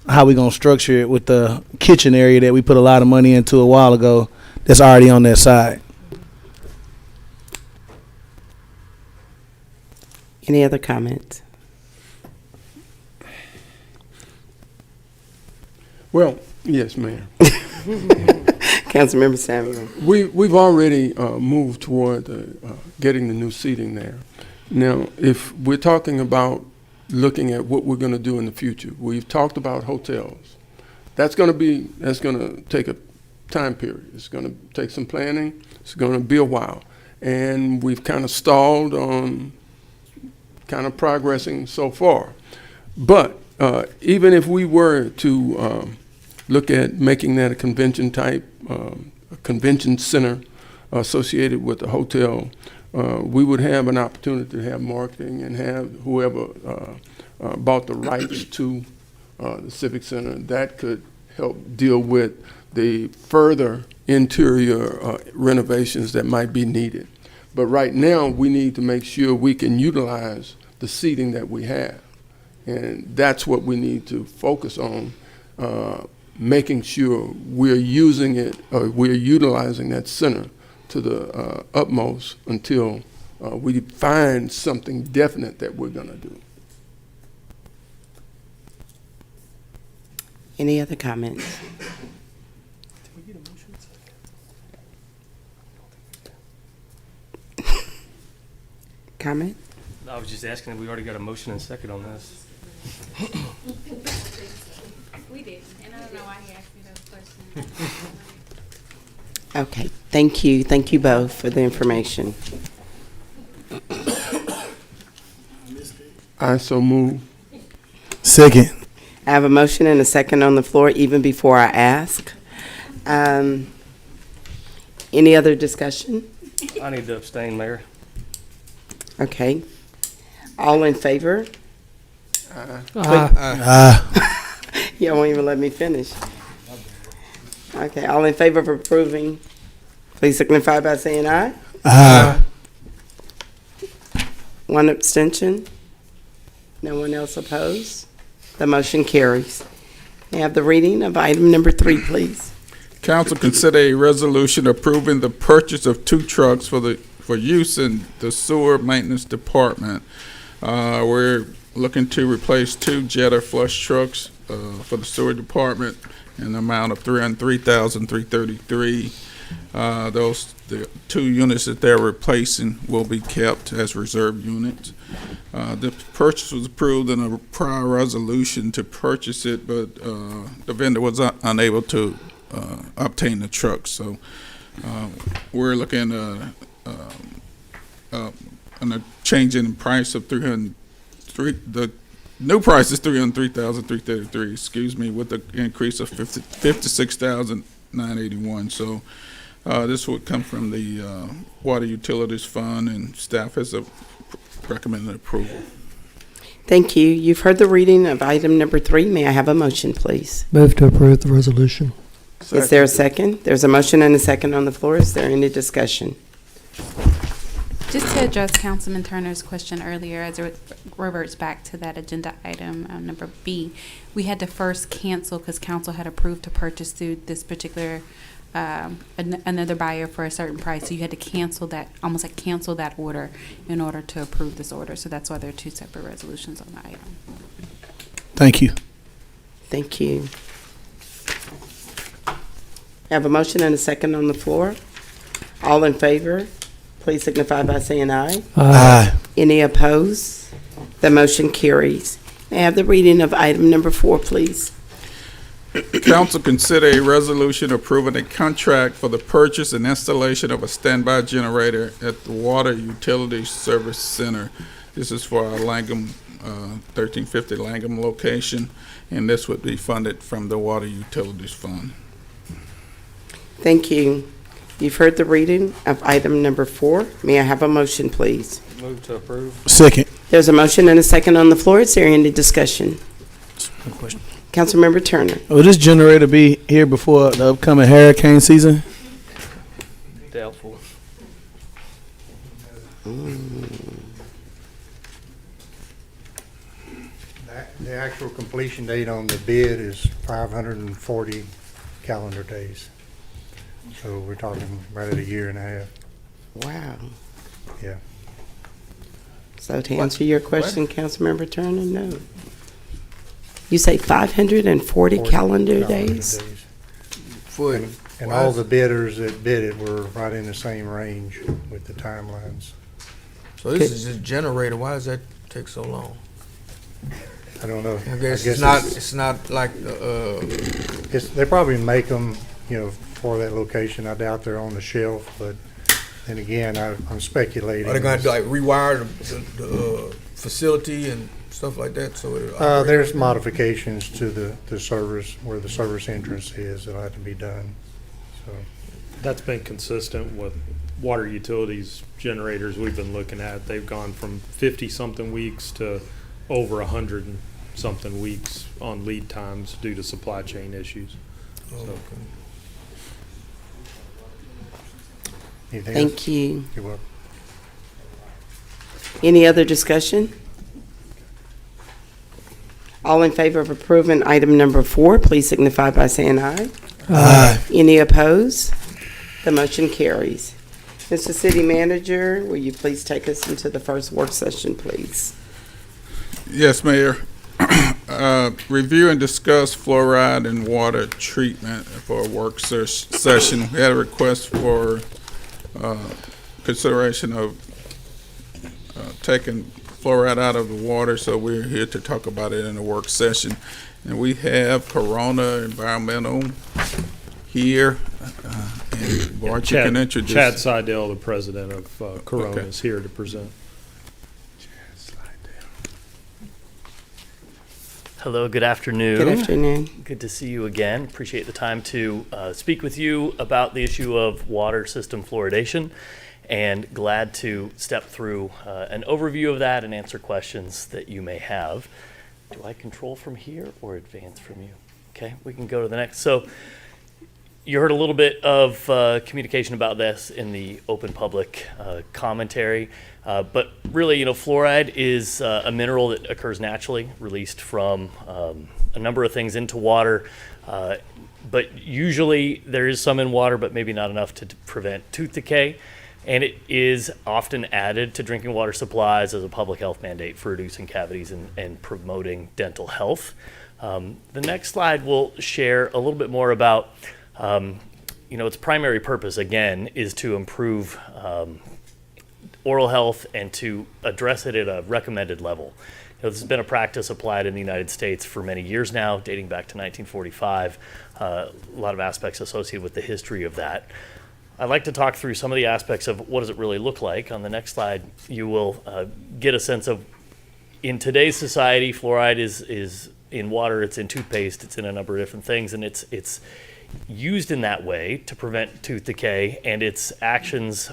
how we gonna structure it with the kitchen area that we put a lot of money into a while ago that's already on that side. Any other comments? Well, yes, ma'am. Councilmember Samuel. We've already moved toward getting the new seating there. Now, if we're talking about looking at what we're going to do in the future. We've talked about hotels. That's going to take a time period. It's going to take some planning. It's going to be a while. And we've kind of stalled on kind of progressing so far. But even if we were to look at making that a convention type, a convention center associated with the hotel, we would have an opportunity to have marketing and have whoever bought the rights to the Civic Center that could help deal with the further interior renovations that might be needed. But right now, we need to make sure we can utilize the seating that we have. And that's what we need to focus on, making sure we're using it, we're utilizing that center to the utmost until we find something definite that we're going to do. Any other comments? Comment? I was just asking if we already got a motion and second on this. We did, and I don't know why he asked me those questions. Okay, thank you. Thank you both for the information. I so move. Second. I have a motion and a second on the floor even before I ask. Any other discussion? I need to abstain, Mayor. Okay. All in favor? You won't even let me finish. Okay, all in favor of approving, please signify by saying aye. Aye. One abstention. No one else opposed. The motion carries. May I have the reading of item number 3, please? Council consider a resolution approving the purchase of 2 trucks for use in the sewer maintenance department. We're looking to replace 2 Jetta flush trucks for the sewer department in the amount of $303,333. The 2 units that they're replacing will be kept as reserve units. The purchase was approved in a prior resolution to purchase it, but the vendor was unable to obtain the trucks. So we're looking at a change in price of the new price is $303,333, excuse me, with the increase of $56,981. So this would come from the Water Utilities Fund, and staff has recommended approval. Thank you. You've heard the reading of item number 3. May I have a motion, please? Move to approve the resolution. Is there a second? There's a motion and a second on the floor. Is there any discussion? Just to address Councilman Turner's question earlier, as it reverts back to that agenda item number B, we had to first cancel because council had approved to purchase through this particular another buyer for a certain price. So you had to cancel that, almost like cancel that order in order to approve this order. So that's why there are 2 separate resolutions on the item. Thank you. Thank you. I have a motion and a second on the floor. All in favor, please signify by saying aye. Aye. Any opposed? The motion carries. May I have the reading of item number 4, please? Council consider a resolution approving a contract for the purchase and installation of a standby generator at the Water Utilities Service Center. This is for our Langham, 1350 Langham location, and this would be funded from the Water Utilities Fund. Thank you. You've heard the reading of item number 4. May I have a motion, please? Move to approve. Second. There's a motion and a second on the floor. Is there any discussion? One question. Councilmember Turner. Will this generator be here before the upcoming hurricane season? Doubtful. The actual completion date on the bid is 540 calendar days. So we're talking right at a year and a half. Wow. Yeah. So to answer your question, Councilmember Turner, no. You say 540 calendar days? And all the bidders that bid it were right in the same range with the timelines. So this is a generator. Why does that take so long? I don't know. I guess it's not like the, They probably make them, for that location. I doubt they're on the shelf, but then again, I'm speculating. are they going to like rewire the facility and stuff like that? So There's modifications to the service, where the service entrance is, that'll have to be done. So That's been consistent with water utilities generators we've been looking at. They've gone from 50-something weeks to over 100-something weeks on lead times due to supply chain issues. anything else? Thank you. You're welcome. Any other discussion? All in favor of approving item number 4, please signify by saying aye. Aye. Any opposed? The motion carries. Mr. City Manager, will you please take us into the first work session, please? Yes, Mayor. Review and discuss fluoride and water treatment for a work session. We had a request for consideration of taking fluoride out of the water, so we're here to talk about it in a work session. And we have Corona Environmental here. And Bart, you can introduce. Chad Seidel, the president of Corona, is here to present. Hello, good afternoon. Good afternoon. Good to see you again. Appreciate the time to speak with you about the issue of water system fluoridation, and glad to step through an overview of that and answer questions that you may have. Do I control from here or advance from you? Okay, we can go to the next. So you heard a little bit of communication about this in the open public commentary, but really, fluoride is a mineral that occurs naturally, released from a number of things into water, but usually there is some in water, but maybe not enough to prevent tooth decay, and it is often added to drinking water supplies as a public health mandate for reducing cavities and promoting dental health. The next slide will share a little bit more about its primary purpose, again, is to improve oral health and to address it at a recommended level. This has been a practice applied in the United States for many years now, dating back to 1945. A lot of aspects associated with the history of that. I'd like to talk through some of the aspects of what does it really look like. On the next slide, you will get a sense of, in today's society, fluoride is in water, it's in toothpaste, it's in a number of different things, and it's used in that way to prevent tooth decay, and its actions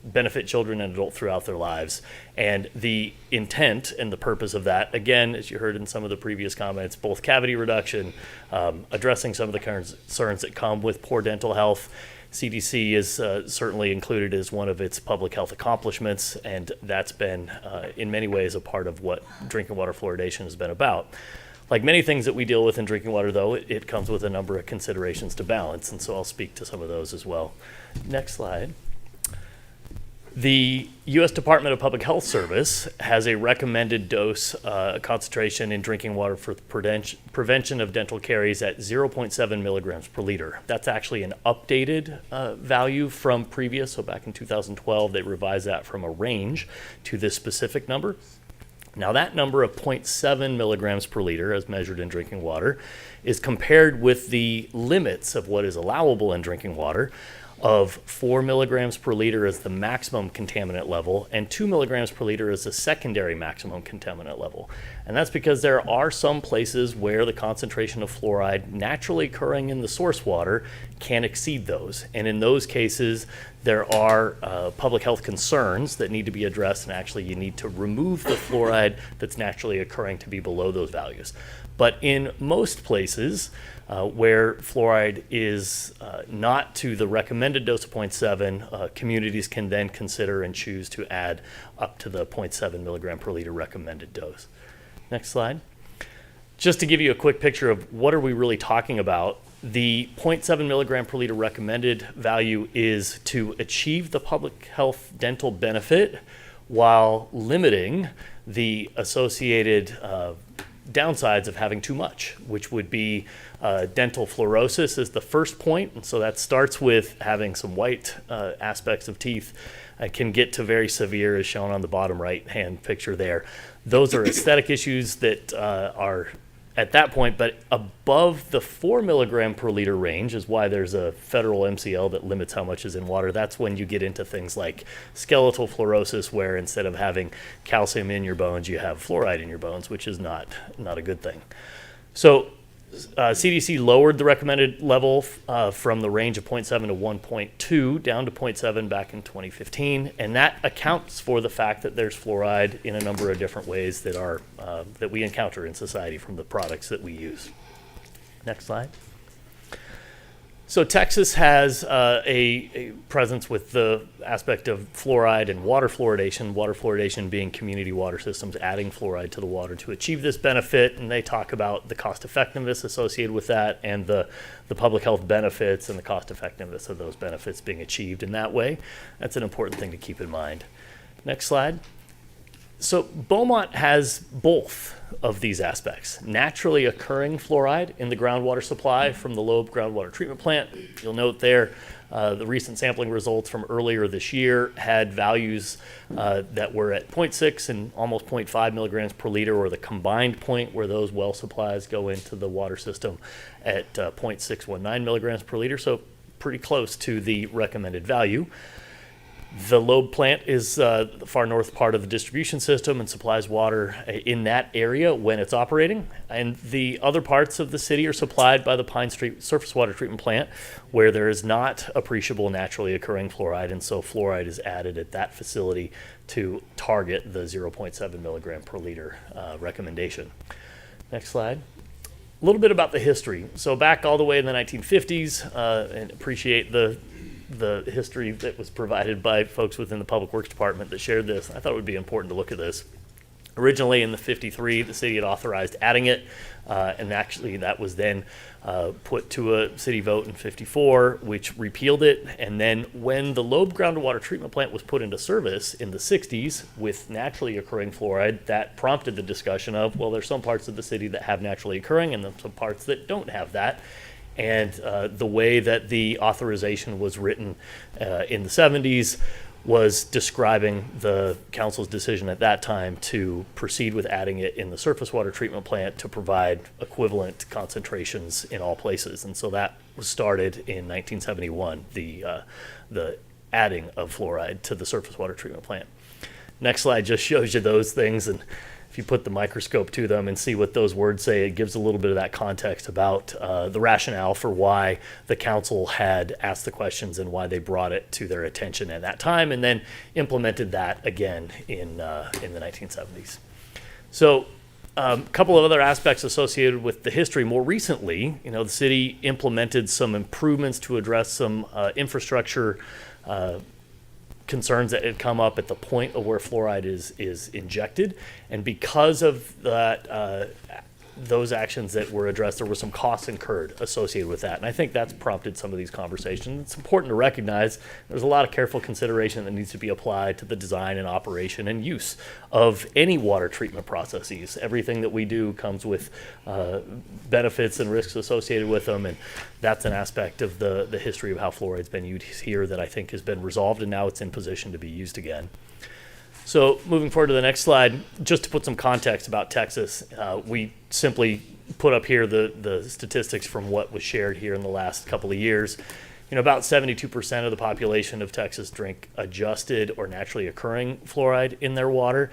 benefit children and adults throughout their lives. And the intent and the purpose of that, again, as you heard in some of the previous comments, both cavity reduction, addressing some of the concerns that come with poor dental health. CDC is certainly included as one of its public health accomplishments, and that's been, in many ways, a part of what drinking water fluoridation has been about. Like many things that we deal with in drinking water, though, it comes with a number of considerations to balance, and so I'll speak to some of those as well. Next slide. The U.S. Department of Public Health Service has a recommended dose concentration in drinking water for prevention of dental caries at 0.7 milligrams per liter. That's actually an updated value from previous, so back in 2012, they revised that from a range to this specific number. Now that number of 0.7 milligrams per liter, as measured in drinking water, is compared with the limits of what is allowable in drinking water of 4 milligrams per liter as the maximum contaminant level, and 2 milligrams per liter as the secondary maximum contaminant level. And that's because there are some places where the concentration of fluoride naturally occurring in the source water can exceed those. And in those cases, there are public health concerns that need to be addressed, and actually you need to remove the fluoride that's naturally occurring to be below those values. But in most places where fluoride is not to the recommended dose of 0.7, communities can then consider and choose to add up to the 0.7 milligram per liter recommended dose. Next slide. Just to give you a quick picture of what are we really talking about, the 0.7 milligram per liter recommended value is to achieve the public health dental benefit while limiting the associated downsides of having too much, which would be dental fluorosis is the first point. And so that starts with having some white aspects of teeth. It can get to very severe, as shown on the bottom right-hand picture there. Those are aesthetic issues that are at that point, but above the 4 milligram per liter range is why there's a federal MCL that limits how much is in water. That's when you get into things like skeletal fluorosis, where instead of having calcium in your bones, you have fluoride in your bones, which is not a good thing. So CDC lowered the recommended level from the range of 0.7 to 1.2 down to 0.7 back in 2015, and that accounts for the fact that there's fluoride in a number of different ways that are that we encounter in society from the products that we use. Next slide. So Texas has a presence with the aspect of fluoride and water fluoridation being community water systems adding fluoride to the water to achieve this benefit. And they talk about the cost effectiveness associated with that and the public health benefits and the cost effectiveness of those benefits being achieved in that way. That's an important thing to keep in mind. Next slide. So Beaumont has both of these aspects. Naturally occurring fluoride in the groundwater supply from the Loeb groundwater treatment plant. You'll note there the recent sampling results from earlier this year had values that were at 0.6 and almost 0.5 milligrams per liter, or the combined point where those well supplies go into the water system at 0.619 milligrams per liter, so pretty close to the recommended value. The Loeb plant is the far north part of the distribution system and supplies water in that area when it's operating. And the other parts of the city are supplied by the Pine Street surface water treatment plant, where there is not appreciable naturally occurring fluoride. And so fluoride is added at that facility to target the 0.7 milligram per liter recommendation. Next slide. A little bit about the history. So back all the way in the 1950s, and appreciate the history that was provided by folks within the Public Works Department that shared this. I thought it would be important to look at this. Originally in the 53, the city had authorized adding it, and actually that was then put to a city vote in 54, which repealed it. And then when the Loeb groundwater treatment plant was put into service in the 60s with naturally occurring fluoride, that prompted the discussion of, well, there's some parts of the city that have naturally occurring and then some parts that don't have that. And the way that the authorization was written in the 70s was describing the council's decision at that time to proceed with adding it in the surface water treatment plant to provide equivalent concentrations in all places. And so that was started in 1971, the adding of fluoride to the surface water treatment plant. Next slide just shows you those things, and if you put the microscope to them and see what those words say, it gives a little bit of that context about the rationale for why the council had asked the questions and why they brought it to their attention at that time, and then implemented that again in the 1970s. So a couple of other aspects associated with the history. More recently, the city implemented some improvements to address some infrastructure concerns that had come up at the point of where fluoride is injected, and because of that, those actions that were addressed, there were some costs incurred associated with that, and I think that's prompted some of these conversations. It's important to recognize there's a lot of careful consideration that needs to be applied to the design and operation and use of any water treatment processes. Everything that we do comes with benefits and risks associated with them, and that's an aspect of the history of how fluoride's been used here that I think has been resolved, and now it's in position to be used again. So moving forward to the next slide, just to put some context about Texas, we simply put up here the statistics from what was shared here in the last couple of years. About 72% of the population of Texas drink adjusted or naturally occurring fluoride in their water.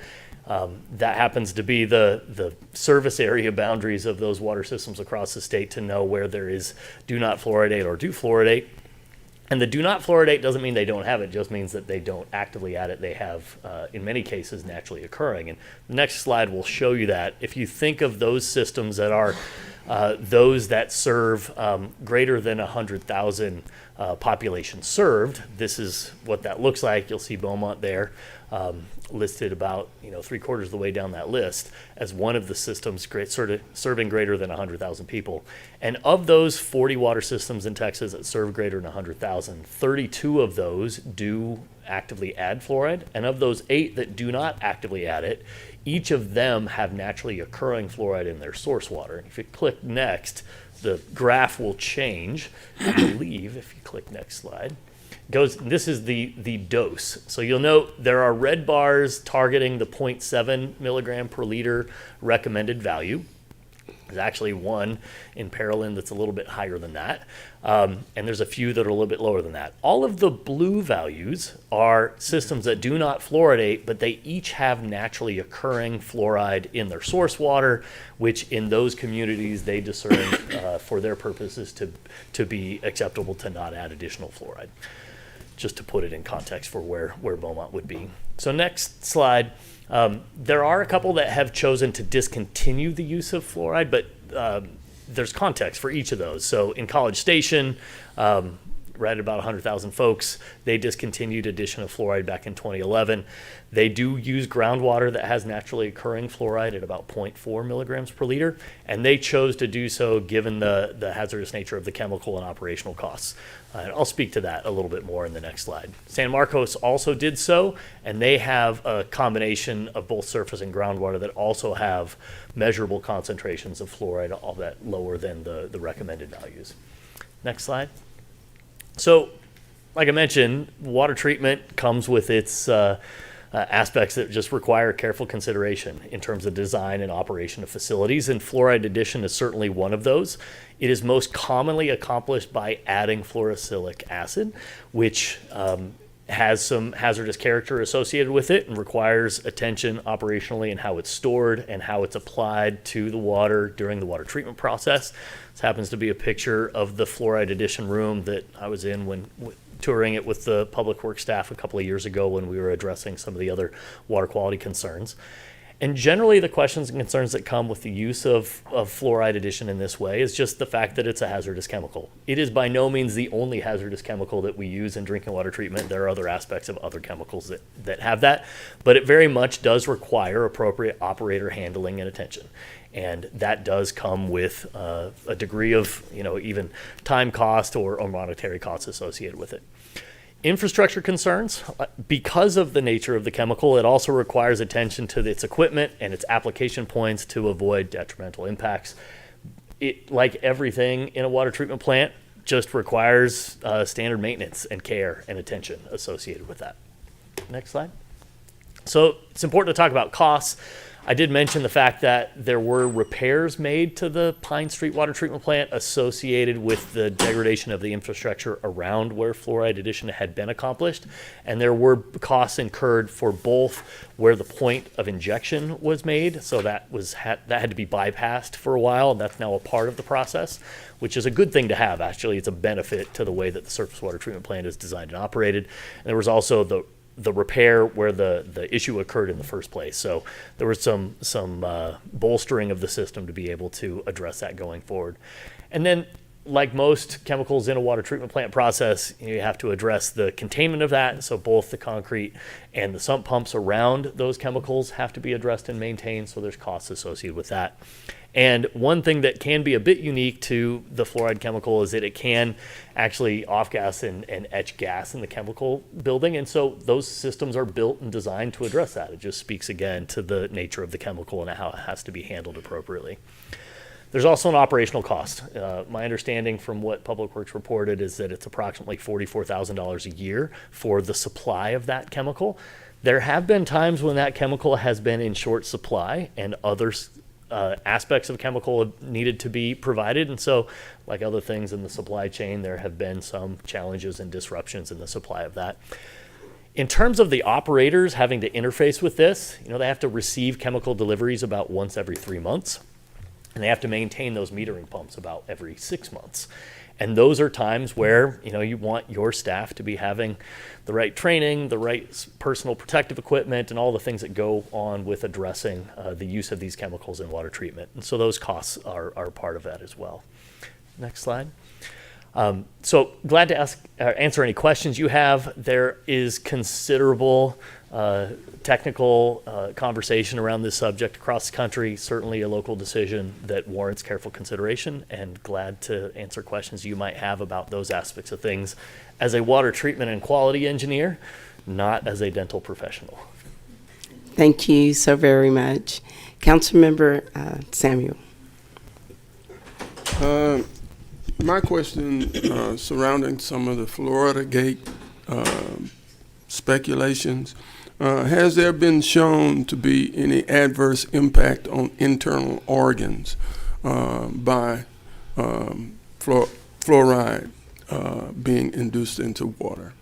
That happens to be the service area boundaries of those water systems across the state to know where there is do not fluoridate or do fluoridate. And the do not fluoridate doesn't mean they don't have it, just means that they don't actively add it. They have, in many cases, naturally occurring. And the next slide will show you that. If you think of those systems that are those that serve greater than 100,000 population served, this is what that looks like. You'll see Beaumont there listed about 3/4 of the way down that list as one of the systems serving greater than 100,000 people. And of those 40 water systems in Texas that serve greater than 100,000, 32 of those do actively add fluoride, and of those 8 that do not actively add it, each of them have naturally occurring fluoride in their source water. If you click next, the graph will change. I believe if you click next slide, this is the dose. So you'll note there are red bars targeting the 0.7 milligram per liter recommended value. There's actually one in Parolin that's a little bit higher than that. And there's a few that are a little bit lower than that. All of the blue values are systems that do not fluoridate, but they each have naturally occurring fluoride in their source water, which in those communities they discern for their purposes to be acceptable to not add additional fluoride. Just to put it in context for where Beaumont would be. So next slide. There are a couple that have chosen to discontinue the use of fluoride, but there's context for each of those. So in College Station, right at about 100,000 folks, they discontinued addition of fluoride back in 2011. They do use groundwater that has naturally occurring fluoride at about 0.4 milligrams per liter, and they chose to do so given the hazardous nature of the chemical and operational costs. And I'll speak to that a little bit more in the next slide. San Marcos also did so, and they have a combination of both surface and groundwater that also have measurable concentrations of fluoride, all that lower than the recommended values. Next slide. So, like I mentioned, water treatment comes with its aspects that just require careful consideration in terms of design and operation of facilities, and fluoride addition is certainly one of those. It is most commonly accomplished by adding fluorosilicic acid, which has some hazardous character associated with it and requires attention operationally in how it's stored and how it's applied to the water during the water treatment process. This happens to be a picture of the fluoride addition room that I was in when touring it with the public works staff a couple of years ago when we were addressing some of the other water quality concerns. And generally the questions and concerns that come with the use of fluoride addition in this way is just the fact that it's a hazardous chemical. It is by no means the only hazardous chemical that we use in drinking water treatment. There are other aspects of other chemicals that have that, but it very much does require appropriate operator handling and attention. And that does come with a degree of, even time cost or monetary costs associated with it. Infrastructure concerns, because of the nature of the chemical, it also requires attention to its equipment and its application points to avoid detrimental impacts. It, like everything in a water treatment plant, just requires standard maintenance and care and attention associated with that. Next slide. So it's important to talk about costs. I did mention the fact that there were repairs made to the Pine Street water treatment plant associated with the degradation of the infrastructure around where fluoride addition had been accomplished. And there were costs incurred for both where the point of injection was made. So that had to be bypassed for a while, and that's now a part of the process, which is a good thing to have. Actually, it's a benefit to the way that the surface water treatment plant is designed and operated. And there was also the repair where the issue occurred in the first place. So there was some bolstering of the system to be able to address that going forward. And then, like most chemicals in a water treatment plant process, you have to address the containment of that. So both the concrete and the sump pumps around those chemicals have to be addressed and maintained. So there's costs associated with that. And one thing that can be a bit unique to the fluoride chemical is that it can actually off-gas and etch gas in the chemical building. And so those systems are built and designed to address that. It just speaks again to the nature of the chemical and how it has to be handled appropriately. There's also an operational cost. My understanding from what Public Works reported is that it's approximately $44,000 a year for the supply of that chemical. There have been times when that chemical has been in short supply and other aspects of chemical have needed to be provided. And so, like other things in the supply chain, there have been some challenges and disruptions in the supply of that. In terms of the operators having to interface with this, they have to receive chemical deliveries about once every 3 months, and they have to maintain those metering pumps about every 6 months. And those are times where, you want your staff to be having the right training, the right personal protective equipment, and all the things that go on with addressing the use of these chemicals in water treatment. And so those costs are part of that as well. Next slide. So glad to answer any questions you have. There is considerable technical conversation around this subject across the country, certainly a local decision that warrants careful consideration, and glad to answer questions you might have about those aspects of things. As a water treatment and quality engineer, not as a dental professional. Thank you so very much. Councilmember Samuel. My question surrounding some of the Florida Gate speculations, has there been shown to be any adverse impact on internal organs by fluoride being induced into water?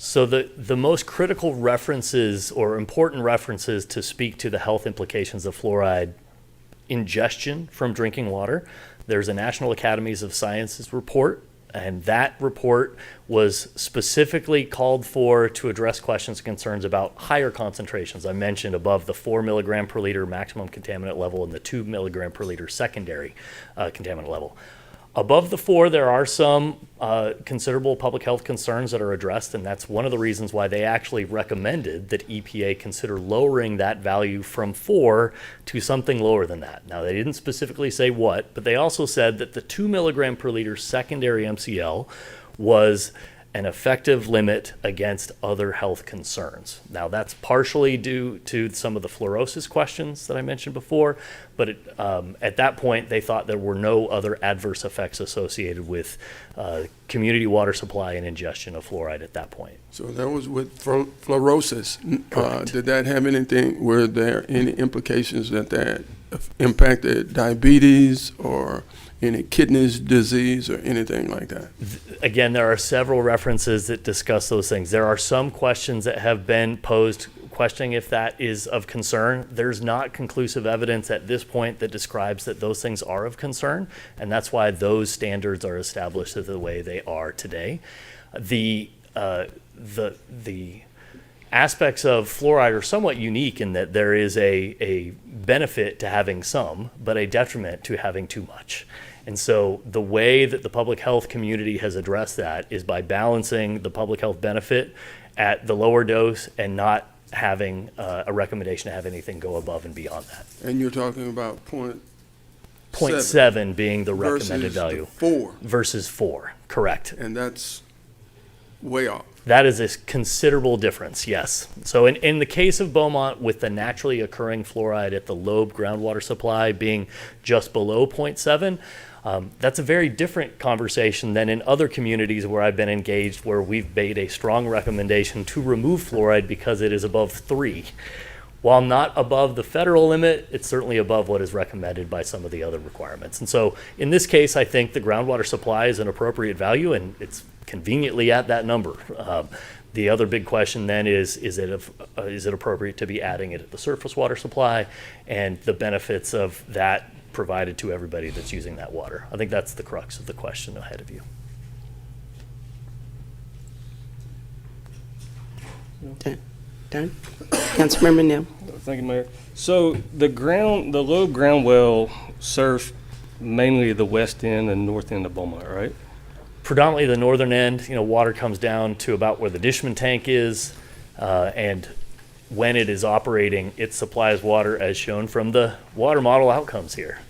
So the most critical references or important references to speak to the health implications of fluoride ingestion from drinking water, there's a National Academies of Sciences report, and that report was specifically called for to address questions and concerns about higher concentrations. I mentioned above the 4 milligram per liter maximum contaminant level and the 2 milligram per liter secondary contaminant level. Above the 4, there are some considerable public health concerns that are addressed, and that's one of the reasons why they actually recommended that EPA consider lowering that value from 4 to something lower than that. Now, they didn't specifically say what, but they also said that the 2 milligram per liter secondary MCL was an effective limit against other health concerns. Now, that's partially due to some of the fluorosis questions that I mentioned before, but at that point, they thought there were no other adverse effects associated with community water supply and ingestion of fluoride at that point. So that was with fluorosis. Correct. Did that have anything, were there any implications that impacted diabetes or any kidneys disease or anything like that? Again, there are several references that discuss those things. There are some questions that have been posed questioning if that is of concern. There's not conclusive evidence at this point that describes that those things are of concern, and that's why those standards are established the way they are today. The aspects of fluoride are somewhat unique in that there is a benefit to having some, but a detriment to having too much. And so the way that the public health community has addressed that is by balancing the public health benefit at the lower dose and not having a recommendation to have anything go above and beyond that. And you're talking about 0.7 being the recommended value. 4. Versus 4, correct. And that's way off. That is a considerable difference, yes. So in the case of Beaumont, with the naturally occurring fluoride at the lobe groundwater supply being just below 0.7, that's a very different conversation than in other communities where I've been engaged, where we've made a strong recommendation to remove fluoride because it is above 3. While not above the federal limit, it's certainly above what is recommended by some of the other requirements. And so in this case, I think the groundwater supply is an appropriate value, and it's conveniently at that number. The other big question then is it appropriate to be adding it at the surface water supply and the benefits of that provided to everybody that's using that water? I think that's the crux of the question ahead of you. Done? Councilmember Neal. Thank you, Mayor. So the low ground well serves mainly the west end and north end of Beaumont, right? Predominantly the northern end, water comes down to about where the Dishman tank is, and when it is operating, it supplies water as shown from the water model outcomes here.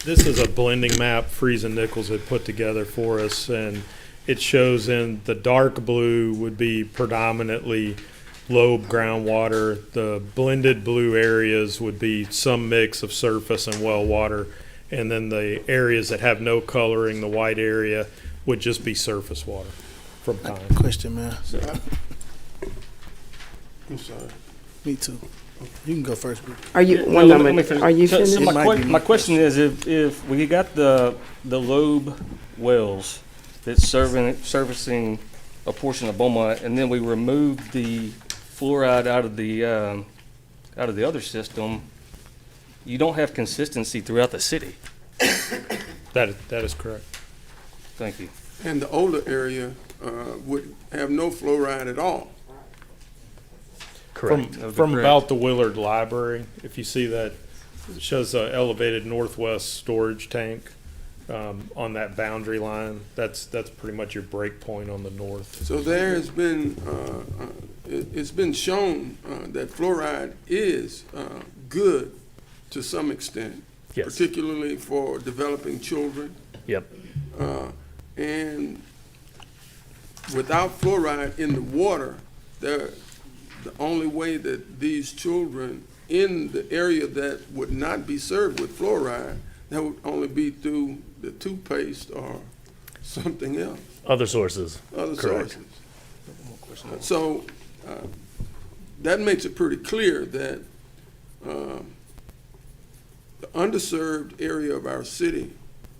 This is a blending map Freeze and Nichols had put together for us, and it shows in the dark blue would be predominantly lobe groundwater. The blended blue areas would be some mix of surface and well water, and then the areas that have no coloring, the white area, would just be surface water from time. Question, man. I'm sorry. Me too. You can go first, bro. Are you, Well, one let me moment, finish. are you So finished? my question is, if we got the lobe wells that's servicing a portion of Beaumont, and then we remove the fluoride out of the other system, you don't have consistency throughout the city. That is correct. Thank you. And the older area would have no fluoride at all. Correct. From about the Willard Library, if you see that, it shows an elevated northwest storage tank on that boundary line. That's pretty much your break point on the north. So there has been, it's been shown that fluoride is good to some extent, Yes. particularly for developing children. Yep. And without fluoride in the water, the only way that these children in the area that would not be served with fluoride, that would only be through the toothpaste or something else, Other sources. other Correct. sources. So that makes it pretty clear that the underserved area of our city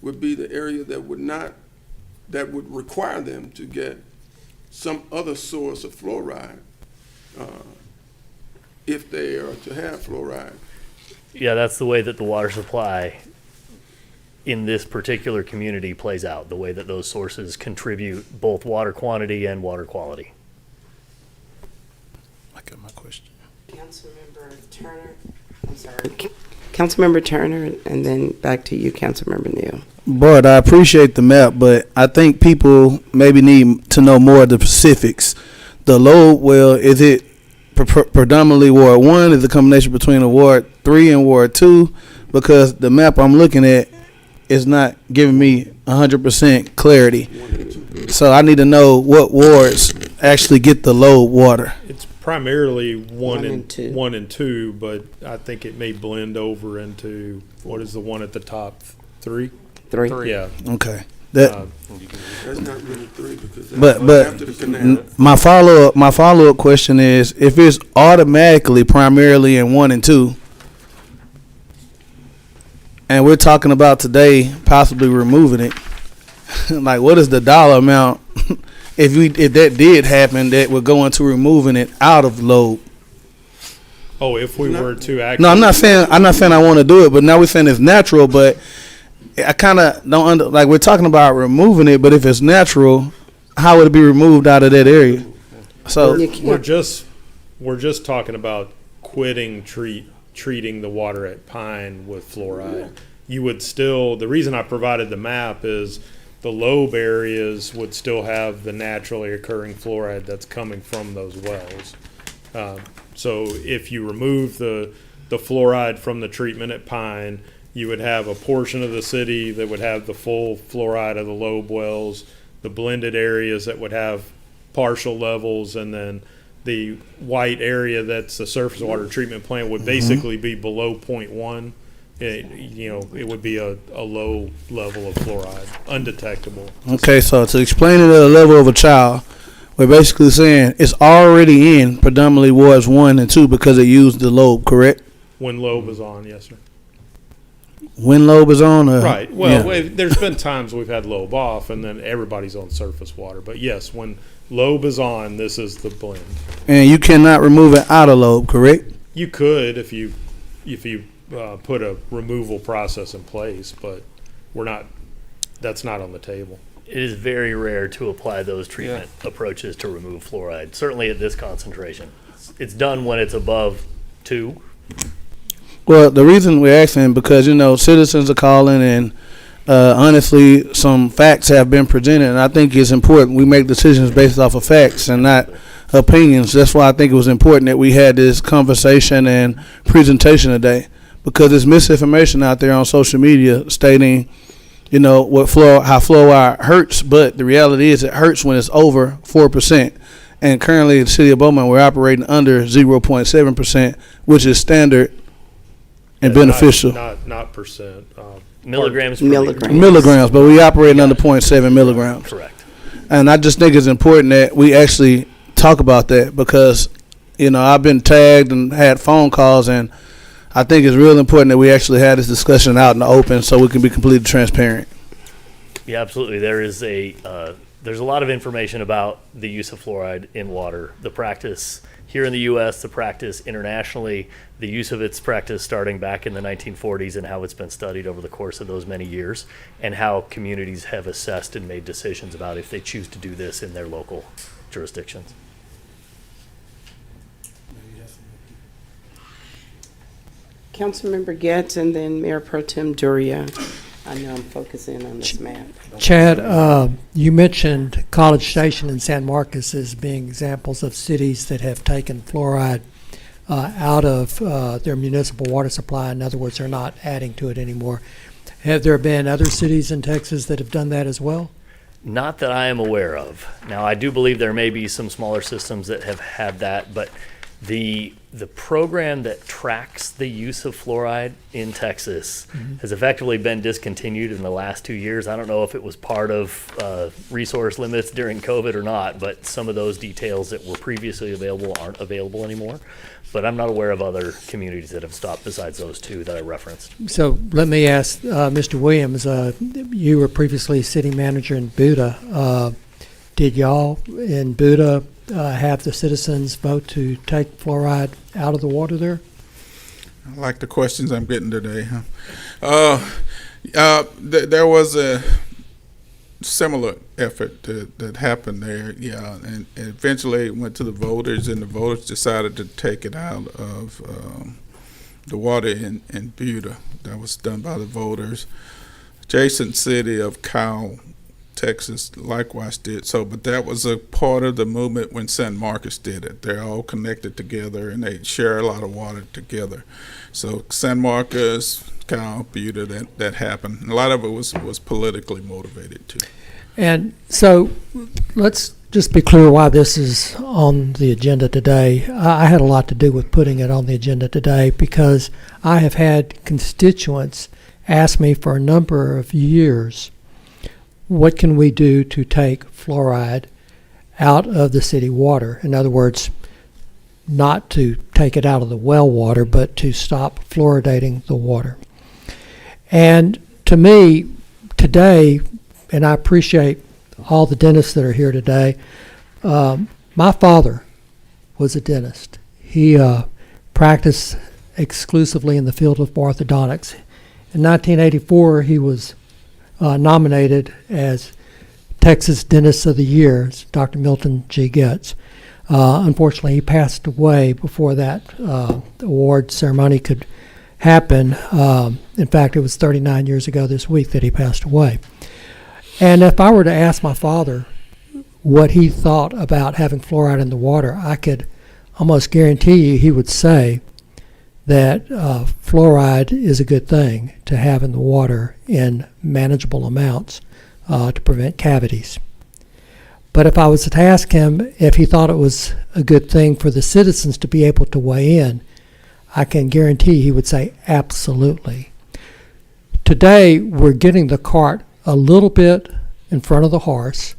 would be the area that would require them to get some other source of fluoride if they are to have fluoride. Yeah, that's the way that the water supply in this particular community plays out, the way that those sources contribute both water quantity and water quality. I got my question. Councilmember Turner, I'm sorry. Councilmember Turner, and then back to you, Councilmember Neal. But I appreciate the map, but I think people maybe need to know more of the specifics. The load well, is it predominantly Ward 1? Is it a combination between Ward 3 and Ward 2? Because the map I'm looking at is not giving me 100% clarity. So I need to know what wards actually get the low water. It's primarily one and and two. 1 and 2, but I think it may blend over into, what is the one at the top? 3? 3. Yeah. Okay. That, That's not really three because but that's after the canal. my follow up question is, if it's automatically primarily in 1 and 2, and we're talking about today possibly removing it, like what is the dollar amount if that did happen that would go into removing it out of load? Oh, if we were to actually. No, I'm not saying I want to do it, but now we're saying it's natural. But I kind of don't like we're talking about removing it, but if it's natural, how would it be removed out of that area? So We're just talking about quitting treating the water at Pine with fluoride. You would still, the reason I provided the map is the lobe areas would still have the naturally occurring fluoride that's coming from those wells. So if you remove the fluoride from the treatment at Pine, you would have a portion of the city that would have the full fluoride of the lobe wells, the blended areas that would have partial levels, and then the white area that's the surface water treatment plant would basically be below 0.1. It would be a low level of fluoride, undetectable. okay, so to explain it at the level of a child, we're basically saying it's already in predominantly wards 1 and 2 because it used the lobe, correct? When lobe is on, yes, sir. When lobe is on, Right. Well, yeah. there's been times we've had lobe off, and then everybody's on surface water. But yes, when lobe is on, this is the blend. And you cannot remove it out of lobe, correct? You could if you put a removal process in place, but that's not on the table. It is very rare to apply those treatment approaches to remove fluoride, certainly at this concentration. It's done when it's above 2. Well, the reason we're asking because citizens are calling, and honestly, some facts have been presented, and I think it's important we make decisions based off of facts and not opinions. That's why I think it was important that we had this conversation and presentation today, because there's misinformation out there on social media stating, how fluoride hurts, but the reality is it hurts when it's over 4%. And currently, in the city of Beaumont, we're operating under 0.7%, which is standard and beneficial. Not percent. Milligrams per Milligrams, but we operating under 0.7 milligrams. Correct. And I just think it's important that we actually talk about that because, I've been tagged and had phone calls, and I think it's real important that we actually have this discussion out in the open so we can be completely transparent. Yeah, absolutely. There's a lot of information about the use of fluoride in water. The practice here in the U.S., the practice internationally, the use of its practice starting back in the 1940s and how it's been studied over the course of those many years, and how communities have assessed and made decisions about if they choose to do this in their local jurisdictions. Councilmember Getz and then Mayor Pro Tem Duria. I know I'm focusing on this map. Chad, you mentioned College Station and San Marcos as being examples of cities that have taken fluoride out of their municipal water supply. In other words, they're not adding to it anymore. Have there been other cities in Texas that have done that as well? Not that I am aware of. Now, I do believe there may be some smaller systems that have had that, but the program that tracks the use of fluoride in Texas has effectively been discontinued in the last 2 years. I don't know if it was part of resource limits during COVID or not, but some of those details that were previously available aren't available anymore. But I'm not aware of other communities that have stopped besides those two that I referenced. So let me ask Mr. Williams, you were previously city manager in Buda. Did y'all in Buda have the citizens vote to take fluoride out of the water there? I like the questions I'm getting today, huh? There was a similar effort that happened there, yeah, and eventually it went to the voters, and the voters decided to take it out of the water in Buda. That was done by the voters. Adjacent city of Kyle, Texas, likewise did so, but that was a part of the movement when San Marcos did it. They're all connected together, and they share a lot of water together. So San Marcos, Kyle, Buda, that happened. And a lot of it was politically motivated too. And so let's just be clear why this is on the agenda today. I had a lot to do with putting it on the agenda today because I have had constituents ask me for a number of years, what can we do to take fluoride out of the city water? In other words, not to take it out of the well water, but to stop fluoridating the water. And to me, today, and I appreciate all the dentists that are here today, my father was a dentist. He practiced exclusively in the field of orthodontics. In 1984, he was nominated as Texas Dentist of the Year, Dr. Milton G. Getz. Unfortunately, he passed away before that award ceremony could happen. In fact, it was 39 years ago this week that he passed away. And if I were to ask my father what he thought about having fluoride in the water, I could almost guarantee you he would say that fluoride is a good thing to have in the water in manageable amounts to prevent cavities. But if I was to ask him if he thought it was a good thing for the citizens to be able to weigh in, I can guarantee he would say absolutely. Today, we're getting the cart a little bit in front of the horse.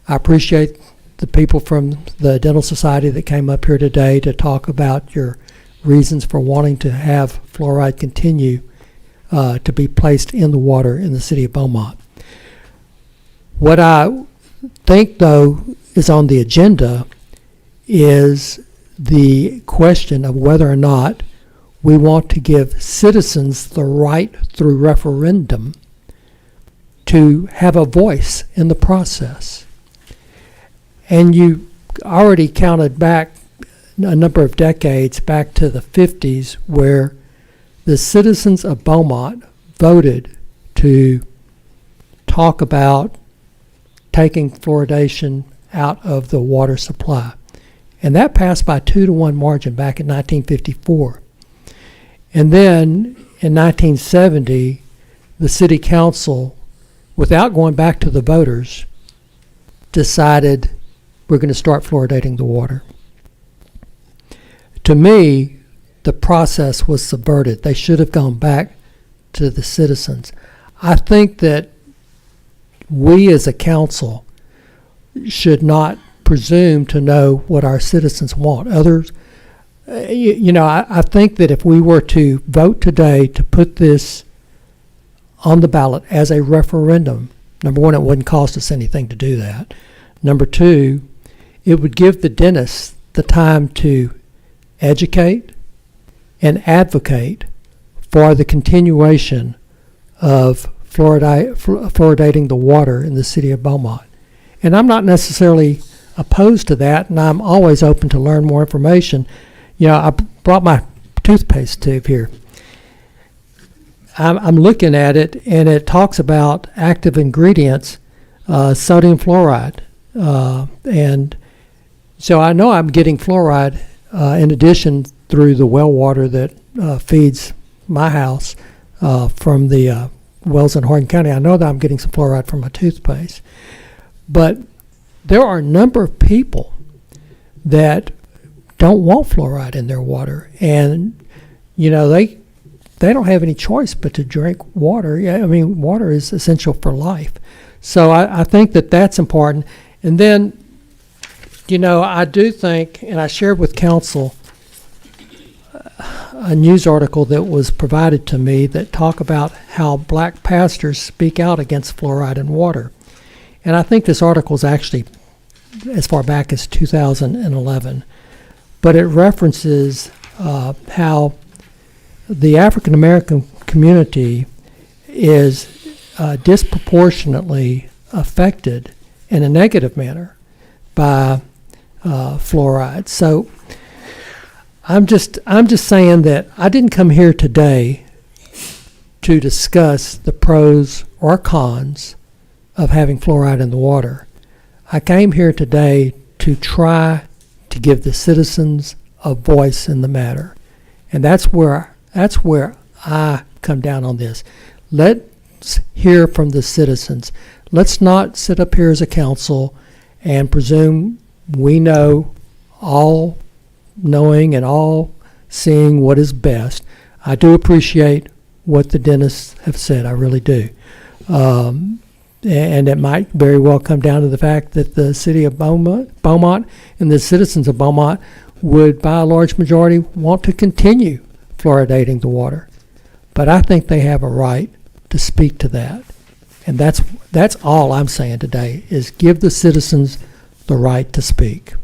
I appreciate the people from the Dental Society that came up here today to talk about your reasons for wanting to have fluoride continue to be placed in the water in the city of Beaumont. What I think, though, is on the agenda is the question of whether or not we want to give citizens the right through referendum to have a voice in the process. And you already counted back a number of decades, back to the 50s, where the citizens of Beaumont voted to talk about taking fluoridation out of the water supply. And that passed by 2-to-1 margin back in 1954. And then in 1970, the city council, without going back to the voters, decided we're going to start fluoridating the water. To me, the process was subverted. They should have gone back to the citizens. I think that we as a council should not presume to know what our citizens want. Others, I think that if we were to vote today to put this on the ballot as a referendum, number one, it wouldn't cost us anything to do that. Number two, it would give the dentists the time to educate and advocate for the continuation of fluoridating the water in the city of Beaumont. And I'm not necessarily opposed to that, and I'm always open to learn more information. I brought my toothpaste tube here. I'm looking at it, and it talks about active ingredients, sodium fluoride. And so I know I'm getting fluoride in addition through the well water that feeds my house from the wells in Hardin County. I know that I'm getting some fluoride from my toothpaste. But there are a number of people that don't want fluoride in their water. And, you know, they don't have any choice but to drink water. Yeah, I mean, water is essential for life. So I think that that's important. And then, you know, I do think, and I shared with council a news article that was provided to me that talk about how black pastors speak out against fluoride in water. And I think this article is actually as far back as 2011. But it references how the African American community is disproportionately affected in a negative manner by fluoride. So I'm just saying that I didn't come here today to discuss the pros or cons of having fluoride in the water. I came here today to try to give the citizens a voice in the matter. And that's where I come down on this. Let's hear from the citizens. Let's not sit up here as a council and presume we know, all knowing and all seeing what is best. I do appreciate what the dentists have said. I really do. And it might very well come down to the fact that the city of Beaumont and the citizens of Beaumont would, by a large majority, want to continue fluoridating the water. But I think they have a right to speak to that. And that's all I'm saying today, is give the citizens the right to speak.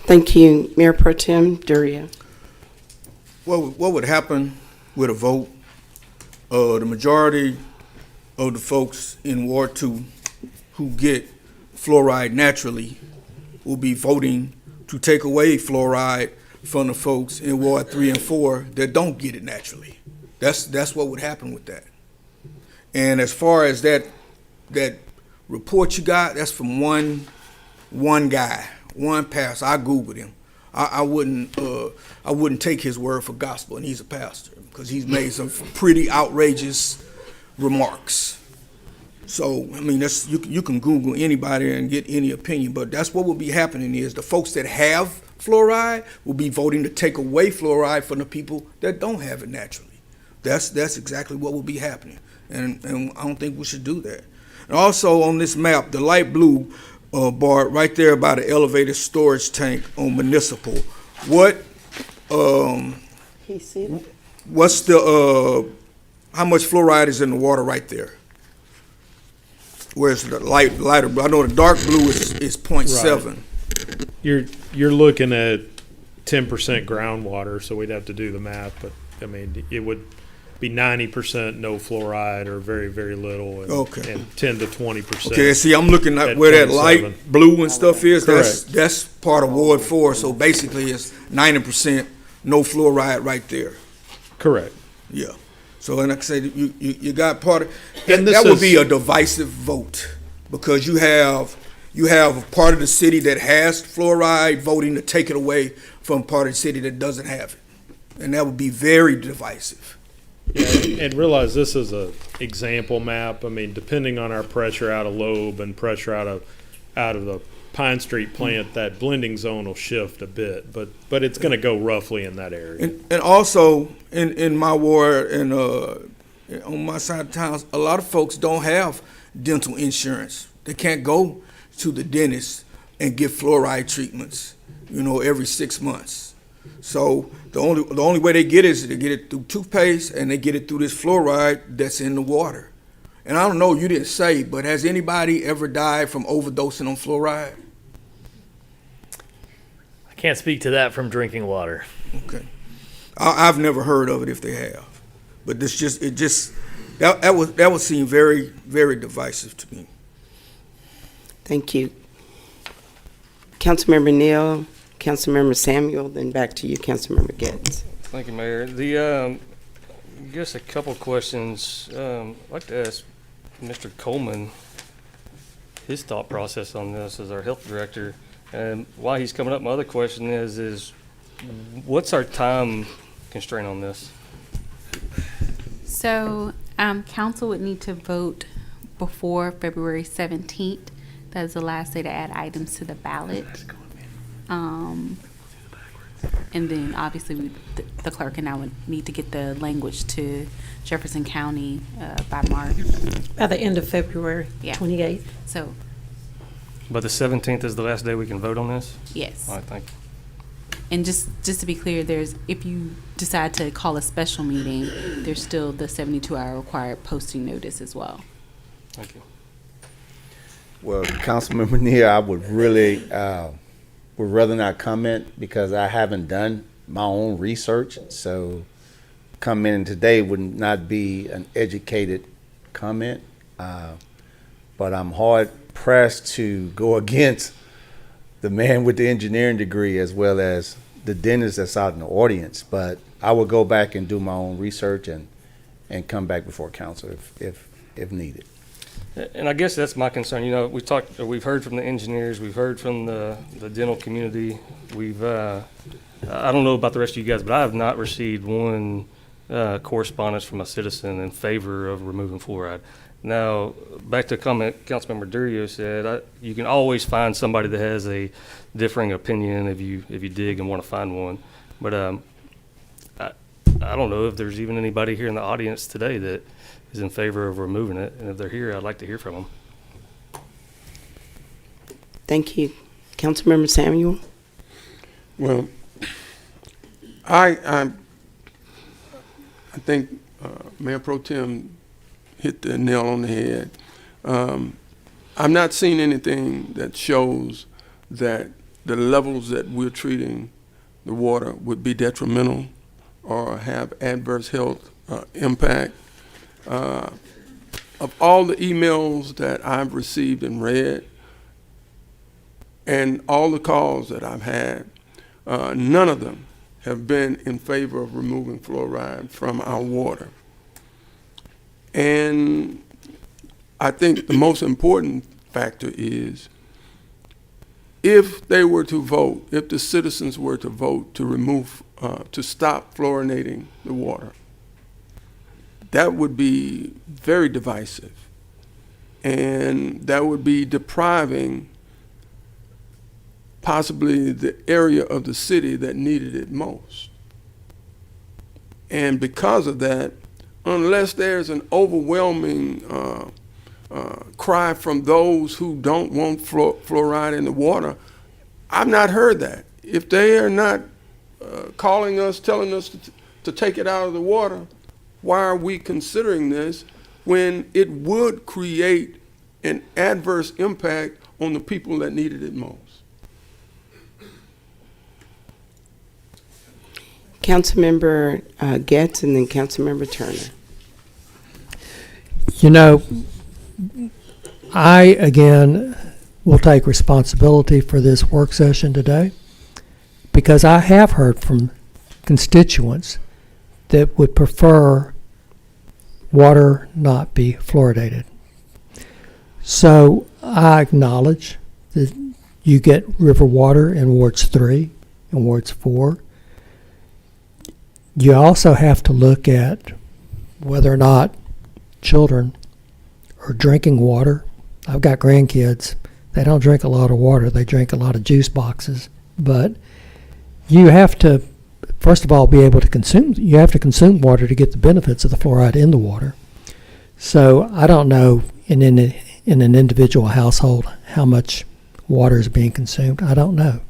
Thank you, Mayor Pro Tem Duria. What would happen with a vote? The majority of the folks in Ward 2 who get fluoride naturally will be voting to take away fluoride from the folks in Ward 3 and 4 that don't get it naturally. That's what would happen with that. And as far as that report you got, that's from one guy, one pastor. I Googled him. I wouldn't take his word for gospel, and he's a pastor, because he's made some pretty outrageous remarks. So, I mean, that's you can Google anybody and get any opinion, but that's what will be happening is the folks that have fluoride will be voting to take away fluoride from the people that don't have it naturally. That's exactly what will be happening, and I don't think we should do that. And also on this map, the light blue bar right there by the elevated storage tank on Municipal, what's the how much fluoride is in the water right there? Where's the lighter blue? I know the dark blue is 0.7. Right. You're looking at 10% groundwater, so we'd have to do the math, but I mean it would be 90% no fluoride or very, very little, and 10 to 20%. Okay, see, I'm looking at where that light blue and stuff is. That's part of Ward 4, so basically it's 90% no fluoride right there. Correct. Yeah. So, and like I said, you got part of that would be a divisive vote, because you have part of the city that has fluoride voting to take it away from part of the city that doesn't have it, and that would be very divisive. Yeah, and realize this is a example map. I mean, depending on our pressure out of Loeb and pressure out of the Pine Street plant, that blending zone will shift a bit, but it's going to go roughly in that area. And also in my ward and on my side of town, a lot of folks don't have dental insurance. They can't go to the dentist and get fluoride treatments, every 6 months. So the only way they get it is to get it through toothpaste, and they get it through this fluoride that's in the water. And I don't know, you didn't say, but has anybody ever died from overdosing on fluoride? I can't speak to that from drinking water. Okay. I've never heard of it if they have. But that would seem very, very divisive to me. Thank you. Councilmember Neal, Councilmember Samuel, then back to you, Councilmember Getz. Thank you, Mayor. The I guess a couple questions. I'd like to ask Mr. Coleman his thought process on this as our health director. And while he's coming up, my other question is what's our time constraint on this? So, council would need to vote before February 17th. That is the last day to add items to the ballot. And then obviously the clerk and I would need to get the language to Jefferson County by March. By the end of February, Yeah. 28th. So, But the 17th is the last day we can vote on this? yes. All right, thank you. And just to be clear, if you decide to call a special meeting, there's still the 72-hour required posting notice as well. Thank you. Well, Councilmember Neal, I would really, would rather not comment because I haven't done my own research. So commenting today would not be an educated comment. But I'm hard pressed to go against the man with the engineering degree as well as the dentist that's out in the audience. But I will go back and do my own research and come back before council if needed. And I guess that's my concern. You know, we've heard from the engineers, we've heard from the dental community. I don't know about the rest of you guys, but I have not received one correspondence from a citizen in favor of removing fluoride. Now, back to a comment Councilmember Durio said, you can always find somebody that has a differing opinion if you dig and want to find one. But I don't know if there's even anybody here in the audience today that is in favor of removing it. And if they're here, I'd like to hear from them. Thank you. Councilmember Samuel? Well, I think Mayor Pro Tem hit the nail on the head. I'm not seeing anything that shows that the levels that we're treating the water would be detrimental or have adverse health impact. Of all the emails that I've received and read and all the calls that I've had, none of them have been in favor of removing fluoride from our water. And I think the most important factor is if they were to vote, if the citizens were to vote to remove, to stop fluorinating the water, that would be very divisive. And that would be depriving possibly the area of the city that needed it most. And because of that, unless there's an overwhelming cry from those who don't want fluoride in the water, I've not heard that. If they are not calling us, telling us to take it out of the water, why are we considering this when it would create an adverse impact on the people that needed it most? Councilmember Getz and then Councilmember Turner. You know, I, again, will take responsibility for this work session today because I have heard from constituents that would prefer water not be fluoridated. So I acknowledge that you get river water in wards 3 and wards 4. You also have to look at whether or not children are drinking water. I've got grandkids. They don't drink a lot of water. They drink a lot of juice boxes. But you have to, first of all, be able to consume. You have to consume water to get the benefits of the fluoride in the water. So I don't know in an individual household how much water is being consumed. I don't know.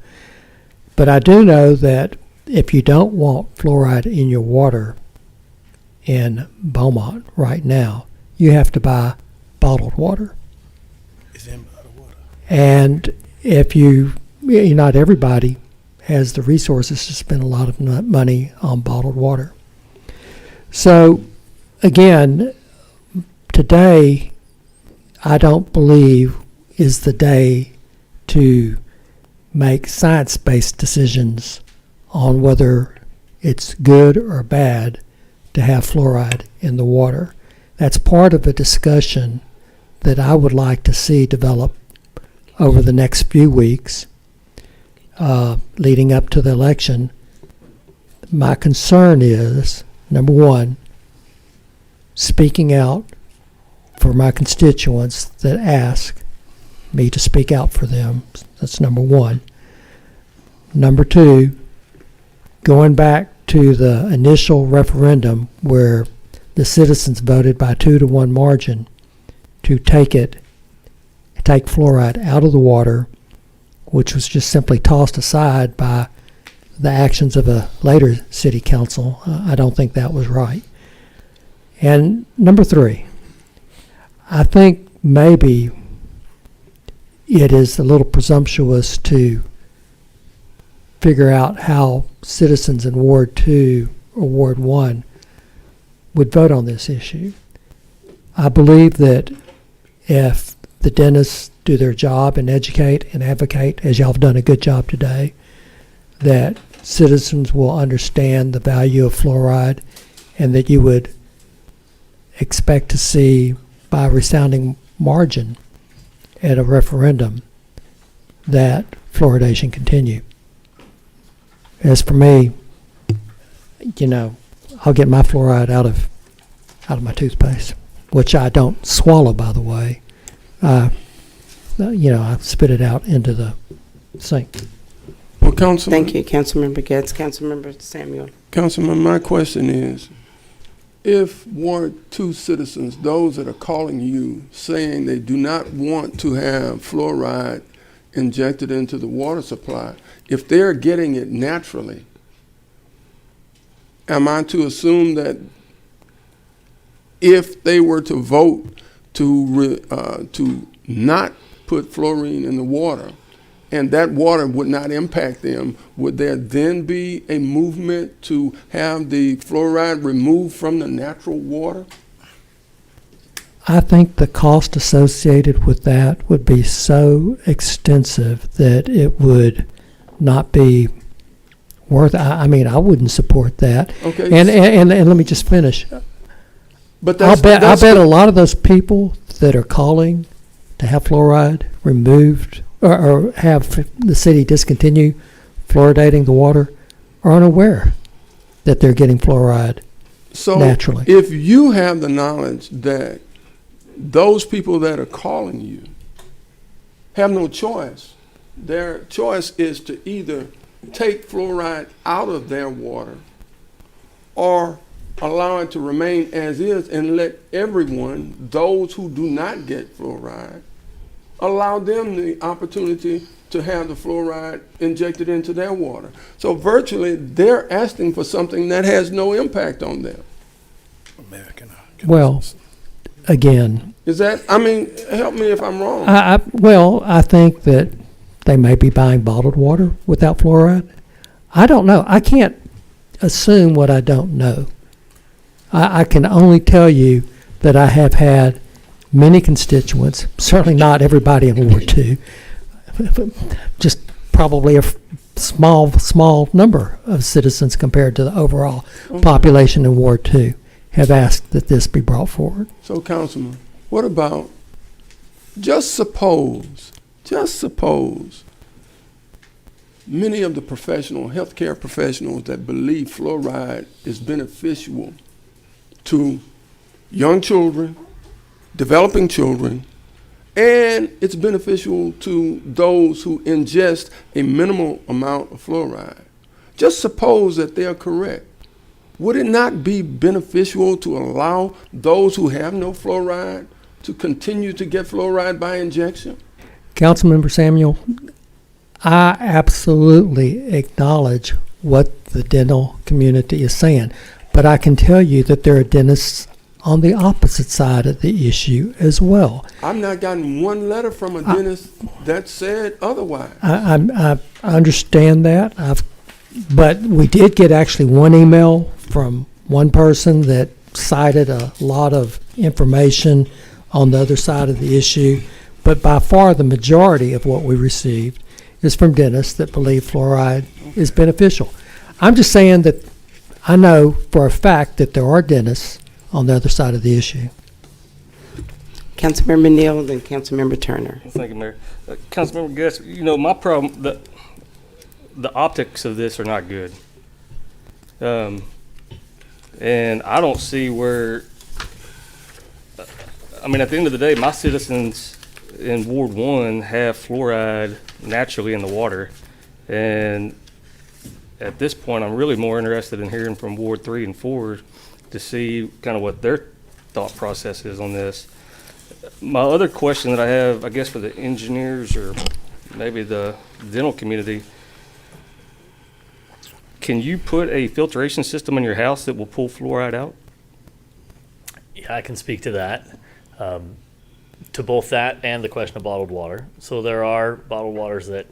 But I do know that if you don't want fluoride in your water in Beaumont right now, you have to buy bottled water. It's in bottled water. And if not everybody has the resources to spend a lot of money on bottled water. So, again, today, I don't believe is the day to make science-based decisions on whether it's good or bad to have fluoride in the water. That's part of a discussion that I would like to see develop over the next few weeks leading up to the election. My concern is, number one, speaking out for my constituents that ask me to speak out for them. That's number one. Number two, going back to the initial referendum where the citizens voted by 2-to-1 margin to take fluoride out of the water, which was just simply tossed aside by the actions of a later city council. I don't think that was right. And number three, I think maybe it is a little presumptuous to figure out how citizens in Ward 2 or Ward 1 would vote on this issue. I believe that if the dentists do their job and educate and advocate, as y'all have done a good job today, that citizens will understand the value of fluoride and that you would expect to see by a resounding margin at a referendum that fluoridation continue. As for me, I'll get my fluoride out of my toothpaste, which I don't swallow, by the way. I spit it out into the sink. Well, Councilman. Thank you, Councilmember Getz. Councilmember Samuel. Councilman, my question is, if Ward 2 citizens, those that are calling you, saying they do not want to have fluoride injected into the water supply, if they're getting it naturally, am I to assume that if they were to vote to not put fluorine in the water, and that water would not impact them, would there then be a movement to have the fluoride removed from the natural water? I think the cost associated with that would be so extensive that it would not be worth. I I wouldn't support that. Okay. And let me just finish. But I bet a lot of those people that are calling to have fluoride removed or have the city discontinue fluoridating the water are unaware that they're getting fluoride naturally. If you have the knowledge that those people that are calling you have no choice, their choice is to either take fluoride out of their water or allow it to remain as is and let everyone, those who do not get fluoride, allow them the opportunity to have the fluoride injected into their water. So virtually, they're asking for something that has no impact on them. Well, again, Is that, help me if I'm wrong. I think that they may be buying bottled water without fluoride. I don't know. I can't assume what I don't know. I can only tell you that I have had many constituents, certainly not everybody in Ward 2, just probably a small number of citizens compared to the overall population in Ward 2 have asked that this be brought forward. So, Councilman, what about, just suppose many of the healthcare professionals that believe fluoride is beneficial to young children, developing children, and it's beneficial to those who ingest a minimal amount of fluoride. Just suppose that they're correct. Would it not be beneficial to allow those who have no fluoride to continue to get fluoride by injection? Councilmember Samuel, I absolutely acknowledge what the dental community is saying, but I can tell you that there are dentists on the opposite side of the issue as well. I've not gotten one letter from a dentist that said otherwise. I understand that, but we did get actually one email from one person that cited a lot of information on the other side of the issue, but by far the majority of what we received is from dentists that believe fluoride is beneficial. I'm just saying that I know for a fact that there are dentists on the other side of the issue. Councilmember Neal, then Councilmember Turner. Thank you, Mayor. Councilmember Guest, my problem, the optics of this are not good. And I don't see where, at the end of the day, my citizens in Ward 1 have fluoride naturally in the water. And at this point, I'm really more interested in hearing from Ward 3 and 4 to see kind of what their thought process is on this. My other question that I have, I guess, for the engineers or maybe the dental community, can you put a filtration system in your house that will pull fluoride out? Yeah, I can speak to that. To both that and the question of bottled water. So there are bottled waters that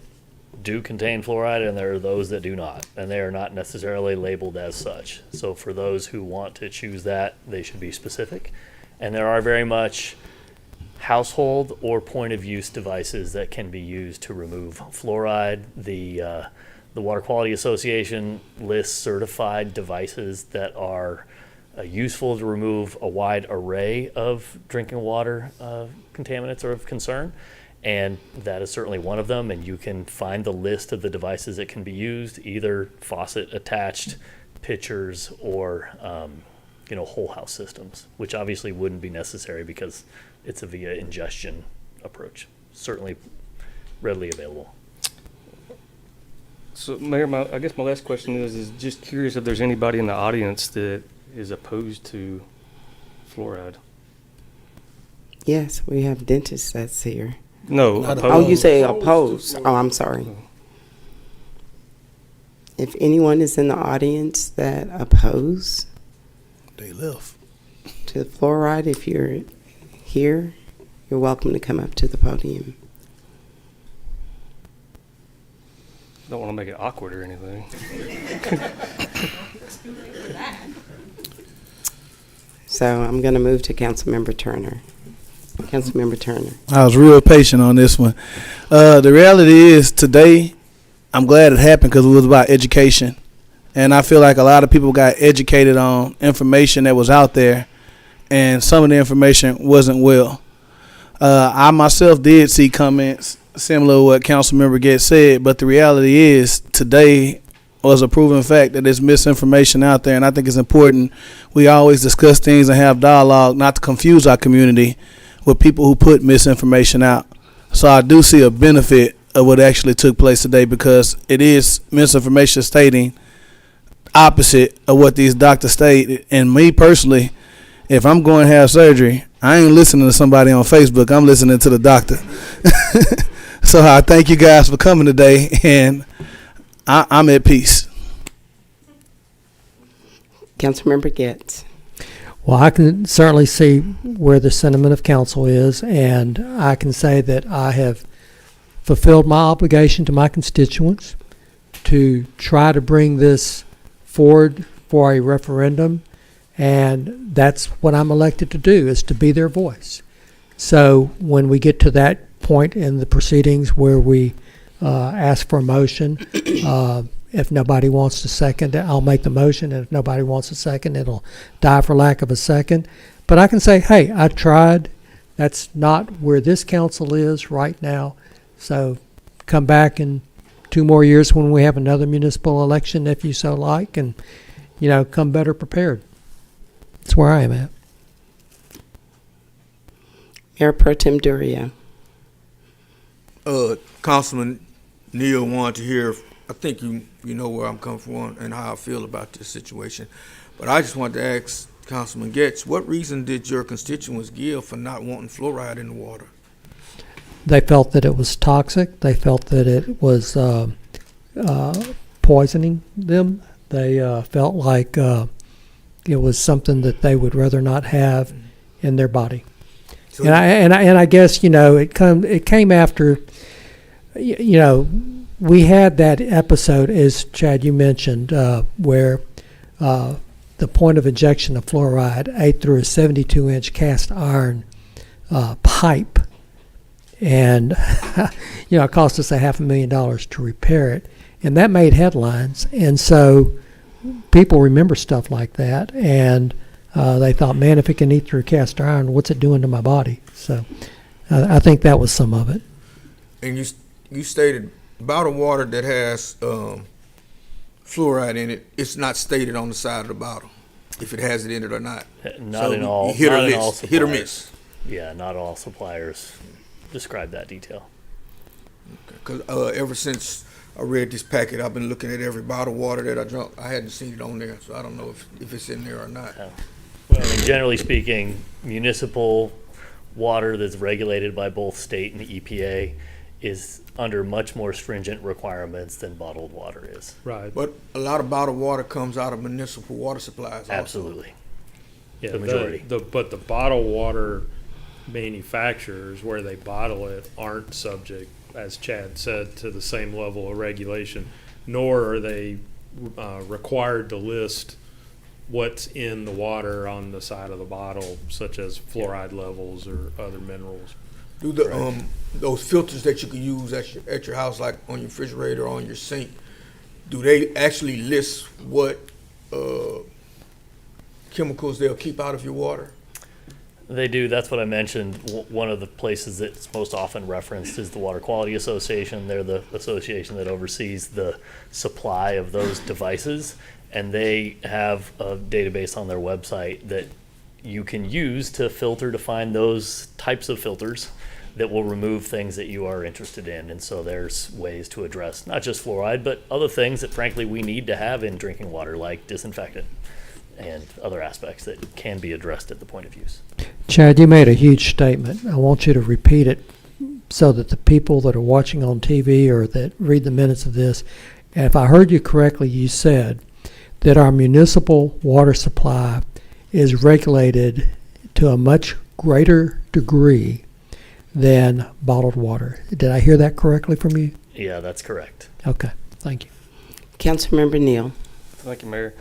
do contain fluoride, and there are those that do not, and they are not necessarily labeled as such. So for those who want to choose that, they should be specific. And there are very much household or point of use devices that can be used to remove fluoride. The Water Quality Association lists certified devices that are useful to remove a wide array of drinking water contaminants or of concern. And that is certainly one of them. And you can find the list of the devices that can be used, either faucet attached pitchers or, whole house systems, which obviously wouldn't be necessary because it's a via ingestion approach. Certainly readily available. So, Mayor, I guess my last question is just curious if there's anybody in the audience that is opposed to fluoride. Yes, we have dentists that's here. No, Oh, opposed. you say opposed. Oh, I'm sorry. If anyone is in the audience that oppose They left. to fluoride, if you're here, you're welcome to come up to the podium. Don't want to make it awkward or anything. So I'm going to move to Councilmember Turner. Councilmember Turner. I was real patient on this one. The reality is today, I'm glad it happened because it was about education. And I feel like a lot of people got educated on information that was out there, and some of the information wasn't well. I myself did see comments similar to what Councilmember Getz said, but the reality is today was a proven fact that there's misinformation out there, and I think it's important we always discuss things and have dialogue, not to confuse our community with people who put misinformation out. So I do see a benefit of what actually took place today, because it is misinformation stating opposite of what these doctors state. And me personally, if I'm going to have surgery, I ain't listening to somebody on Facebook. I'm listening to the doctor. So I thank you guys for coming today, and I'm at peace. Councilmember Getz. Well, I can certainly see where the sentiment of council is, and I can say that I have fulfilled my obligation to my constituents to try to bring this forward for a referendum, and that's what I'm elected to do, is to be their voice. So when we get to that point in the proceedings where we ask for a motion, if nobody wants to second it, I'll make the motion, and if nobody wants a second, it'll die for lack of a second. But I can say, hey, I tried. That's not where this council is right now. So come back in 2 more years when we have another municipal election, if you so like, and, come better prepared. That's where I am at. Mayor Pro Tem Duria. Councilman Neal wanted to hear, I think you know where I'm coming from and how I feel about this situation. But I just wanted to ask Councilman Getz, what reason did your constituents give for not wanting fluoride in the water? They felt that it was toxic. They felt that it was poisoning them. They felt like it was something that they would rather not have in their body. So And I guess it came after we had that episode, as Chad you mentioned, where the point of injection of fluoride ate through a 72-inch cast iron pipe, and it cost us $500,000 to repair it, and that made headlines. And so people remember stuff like that, and they thought, man, if it can eat through cast iron, what's it doing to my body? So I think that was some of it. And you stated bottled water that has fluoride in it, it's not stated on the side of the bottle if it has it in it or not. Not So in all. hit or not in miss. all Hit or suppliers. miss. Yeah, not all suppliers describe that detail. Because ever since I read this packet, I've been looking at every bottled water that I drunk. I hadn't seen it on there, so I don't know if it's in there or not. Well, I mean, generally speaking, municipal water that's regulated by both state and EPA is under much more stringent requirements than bottled water is. Right. But a lot of bottled water comes out of municipal water supplies also. Absolutely. Yeah, the majority. But the bottled water manufacturers, where they bottle it, aren't subject, as Chad said, to the same level of regulation, nor are they required to list what's in the water on the side of the bottle, such as fluoride levels or other minerals. Do the those filters that you can use at your house, like on your refrigerator or on your sink, do they actually list what chemicals they'll keep out of your water? They do. That's what I mentioned. One of the places that's most often referenced is the Water Quality Association. They're the association that oversees the supply of those devices, and they have a database on their website that you can use to filter to find those types of filters that will remove things that you are interested in. And so there's ways to address not just fluoride, but other things that frankly we need to have in drinking water, like disinfectant and other aspects that can be addressed at the point of use. Chad, you made a huge statement. I want you to repeat it so that the people that are watching on TV or that read the minutes of this, and if I heard you correctly, you said that our municipal water supply is regulated to a much greater degree than bottled water. Did I hear that correctly from you? Yeah, that's correct. Okay, thank you. Councilmember Neal. Thank you, Mayor.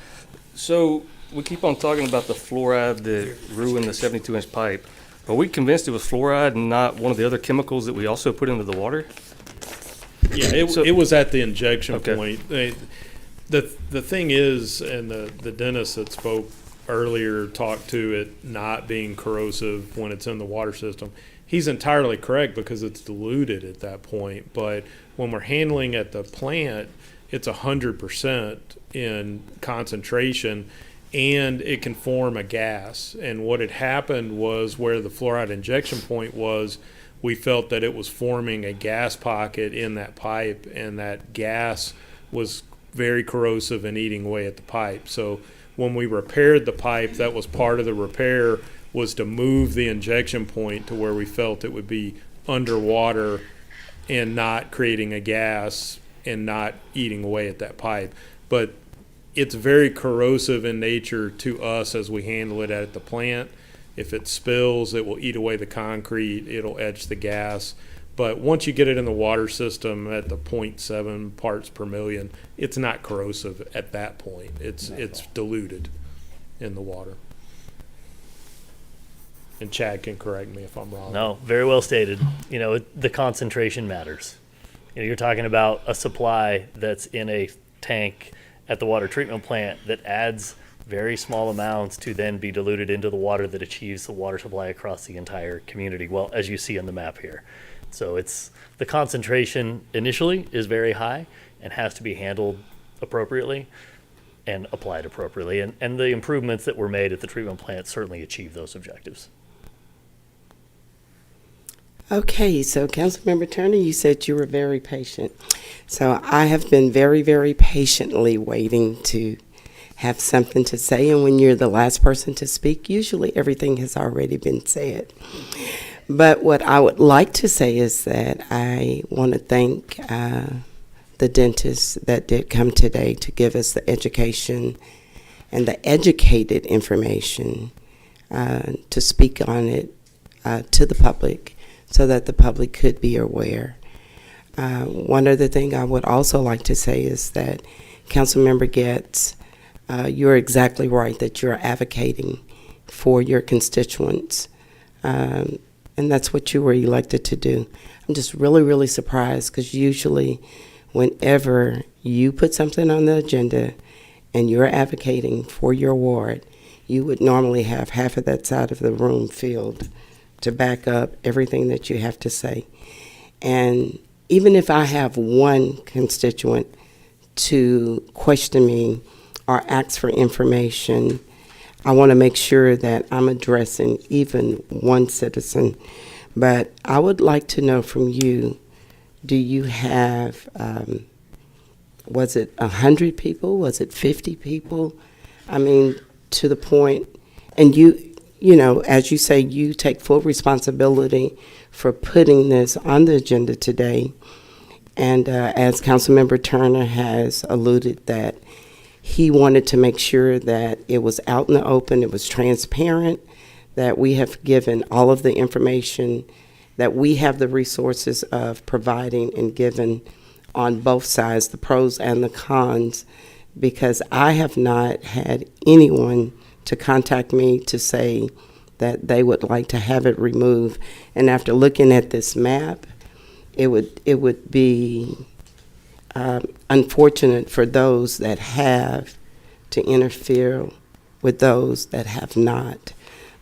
So we keep on talking about the fluoride that ruined the 72-inch pipe. Are we convinced it was fluoride and not one of the other chemicals that we also put into the water? Yeah, it was at the injection Okay. point. The thing is, and the dentist that spoke earlier talked to it not being corrosive when it's in the water system. He's entirely correct because it's diluted at that point. But when we're handling at the plant, it's 100% in concentration, and it can form a gas. And what had happened was where the fluoride injection point was, we felt that it was forming a gas pocket in that pipe, and that gas was very corrosive and eating away at the pipe. So when we repaired the pipe, that was part of the repair, was to move the injection point to where we felt it would be underwater and not creating a gas and not eating away at that pipe. But it's very corrosive in nature to us as we handle it at the plant. If it spills, it will eat away the concrete, it'll etch the gas. But once you get it in the water system at the 0.7 parts per million, it's not corrosive at that point. It's diluted in the water. And Chad can correct me if I'm wrong. No, very well stated. You know, the concentration matters. You know, you're talking about a supply that's in a tank at the water treatment plant that adds very small amounts to then be diluted into the water that achieves the water supply across the entire community. Well, as you see on the map here. So it's the concentration initially is very high and has to be handled appropriately and applied appropriately. And the improvements that were made at the treatment plant certainly achieve those objectives. Okay, so Councilmember Turner, you said you were very patient. So I have been very, very patiently waiting to have something to say, and when you're the last person to speak, usually everything has already been said. But what I would like to say is that I want to thank the dentists that did come today to give us the education and the educated information to speak on it to the public, so that the public could be aware. One other thing I would also like to say is that Councilmember Getz, you're exactly right that you're advocating for your constituents, and that's what you were elected to do. I'm just really, really surprised because usually whenever you put something on the agenda and you're advocating for your ward, you would normally have half of that side of the room filled to back up everything that you have to say. And even if I have one constituent to question me or ask for information, I want to make sure that I'm addressing even one citizen. But I would like to know from you, do you have, was it 100 people? Was it 50 people? I mean, to the point, and you know, as you say, you take full responsibility for putting this on the agenda today. And as Councilmember Turner has alluded, that he wanted to make sure that it was out in the open, it was transparent, that we have given all of the information, that we have the resources of providing and giving on both sides, the pros and the cons, because I have not had anyone to contact me to say that they would like to have it removed. And after looking at this map, it would be unfortunate for those that have to interfere with those that have not.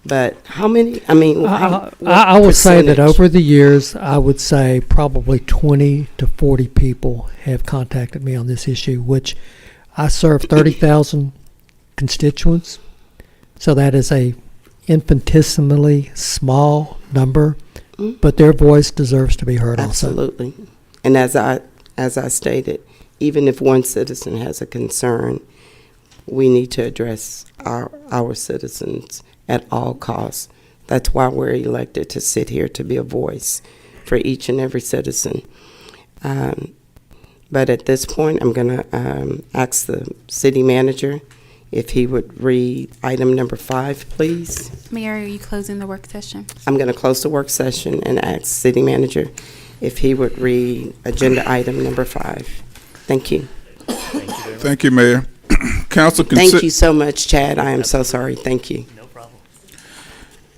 But how many, I mean, I would say that over the years, I would say probably 20 to 40 people have contacted me on this issue, which I serve 30,000 constituents. So that is a infinitesimally small number, but their voice deserves to be heard also. Absolutely. And as I stated, even if one citizen has a concern, we need to address our citizens at all costs. That's why we're elected, to sit here to be a voice for each and every citizen. But at this point, I'm going to ask the city manager if he would read item number 5, please. Mayor, are you closing the work session? I'm going to close the work session and ask city manager if he would read agenda item number 5. Thank you. Thank you, Mayor. Council Thank you so much, Chad. I am so sorry. Thank you. No problem.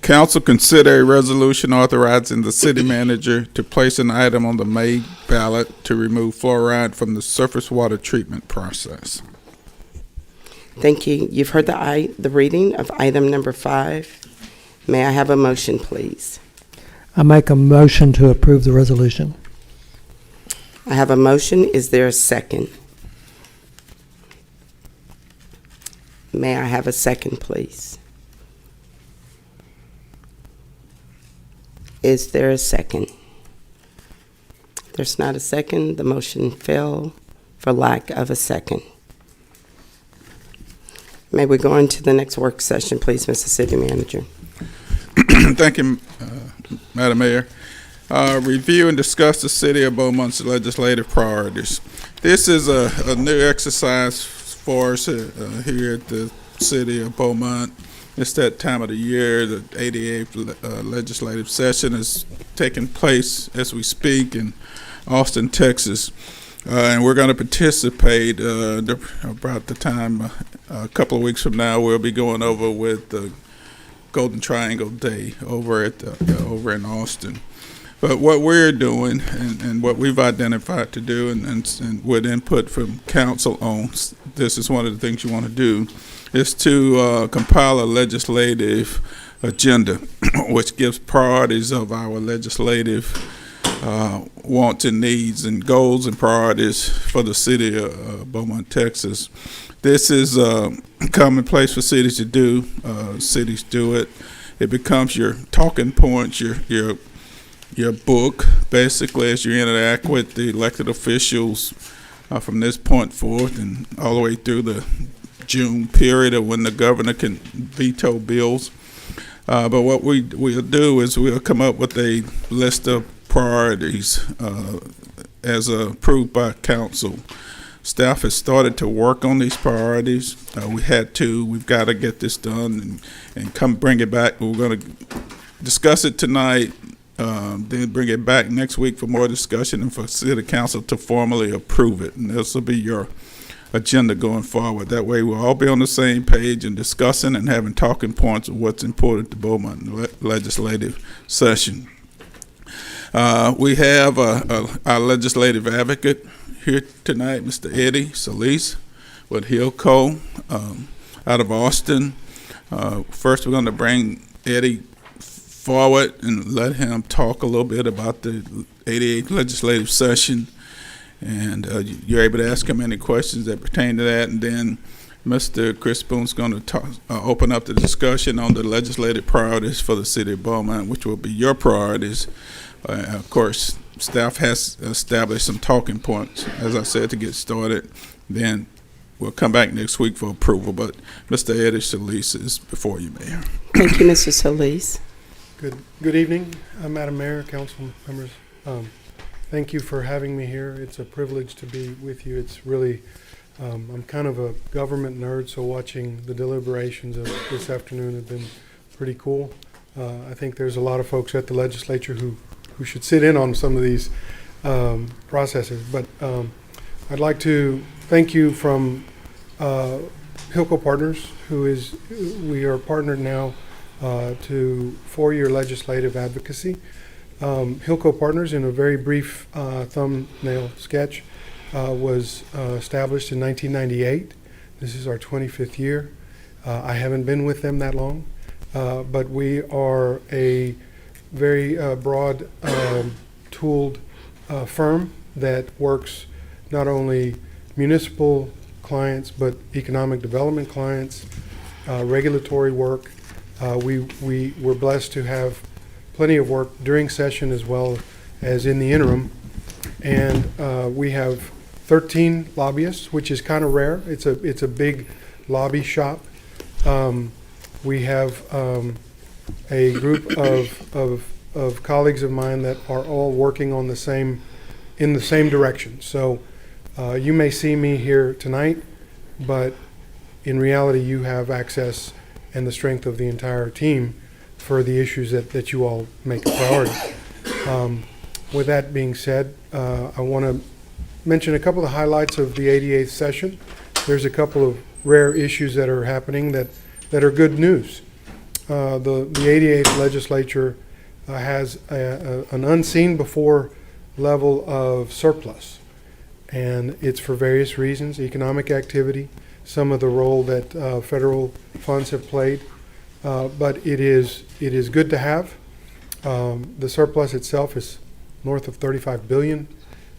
Council consider a resolution authorizing the city manager to place an item on the May ballot to remove fluoride from the surface water treatment process. Thank you. You've heard the reading of item number 5. May I have a motion, please? I make a motion to approve the resolution. I have a motion. Is there a second? May I have a second, please? Is there a second? There's not a second. The motion fell for lack of a second. May we go into the next work session, please, Mr. City Manager? Thank you, Madam Mayor. Review and discuss the City of Beaumont's legislative priorities. This is a new exercise for us here at the City of Beaumont. It's that time of the year. The 88th legislative session is taking place as we speak in Austin, Texas. And we're going to participate about the time, a couple of weeks from now, we'll be going over with the Golden Triangle Day over in Austin. But what we're doing and what we've identified to do and with input from council on, this is one of the things you want to do, is to compile a legislative agenda which gives priorities of our legislative wants and needs and goals and priorities for the city of Beaumont, Texas. This is commonplace for cities to do. Cities do it. It becomes your talking points, your book, basically, as you interact with the elected officials from this point forth and all the way through the June period of when the governor can veto bills. But what we'll do is we'll come up with a list of priorities as approved by council. Staff has started to work on these priorities. We've got to get this done and come bring it back. We're going to discuss it tonight, then bring it back next week for more discussion and for city council to formally approve it. And this will be your agenda going forward. That way we'll all be on the same page and discussing and having talking points of what's important to Beaumont legislative session. We have our legislative advocate here tonight, Mr. Eddie Solis. with Hillco out of Austin. First, we're going to bring Eddie forward and let him talk a little bit about the 88th legislative session. And you're able to ask him any questions that pertain to that. And then Mr. Chris Boone's going to open up the discussion on the legislative priorities for the city of Beaumont, which will be your priorities. Of course, staff has established some talking points, as I said, to get started. Then we'll come back next week for approval. But Mr. Eddie Solis is before you, Mayor. Thank you, Mr. Solis. Good evening, Madam Mayor, council members. Thank you for having me here. It's a privilege to be with you. It's really, I'm kind of a government nerd, so watching the deliberations of this afternoon have been pretty cool. I think there's a lot of folks at the legislature who should sit in on some of these processes. But I'd like to thank you from Hillco Partners, we are partnered now for your legislative advocacy. Hillco Partners, in a very brief thumbnail sketch, was established in 1998. This is our 25th year. I haven't been with them that long, but we are a very broad tooled firm that works not only municipal clients but economic development clients, regulatory work. We're blessed to have plenty of work during session as well as in the interim. And we have 13 lobbyists, which is kind of rare. It's a big lobby shop. We have a group of colleagues of mine that are all working in the same direction. So you may see me here tonight, but in reality you have access and the strength of the entire team for the issues that you all make a priority. With that being said, I want to mention a couple of highlights of the 88th session. There's a couple of rare issues that are happening that are good news. The 88th legislature has an unseen before level of surplus, and it's for various reasons: economic activity, some of the role that federal funds have played, but it is good to have. The surplus itself is north of $35 billion.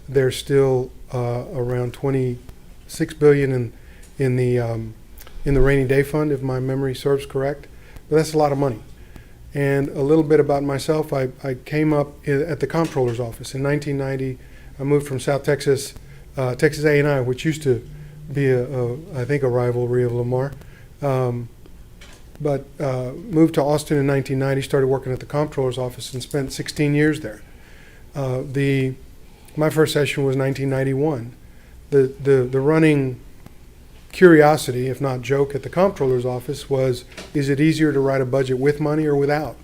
There's still around $26 billion in the rainy day fund, if my memory serves correct. But that's a lot of money. And a little bit about myself: I came up at the comptroller's office in 1990. I moved from South Texas, Texas A&I, which used to be I think a rivalry of Lamar. But moved to Austin in 1990, started working at the comptroller's office and spent 16 years there. My first session was 1991. The running curiosity, if not joke, at the comptroller's office was, is it easier to write a budget with money or without?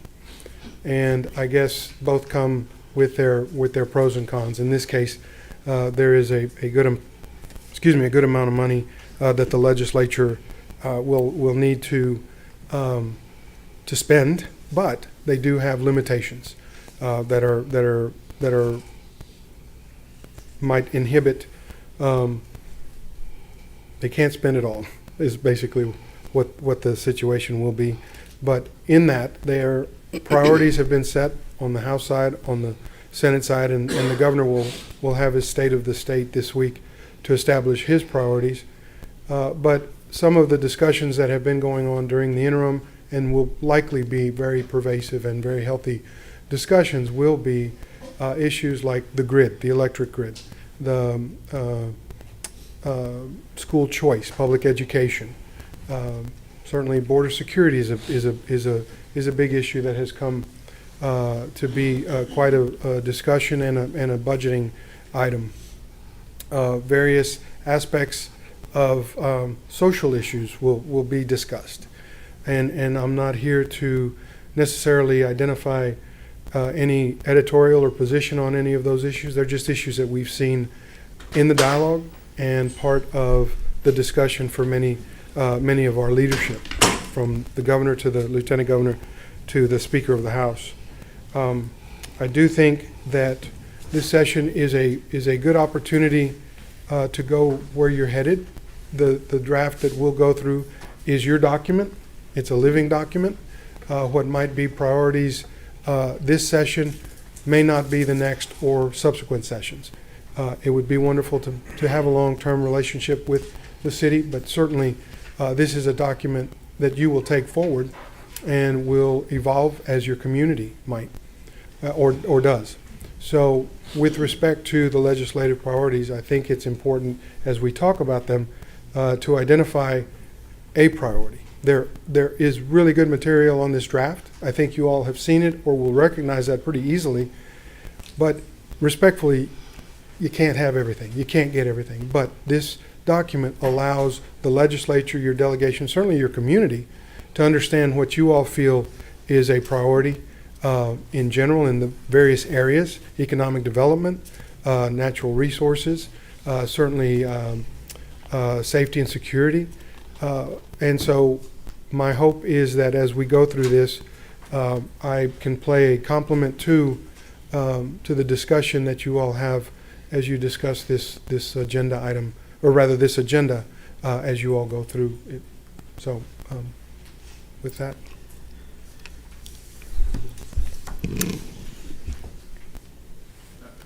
And I guess both come with their pros and cons. In this case, there is a good amount of money that the legislature will need to spend, but they do have limitations that might inhibit. They can't spend it all, is basically what the situation will be. But in that, their priorities have been set on the House side, on the Senate side, and the governor will have his state of the state this week to establish his priorities. But some of the discussions that have been going on during the interim and will likely be very pervasive and very healthy discussions will be issues like the grid, the electric grid, the school choice, public education. Certainly, border security is a big issue that has come to be quite a discussion and a budgeting item. Various aspects of social issues will be discussed, and I'm not here to necessarily identify any editorial or position on any of those issues. They're just issues that we've seen in the dialogue and part of the discussion for many of our leadership, from the governor to the lieutenant governor to the Speaker of the House. I do think that this session is a good opportunity to go where you're headed. the draft that we'll go through is your document. It's a living document. What might be priorities this session may not be the next or subsequent sessions. It would be wonderful to have a long-term relationship with the city, but certainly this is a document that you will take forward and will evolve as your community might or does. So with respect to the legislative priorities, I think it's important as we talk about them to identify a priority. There is really good material on this draft. I think you all have seen it or will recognize that pretty easily. But respectfully, you can't have everything. You can't get everything. But this document allows the legislature, your delegation, certainly your community, to understand what you all feel is a priority in general in the various areas: economic development, natural resources, certainly safety and security. And so my hope is that as we go through this, I can play a complement to the discussion that you all have as you discuss this agenda item, or rather this agenda as you all go through it. So with that.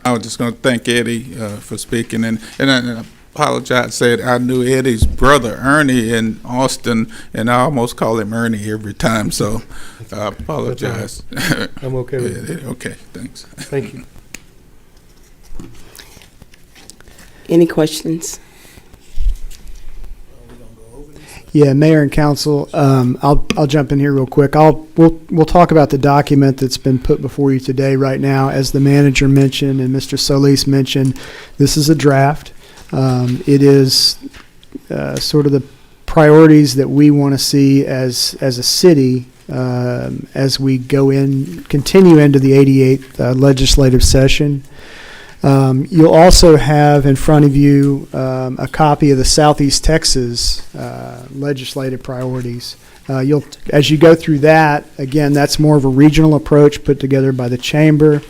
I was just going to thank Eddie for speaking, and I apologize. Said I knew Eddie's brother Ernie in Austin, and I almost call him Ernie every time. So I apologize. I'm okay with it. Okay, thanks. Thank you. Any questions? Yeah, Mayor and Council, I'll jump in here real quick. We'll talk about the document that's been put before you today right now. As the manager mentioned and Mr. Solis mentioned, this is a draft. It is sort of the priorities that we want to see as a city as we continue into the 88th legislative session. You'll also have in front of you a copy of the Southeast Texas legislative priorities. As you go through that, again, that's more of a regional approach put together by the chamber.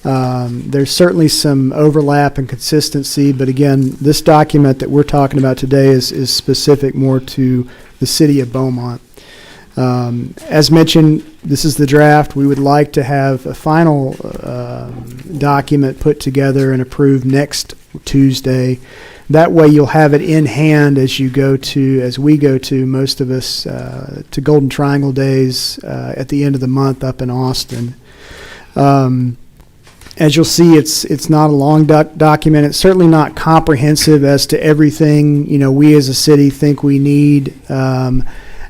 There's certainly some overlap and consistency, but again, this document that we're talking about today is specific more to the city of Beaumont. As mentioned, this is the draft. We would like to have a final document put together and approved next Tuesday. That way you'll have it in hand as we go to, most of us, to Golden Triangle Days at the end of the month up in Austin. As you'll see, it's not a long document. It's certainly not comprehensive as to everything we as a city think we need.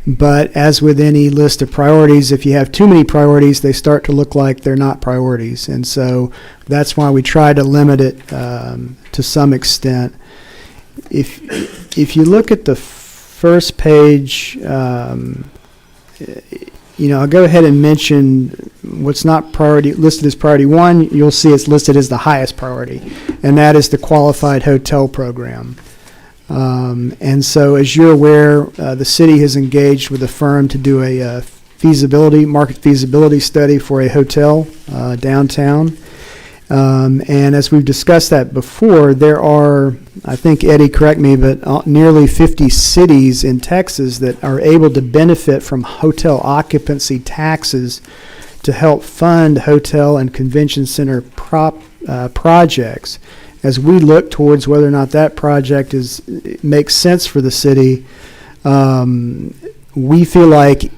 But as with any list of priorities, if you have too many priorities, they start to look like they're not priorities. And so that's why we try to limit it to some extent. If you look at the first page, I'll go ahead and mention what's not listed as priority one. You'll see it's listed as the highest priority, and that is the qualified hotel program. And so, as you're aware, the city has engaged with a firm to do a market feasibility study for a hotel downtown. And as we've discussed that before, there are, I think, Eddie, correct me, but nearly 50 cities in Texas that are able to benefit from hotel occupancy taxes to help fund hotel and convention center projects. As we look towards whether or not that project makes sense for the city, we feel like,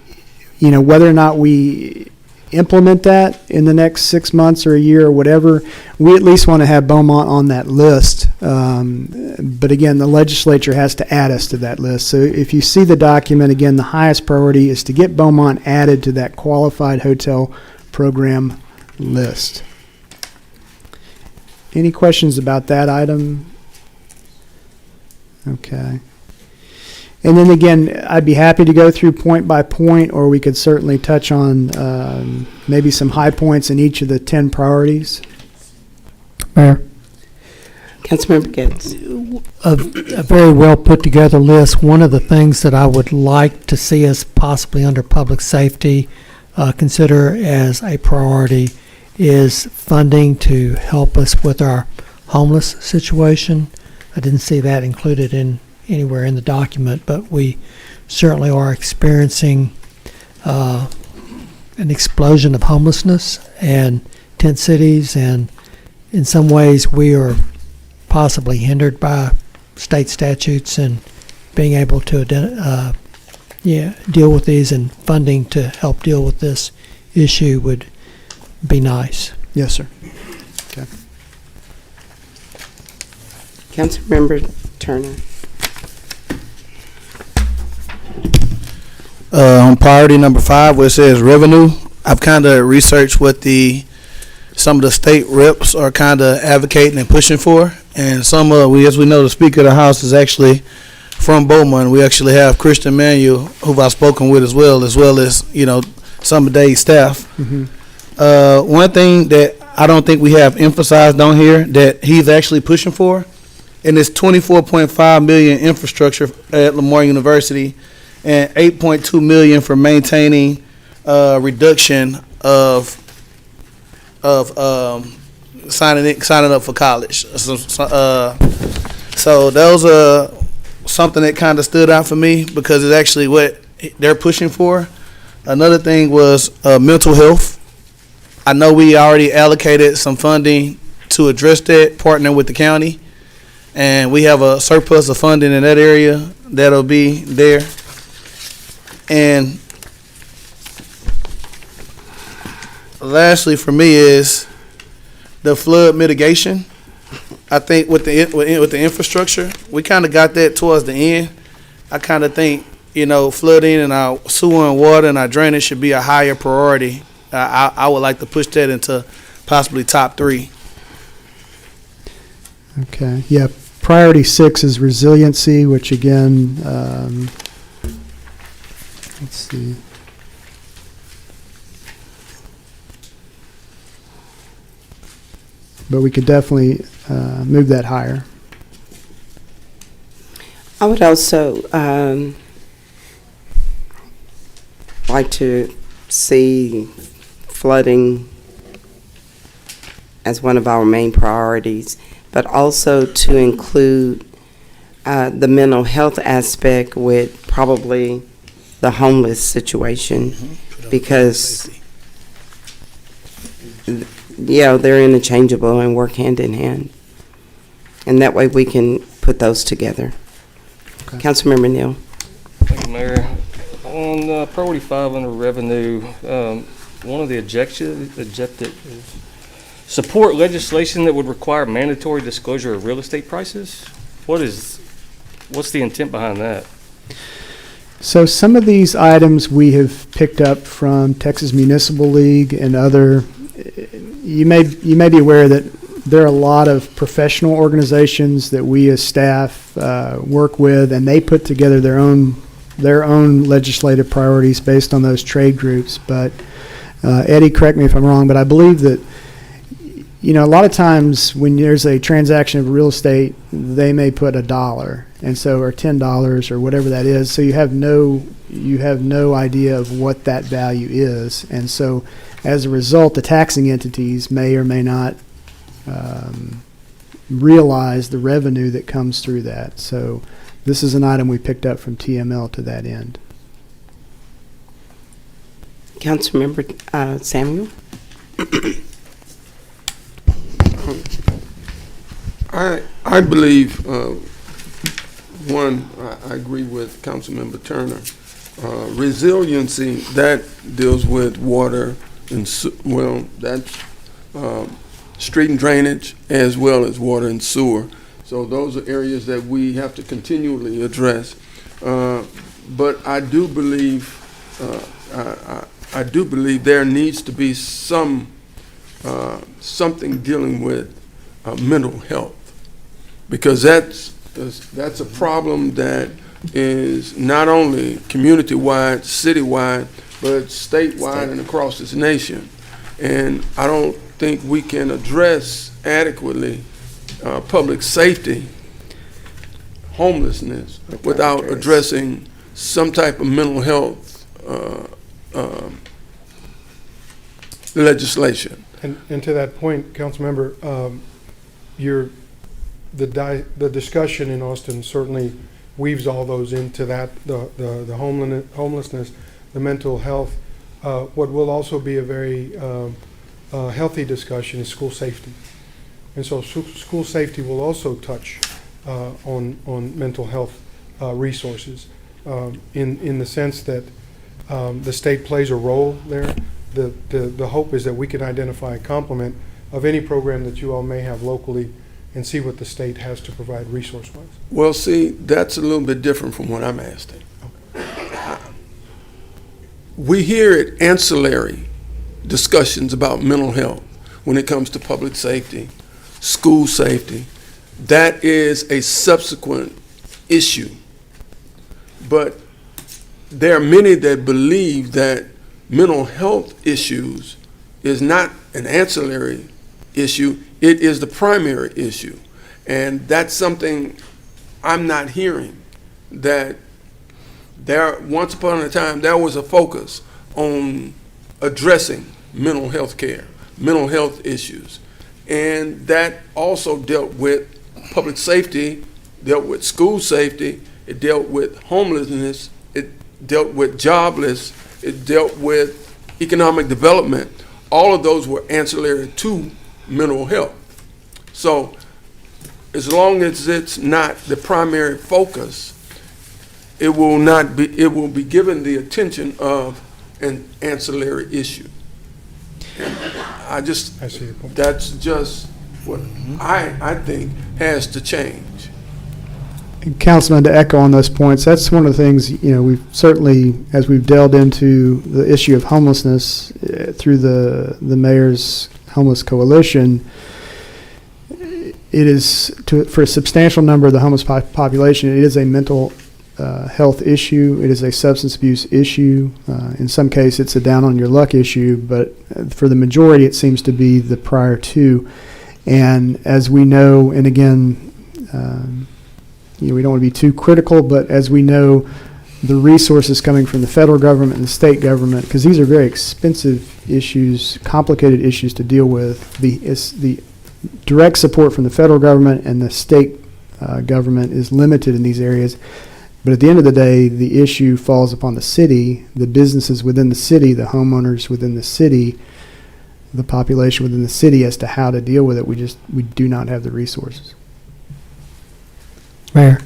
whether or not we implement that in the next 6 months or a year or whatever, we at least want to have Beaumont on that list. But again, the legislature has to add us to that list. So if you see the document, again, the highest priority is to get Beaumont added to that qualified hotel program list. Any questions about that item? Okay. And then again, I'd be happy to go through point by point, or we could certainly touch on maybe some high points in each of the 10 priorities. Mayor? Councilmember Gibbs. A very well put together list. One of the things that I would like to see us possibly under public safety consider as a priority is funding to help us with our homeless situation. I didn't see that included in anywhere in the document, but we certainly are experiencing an explosion of homelessness and tent cities, and in some ways we are possibly hindered by state statutes and being able to deal with these, and funding to help deal with this issue would be nice. Yes, sir. Okay. Councilmember Turner. On priority number 5, where it says revenue, I've kind of researched what some of the state reps are kind of advocating and pushing for, and as we know, the Speaker of the House is actually from Beaumont. We actually have Christian Manuel, who I've spoken with as well as some of Dave's staff. Mm-hmm. One thing that I don't think we have emphasized on here that he's actually pushing for, and it's $24.5 million infrastructure at Lamar University, and $8.2 million for maintaining reduction of signing up for college. So those are something that kind of stood out for me because it's actually what they're pushing for. Another thing was mental health. I know we already allocated some funding to address that, partnering with the county, and we have a surplus of funding in that area that'll be there. And lastly for me is the flood mitigation. I think with the infrastructure, we kind of got that towards the end. I kind of think, flooding and our sewer and water and our drainage should be a higher priority. I would like to push that into possibly top 3. Okay. Yeah. Priority 6 is resiliency, which again, let's see. But we could definitely move that higher. I would also like to see flooding as one of our main priorities, but also to include the mental health aspect with probably the homeless situation, because they're interchangeable and work hand in hand, and that way we can put those together. Okay. Councilmember Neal. Thank you, Mayor. On priority 5 under revenue, one of the objectives is support legislation that would require mandatory disclosure of real estate prices. What's the intent behind that? So some of these items we have picked up from Texas Municipal League and other. You may be aware that there are a lot of professional organizations that we as staff work with, and they put together their own legislative priorities based on those trade groups. But Eddie, correct me if I'm wrong, but I believe that a lot of times when there's a transaction of real estate, they may put $1, and so or $10 or whatever that is. So you have no idea of what that value is, and so as a result, the taxing entities may or may not realize the revenue that comes through that. So this is an item we picked up from TML to that end. Councilmember Samuel. I believe, I agree with Councilmember Turner. Resiliency, that deals with water and, that's street and drainage as well as water and sewer. So those are areas that we have to continually address. But I do believe, there needs to be something dealing with mental health, because that's a problem that is not only community-wide, city-wide, but statewide and across this nation. And I don't think we can address adequately public safety, homelessness, without addressing some type of mental health legislation. And to that point, Councilmember, the discussion in Austin certainly weaves all those into that, the homelessness, the mental health. What will also be a very healthy discussion is school safety. And so school safety will also touch on mental health resources in the sense that the state plays a role there. The hope is that we can identify a complement of any program that you all may have locally and see what the state has to provide resource-wise. Well, see, that's a little bit different from what I'm asking. We hear it ancillary discussions about mental health when it comes to public safety, school safety. That is a subsequent issue. But there are many that believe that mental health issues is not an ancillary issue, it is the primary issue. And that's something I'm not hearing, that there, once upon a time, there was a focus on addressing mental health care, mental health issues. And that also dealt with public safety, dealt with school safety, it dealt with homelessness, it dealt with jobless, it dealt with economic development. All of those were ancillary to mental health. So as long as it's not the primary focus, it will be given the attention of an ancillary issue. I see your point. That's just what I think has to change. And Councilman, to echo on those points, that's one of the things, we've certainly, as we've delved into the issue of homelessness through the mayor's homeless coalition, it is, for a substantial number of the homeless population, it is a mental health issue. It is a substance abuse issue. In some cases, it's a down on your luck issue, but for the majority, it seems to be the prior two. And as we know, and again, we don't want to be too critical, but as we know, the resources coming from the federal government and the state government, because these are very expensive issues, complicated issues to deal with, the direct support from the federal government and the state government is limited in these areas. But at the end of the day, the issue falls upon the city, the businesses within the city, the homeowners within the city, the population within the city as to how to deal with it. We do not have the resources. Mayor,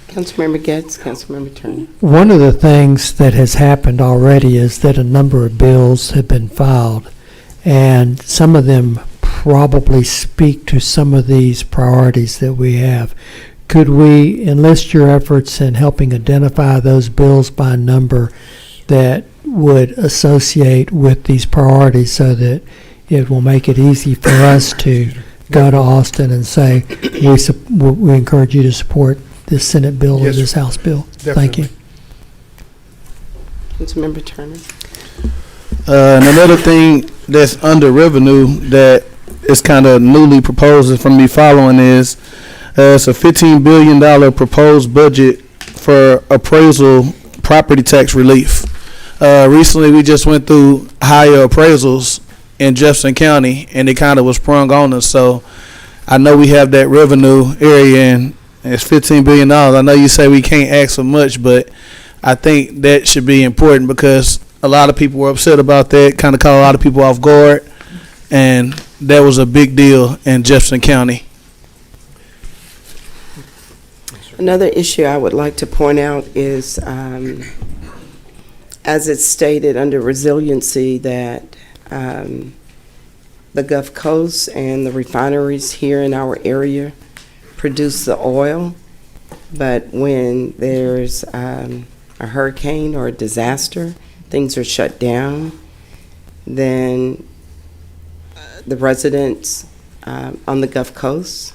Councilmember Getz, Councilmember Turner. one of the things that has happened already is that a number of bills have been filed, and some of them probably speak to some of these priorities that we have. Could we enlist your efforts in helping identify those bills by number that would associate with these priorities so that it will make it easy for us to go to Austin and say, we encourage you to support this Senate bill or Yes, this House bill? definitely. Thank you. Councilmember Turner. And another thing that's under revenue that is kind of newly proposed from me following is it's a $15 billion proposed budget for appraisal property tax relief. Recently, we just went through higher appraisals in Jefferson County, and it kind of was sprung on us. So I know we have that revenue area, and it's $15 billion. I know you say we can't ask for much, but I think that should be important because a lot of people were upset about that, kind of caught a lot of people off guard, and that was a big deal in Jefferson County. Another issue I would like to point out is, as it's stated under resiliency, that the Gulf Coast and the refineries here in our area produce the oil, but when there's a hurricane or a disaster, things are shut down, then the residents on the Gulf Coast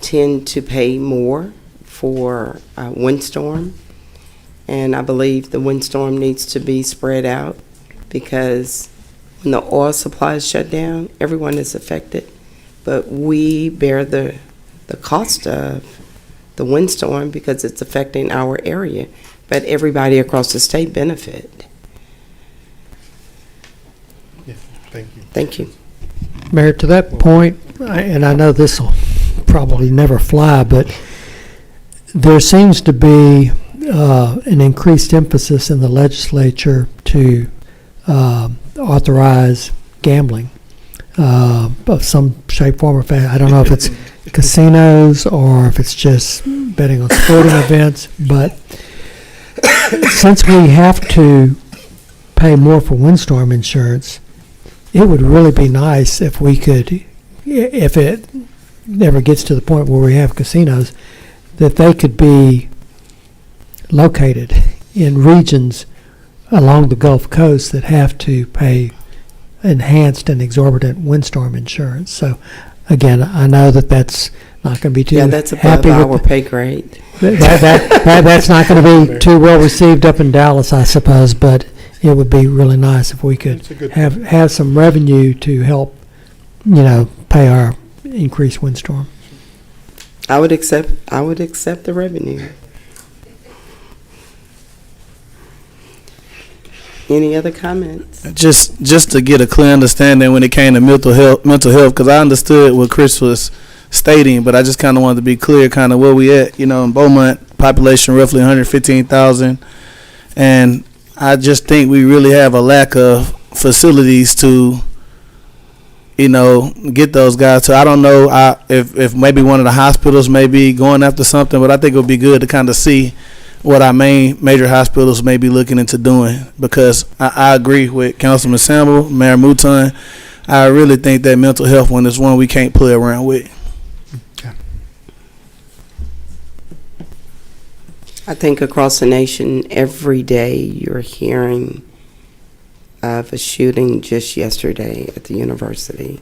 tend to pay more for windstorm, and I believe the windstorm needs to be spread out because when the oil supply is shut down, everyone is affected, but we bear the cost of the windstorm because it's affecting our area, but everybody across the state benefit. Yeah, thank you. Thank you. Mayor, to that point, and I know this will probably never fly, but there seems to be an increased emphasis in the legislature to authorize gambling of some shape, form, or fashion. I don't know if it's casinos or if it's just betting on sporting events, but since we have to pay more for windstorm insurance, it would really be nice if we could, if it never gets to the point where we have casinos, that they could be located in regions along the Gulf Coast that have to pay enhanced and exorbitant windstorm insurance. So, again, I know that that's not going to be too Yeah, that's above happy our with pay grade. that's not going to be too well received up in Dallas, I suppose. But it would be really nice if we It's a could good have some revenue to help, pay our increased windstorm. I would accept the revenue. Any other comments? Just to get a clear understanding when it came to mental health, because I understood what Chris was stating, but I just kind of wanted to be clear kind of where we at. In Beaumont, population roughly 115,000, and I just think we really have a lack of facilities to, get those guys to. I don't know if maybe one of the hospitals may be going after something, but I think it would be good to kind of see what our major hospitals may be looking into doing, because I agree with Councilman Sample, Mayor Mouton. I really think that mental health one is one we can't play around with. I think across the nation, every day you're hearing of a shooting just yesterday at the university.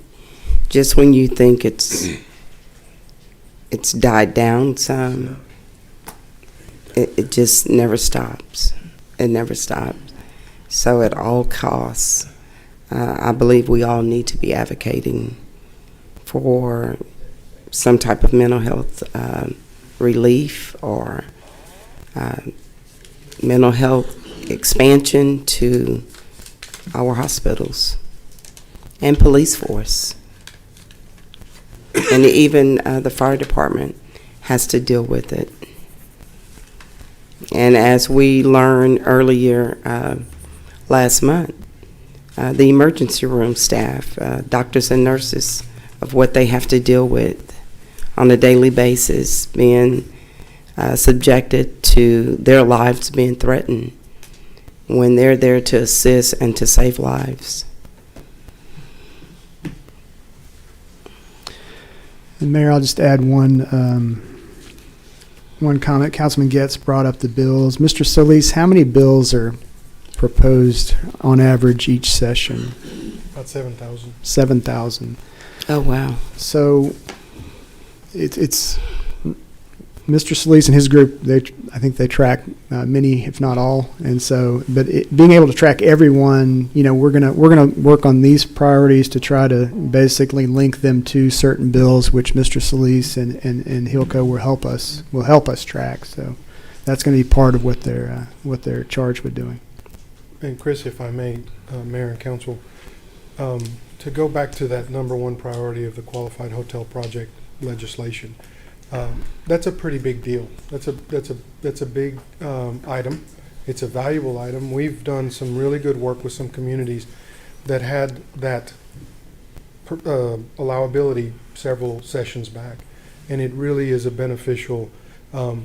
Just when you think it's died down some, it just never stops. It never stops. So at all costs, I believe we all need to be advocating for some type of mental health relief or mental health expansion to our hospitals and police force. And even the fire department has to deal with it. And as we learned earlier last month, the emergency room staff, doctors and nurses, of what they have to deal with on a daily basis, being subjected to their lives being threatened when they're there to assist and to save lives. And Mayor, I'll just add one comment. Councilman Getz brought up the bills. Mr. Solis, how many bills are proposed on average each session? About 7,000. 7,000. Oh, wow. So it's Mr. Solis and his group, I think they track many, if not all. And so, but being able to track everyone, we're gonna work on these priorities to try to basically link them to certain bills, which Mr. Solis and Hilco will help us track. So that's going to be part of what they're charged with doing. And Chris, if I may, Mayor and Council, to go back to that number one priority of the qualified hotel project legislation, that's a pretty big deal. That's a big item. It's a valuable item. We've done some really good work with some communities that had that allowability several sessions back, and it really is a beneficial to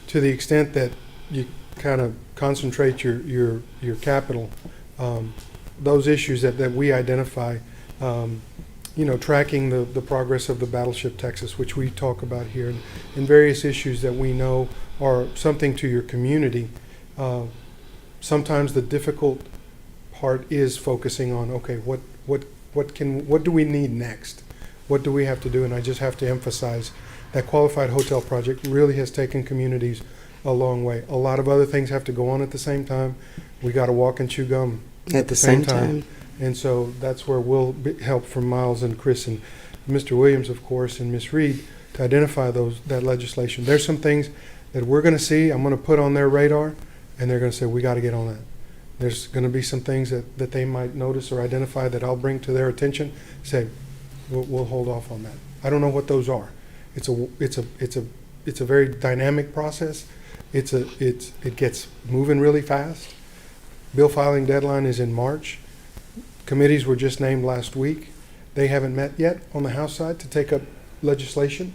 the extent that you kind of concentrate your capital. Those issues that we identify. Tracking the progress of the Battleship Texas, which we talk about here, and various issues that we know are something to your community. Sometimes the difficult part is focusing on, okay, what do we need next? What do we have to do? And I just have to emphasize that qualified hotel project really has taken communities a long way. A lot of other things have to go on at the same time. We got to walk and chew gum At the same time. And so that's where we'll help from Miles and Chris and Mr. Williams, of course, and Ms. Reed to identify that legislation. There's some things that we're going to see, I'm going to put on their radar, and they're going to say, we got to get on that. There's going to be some things that they might notice or identify that I'll bring to their attention, say, we'll hold off on that. I don't know what those are. It's a it's a very dynamic process. It gets moving really fast. Bill filing deadline is in March. Committees were just named last week. They haven't met yet on the House side to take up legislation.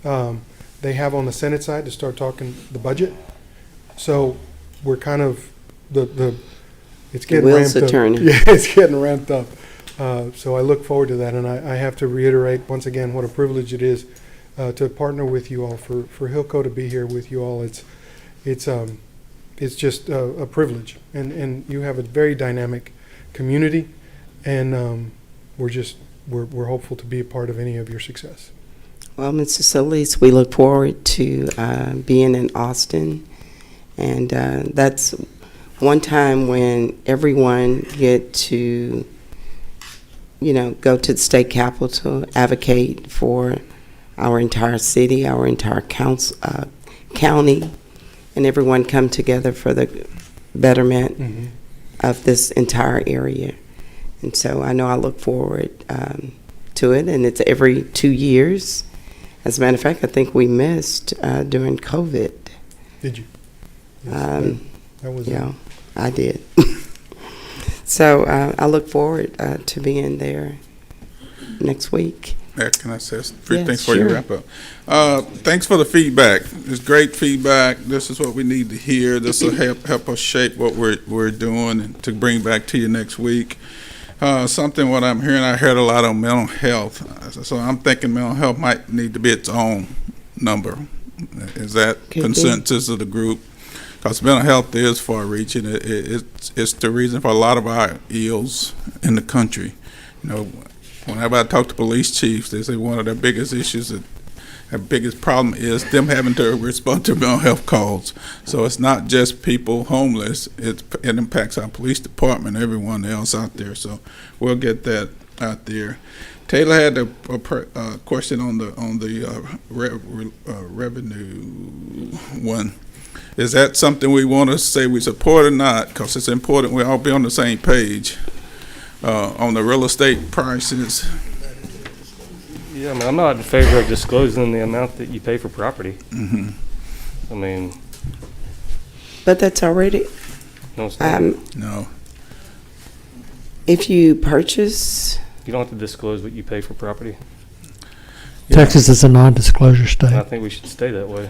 They have on the Senate side to start talking the budget. So we're kind of it's getting wheels ramped are up. turning. Yeah, it's getting ramped up. So I look forward to that, and I have to reiterate once again what a privilege it is to partner with you all, for Hilco to be here with you all. It's just a privilege, and you have a very dynamic community, and we're hopeful to be a part of any of your success. Well, Mr. Solis, we look forward to being in Austin, and that's one time when everyone get to, go to the state capitol, advocate for our entire city, our entire county, and everyone come together for the betterment of this entire area. And so I know I look forward to it, and it's every 2 years. As a matter of fact, I think we missed during COVID. Did you? Yes, that was yeah, I did. So I look forward to being there next week. Mayor, can I say three Yes, things before you sure. wrap up? Thanks for the feedback. It's great feedback. This is what we need to hear. This will help us shape what we're doing and to bring back to you next week. Something what I'm hearing, I heard a lot on mental health. So I'm thinking mental health might need to be its own number. Is that Could be. consensus of the group? Because mental health is far-reaching. It's the reason for a lot of our ills in the country. Whenever I talk to police chiefs, they say one of their biggest issues, their biggest problem is them having to respond to mental health calls. So it's not just people homeless; it impacts our police department, everyone else out there. So we'll get that out there. Taylor had a question on the revenue one. Is that something we want to say we support or not? Because it's important we all be on the same page on the real estate prices. Yeah, I'm not in favor of disclosing the amount that you pay for property. I mean, But that's already, no, it's not. No. if you purchase, You don't have to disclose what you pay for property. Texas is a non-disclosure And state. I think we should stay that way.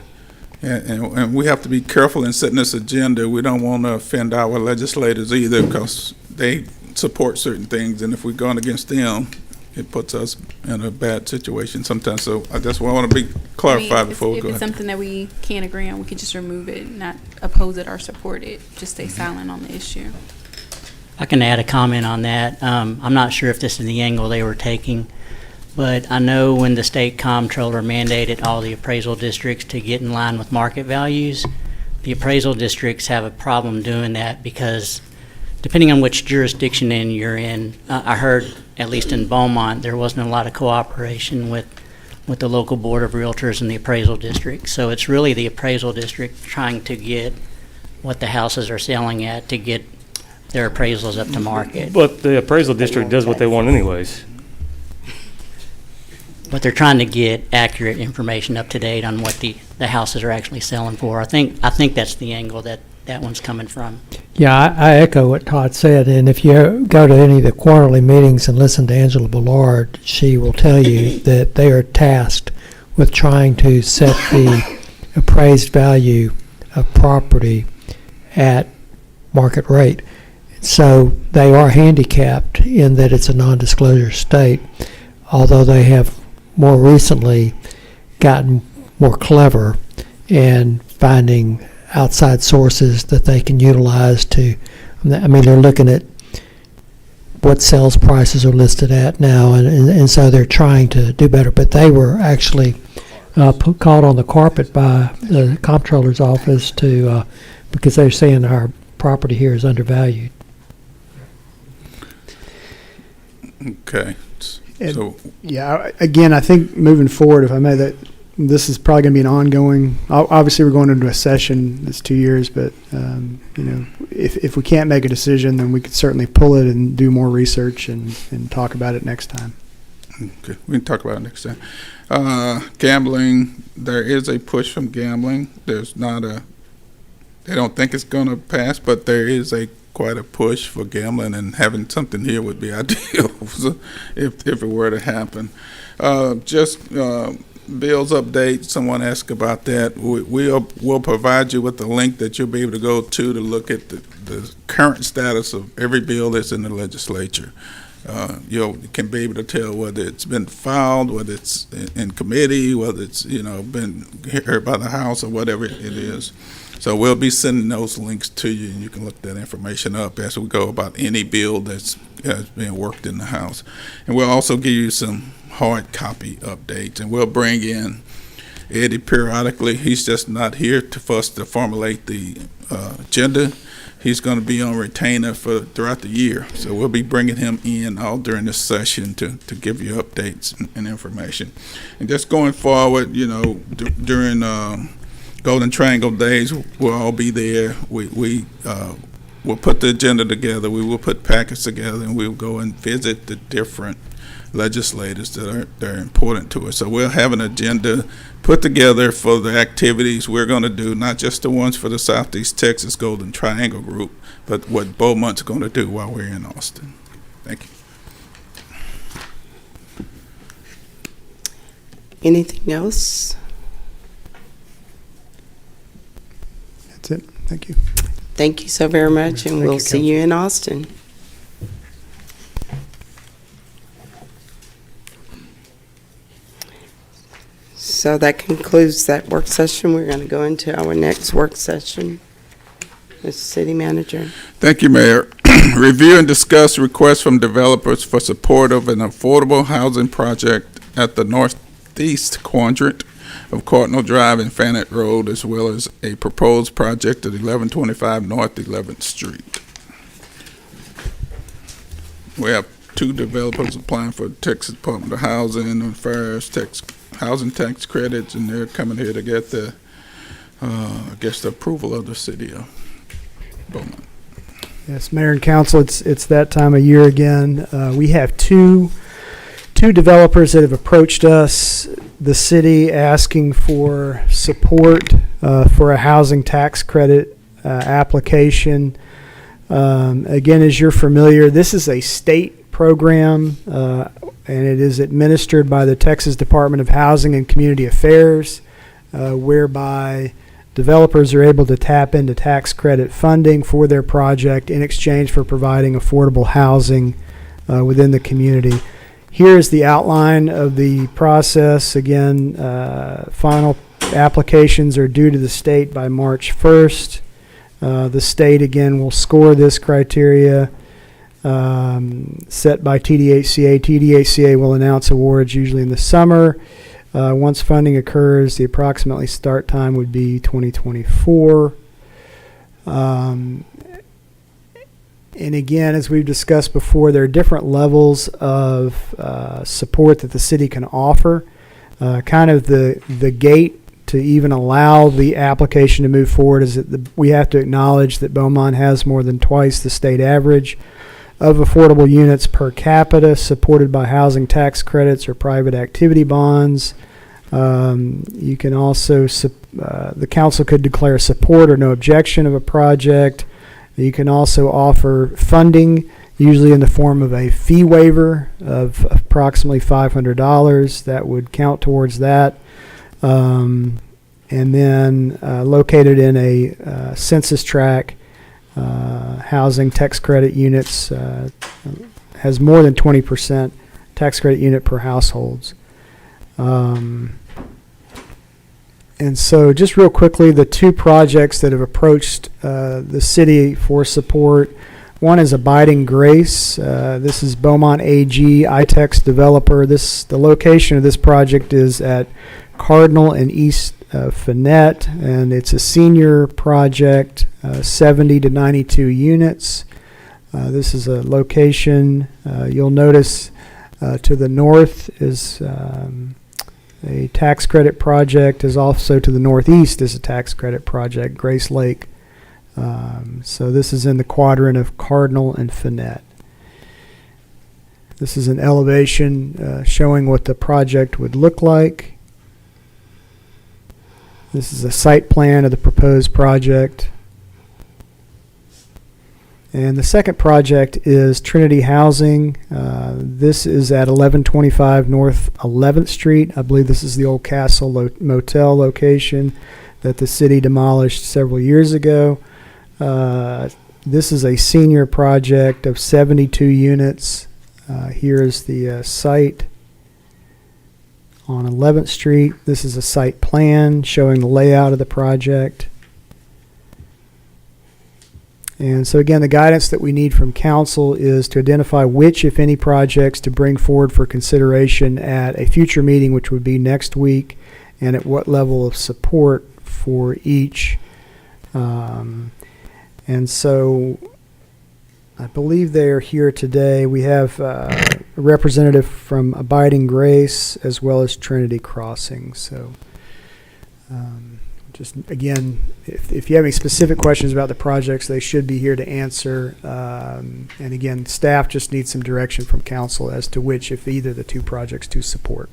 And we have to be careful in setting this agenda. We don't want to offend our legislators either because they support certain things, and if we're going against them, it puts us in a bad situation sometimes. So I just want to be clarified before we if go it's ahead. something that we can't agree on, we could just remove it, not oppose it or support it, just stay silent on the issue. I can add a comment on that. I'm not sure if this is the angle they were taking, but I know when the state comptroller mandated all the appraisal districts to get in line with market values, the appraisal districts have a problem doing that because depending on which jurisdiction you're in, I heard, at least in Beaumont, there wasn't a lot of cooperation with the local board of realtors and the appraisal district. So it's really the appraisal district trying to get what the houses are selling at to get their appraisals up to market. But the appraisal district does what they want anyways. But they're trying to get accurate information up to date on what the houses are actually selling for. I think that's the angle that one's coming from. Yeah, I echo what Todd said, and if you go to any of the quarterly meetings and listen to Angela Ballard, she will tell you that they are tasked with trying to set the appraised value of property at market rate. So they are handicapped in that it's a non-disclosure state, although they have more recently gotten more clever in finding outside sources that they can utilize to, I mean, they're looking at what sales prices are listed at now, and so they're trying to do better. But they were actually caught on the carpet by the comptroller's office because they're saying our property here is undervalued. Okay. So Yeah, again, I think moving forward, if I may, that this is probably going to be an ongoing. Obviously, we're going into a session that's 2 years, but if we can't make a decision, then we could certainly pull it and do more research and talk about it next time. Okay, we can talk about it next time. Gambling, there is a push from gambling. There's not a, they don't think it's going to pass, but there is quite a push for gambling, and having something here would be ideal if it were to happen. Bill's update, someone asked about that. We'll provide you with a link that you'll be able to go to look at the current status of every bill that's in the legislature. You can be able to tell whether it's been filed, whether it's in committee, whether it's been heard by the House or whatever it is. So we'll be sending those links to you, and you can look that information up as we go about any bill that's being worked in the House. And we'll also give you some hard copy updates, and we'll bring in Eddie periodically. He's just not here for us to formulate the agenda. He's going to be on retainer throughout the year, so we'll be bringing him in all during this session to give you updates and information. And just going forward, during Golden Triangle Days, we'll all be there. We'll put the agenda together. We will put packets together, and we'll go and visit the different legislators that are important to us. So we'll have an agenda put together for the activities we're going to do, not just the ones for the Southeast Texas Golden Triangle Group, but what Beaumont's going to do while we're in Austin. Thank you. Anything else? That's it. Thank you. Thank you so very much, and Thank we'll you, see you in Austin. So that concludes that work session. We're going to go into our next work session. Mr. City Manager. Thank you, Mayor. Review and discuss requests from developers for support of an affordable housing project at the northeast quadrant of Cardinal Drive and Fannet Road, as well as a proposed project at 1125 North 11th Street. We have two developers applying for Texas Department of Housing and Affairs housing tax credits, and they're coming here to get the approval of the city of Beaumont. Yes, Mayor and Council, it's that time of year again. We have two developers that have approached us, the city, asking for support for a housing tax credit application. Again, as you're familiar, this is a state program, and it is administered by the Texas Department of Housing and Community Affairs, whereby developers are able to tap into tax credit funding for their project in exchange for providing affordable housing within the community. Here is the outline of the process. Again, final applications are due to the state by March 1st. The state, again, will score this criteria set by TDHCA. TDHCA will announce awards usually in the summer. Once funding occurs, the approximately start time would be 2024. And again, as we've discussed before, there are different levels of support that the city can offer. Kind of the gate to even allow the application to move forward is that we have to acknowledge that Beaumont has more than twice the state average of affordable units per capita supported by housing tax credits or private activity bonds. You can also, the council could declare support or no objection of a project. You can also offer funding, usually in the form of a fee waiver of approximately $500. That would count towards that. And then located in a census tract, housing tax credit units has more than 20% tax credit unit per households. And so just real quickly, the two projects that have approached the city for support, one is Abiding Grace. This is Beaumont AG, ITEX developer. The location of this project is at Cardinal and East Fannet, and it's a senior project, 70 to 92 units. This is a location, you'll notice to the north is a tax credit project, is also to the northeast is a tax credit project, Grace Lake. So this is in the quadrant of Cardinal and Fannet. This is an elevation showing what the project would look like. This is a site plan of the proposed project. And the second project is Trinity Housing. This is at 1125 North 11th Street. I believe this is the old Castle Motel location that the city demolished several years ago. This is a senior project of 72 units. Here is the site on 11th Street. This is a site plan showing the layout of the project. And so again, the guidance that we need from council is to identify which, if any, projects to bring forward for consideration at a future meeting, which would be next week, and at what level of support for each. And so I believe they are here today. We have a representative from Abiding Grace as well as Trinity Crossing. So just again, if you have any specific questions about the projects, they should be here to answer. And again, staff just needs some direction from council as to which, if either, the two projects to support.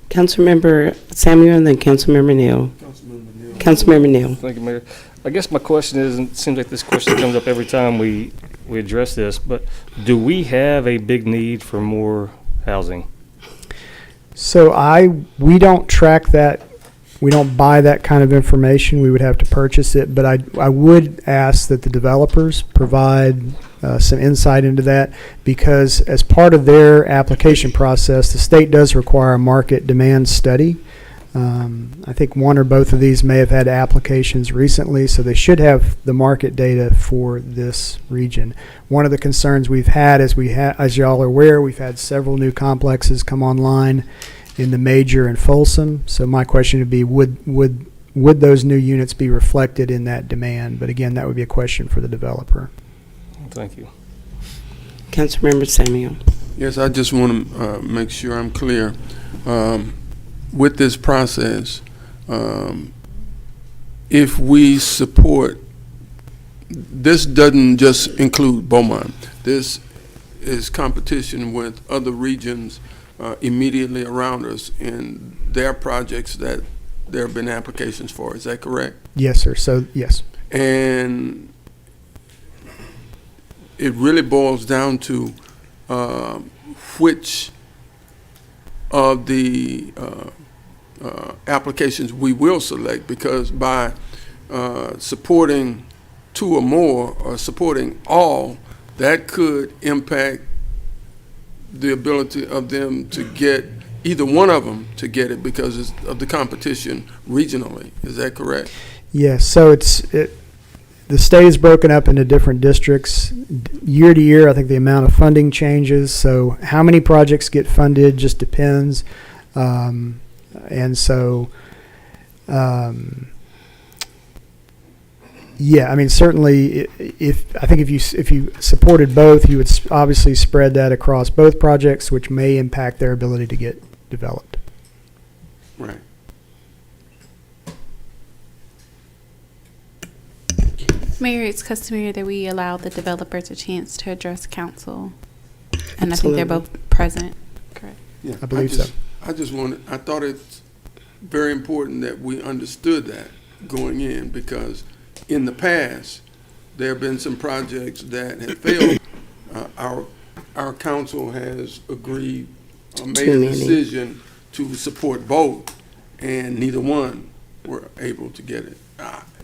Councilmember Samuel and then Councilmember Neal. Councilmember Neal. Thank you, Mayor. I guess my question is, and it seems like this question comes up every time we address this, but do we have a big need for more housing? So we don't track that. We don't buy that kind of information. We would have to purchase it. But I would ask that the developers provide some insight into that, because as part of their application process, the state does require a market demand study. I think one or both of these may have had applications recently, so they should have the market data for this region. One of the concerns we've had is as y'all are aware, we've had several new complexes come online in the Major and Folsom. So my question would be, would those new units be reflected in that demand? But again, that would be a question for the developer. Thank you. Councilmember Samuel. Yes, I just want to make sure I'm clear. With this process, if we support, this doesn't just include Beaumont. This is competition with other regions immediately around us and their projects that there have been applications for. Is that correct? Yes, sir. So, yes. And it really boils down to which of the applications we will select, because by supporting two or more or supporting all, that could impact the ability of them to get, either one of them to get it because of the competition regionally. Is that correct? Yes. So the state is broken up into different districts. Year to year, I think the amount of funding changes. So how many projects get funded just depends. And so, yeah, I mean, certainly, if you supported both, you would obviously spread that across both projects, which may impact their ability to get developed. Right. Mayor, it's customary that we allow the developers a chance to address council. And I think they're both present, correct? Yeah, I believe so. I thought it's very important that we understood that going in, because in the past, there have been some projects that have failed. Our council has agreed, made a decision to support both, and neither one were able to get it.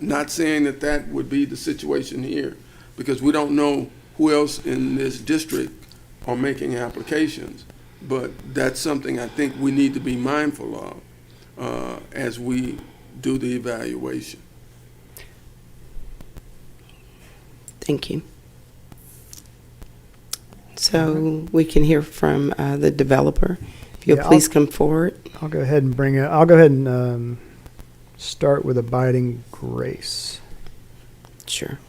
Not saying that would be the situation here, because we don't know who else in this district are making applications, but that's something I think we need to be mindful of as we do the evaluation. Thank you. So we can hear from the developer. If you'll please come forward. I'll go ahead and I'll go ahead and start with Abiding Grace. Sure.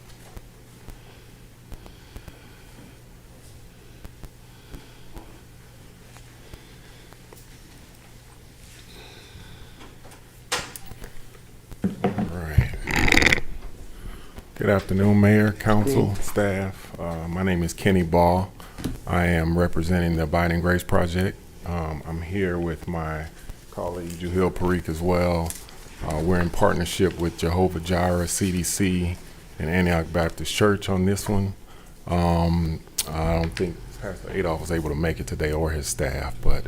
Good afternoon, Mayor, Council, staff. My name is Kenny Ball. I am representing the Abiding Grace Project. I'm here with my colleague Juhil Parikh as well. We're in partnership with Jehovah Jireh, CDC, and Antioch Baptist Church on this one. I don't think Pastor Adolph was able to make it today or his staff, but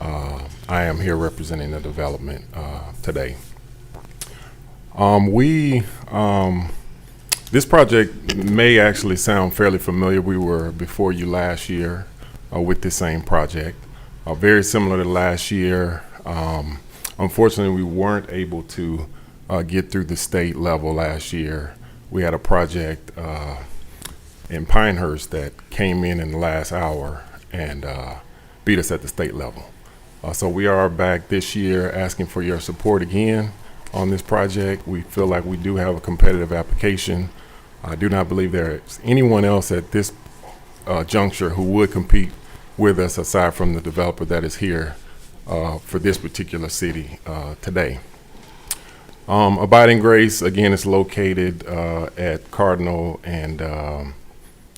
I am here representing the development today. This project may actually sound fairly familiar. We were before you last year with the same project. Very similar to last year. Unfortunately, we weren't able to get through the state level last year. We had a project in Pinehurst that came in the last hour and beat us at the state level. So we are back this year asking for your support again on this project. We feel like we do have a competitive application. I do not believe there's anyone else at this juncture who would compete with us aside from the developer that is here for this particular city today. Abiding Grace, again, is located at Cardinal and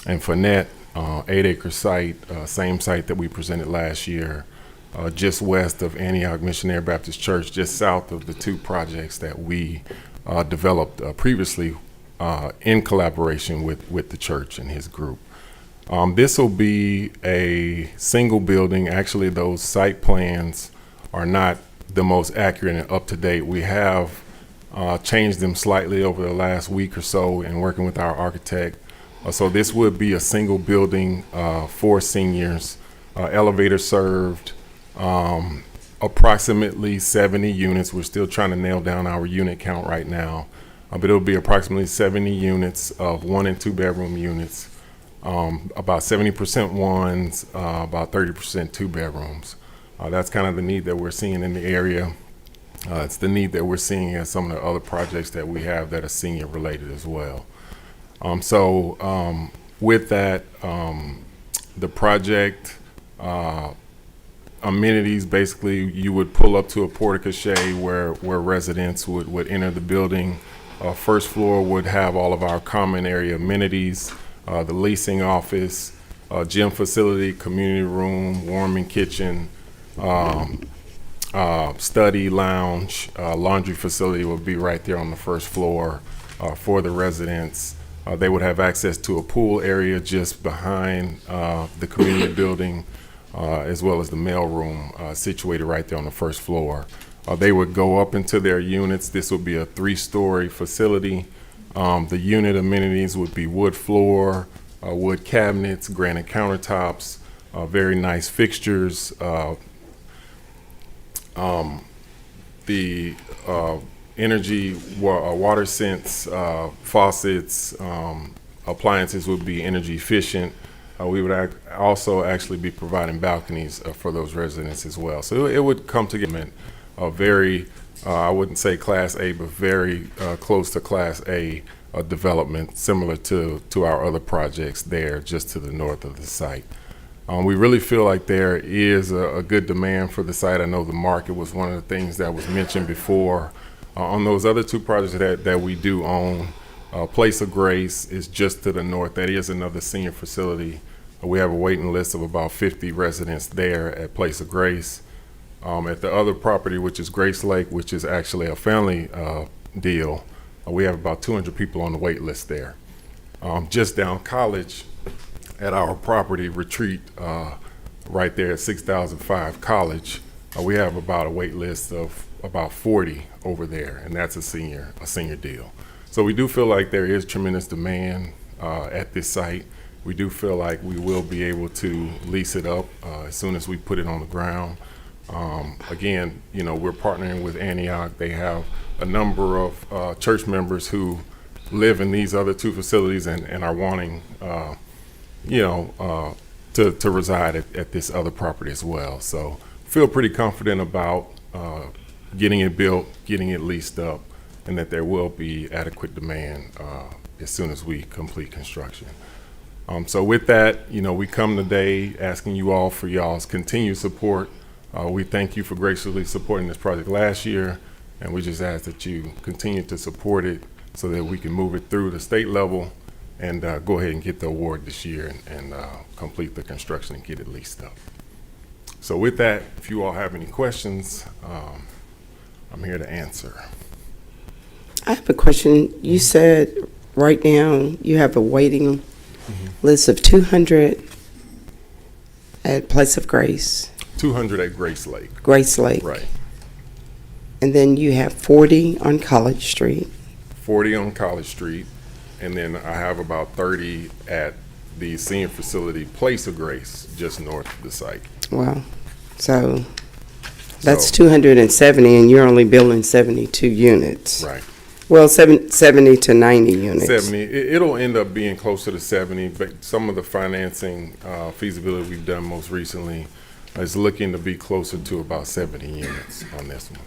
Fournette, 8-acre site, same site that we presented last year, just west of Antioch Missionary Baptist Church, just south of the two projects that we developed previously in collaboration with the church and his group. This will be a single building. Actually, those site plans are not the most accurate and up-to-date. We have changed them slightly over the last week or so in working with our architect. So this would be a single building for seniors, elevator served, approximately 70 units. We're still trying to nail down our unit count right now. But it'll be approximately 70 units of 1 and 2 bedroom units, about 70% ones, about 30% 2 bedrooms. That's kind of the need that we're seeing in the area. It's the need that we're seeing in some of the other projects that we have that are senior related as well. With that, the project amenities, basically you would pull up to a porte-cochere where residents would enter the building. First floor would have all of our common area amenities, the leasing office, gym facility, community room, warming kitchen, study, lounge, laundry facility would be right there on the first floor for the residents. They would have access to a pool area just behind the community building, as well as the mail room situated right there on the first floor. They would go up into their units. This would be a 3-story facility. The unit amenities would be wood floor, wood cabinets, granite countertops, very nice fixtures. The energy, water sense, faucets, appliances would be energy efficient. We would also actually be providing balconies for those residents as well. So it would come together a very, I wouldn't say Class A, but very close to Class A development, similar to our other projects there just to the north of the site. We really feel like there is a good demand for the site. I know the market was one of the things that was mentioned before. On those other two projects that we do own, Place of Grace is just to the north. That is another senior facility. We have a waiting list of about 50 residents there at Place of Grace. At the other property, which is Grace Lake, which is actually a family deal, we have about 200 people on the wait list there. Just down College at our property retreat right there at 6005 College, we have about a wait list of about 40 over there, and that's a senior deal. So we do feel like there is tremendous demand at this site. We do feel like we will be able to lease it up as soon as we put it on the ground. Again, we're partnering with Antioch. They have a number of church members who live in these other two facilities and are wanting, to reside at this other property as well. So feel pretty confident about getting it built, getting it leased up, and that there will be adequate demand as soon as we complete construction. So with that, we come today asking you all for y'all's continued support. We thank you for graciously supporting this project last year, and we just ask that you continue to support it so that we can move it through the state level and go ahead and get the award this year and complete the construction and get it leased up. So with that, if you all have any questions, I'm here to answer. I have a question. You said right now you have a waiting list of 200 at Place of Grace, 200 at Grace Lake. Grace Lake. Right. And then you have 40 on College Street. 40 on College Street, and then I have about 30 at the senior facility Place of Grace, just north of the site. Wow. So that's So- 270, and you're only building 72 units. Right. Well, 70 to 90 units. 70. It'll end up being closer to 70, but some of the financing feasibility we've done most recently is looking to be closer to about 70 units on this one.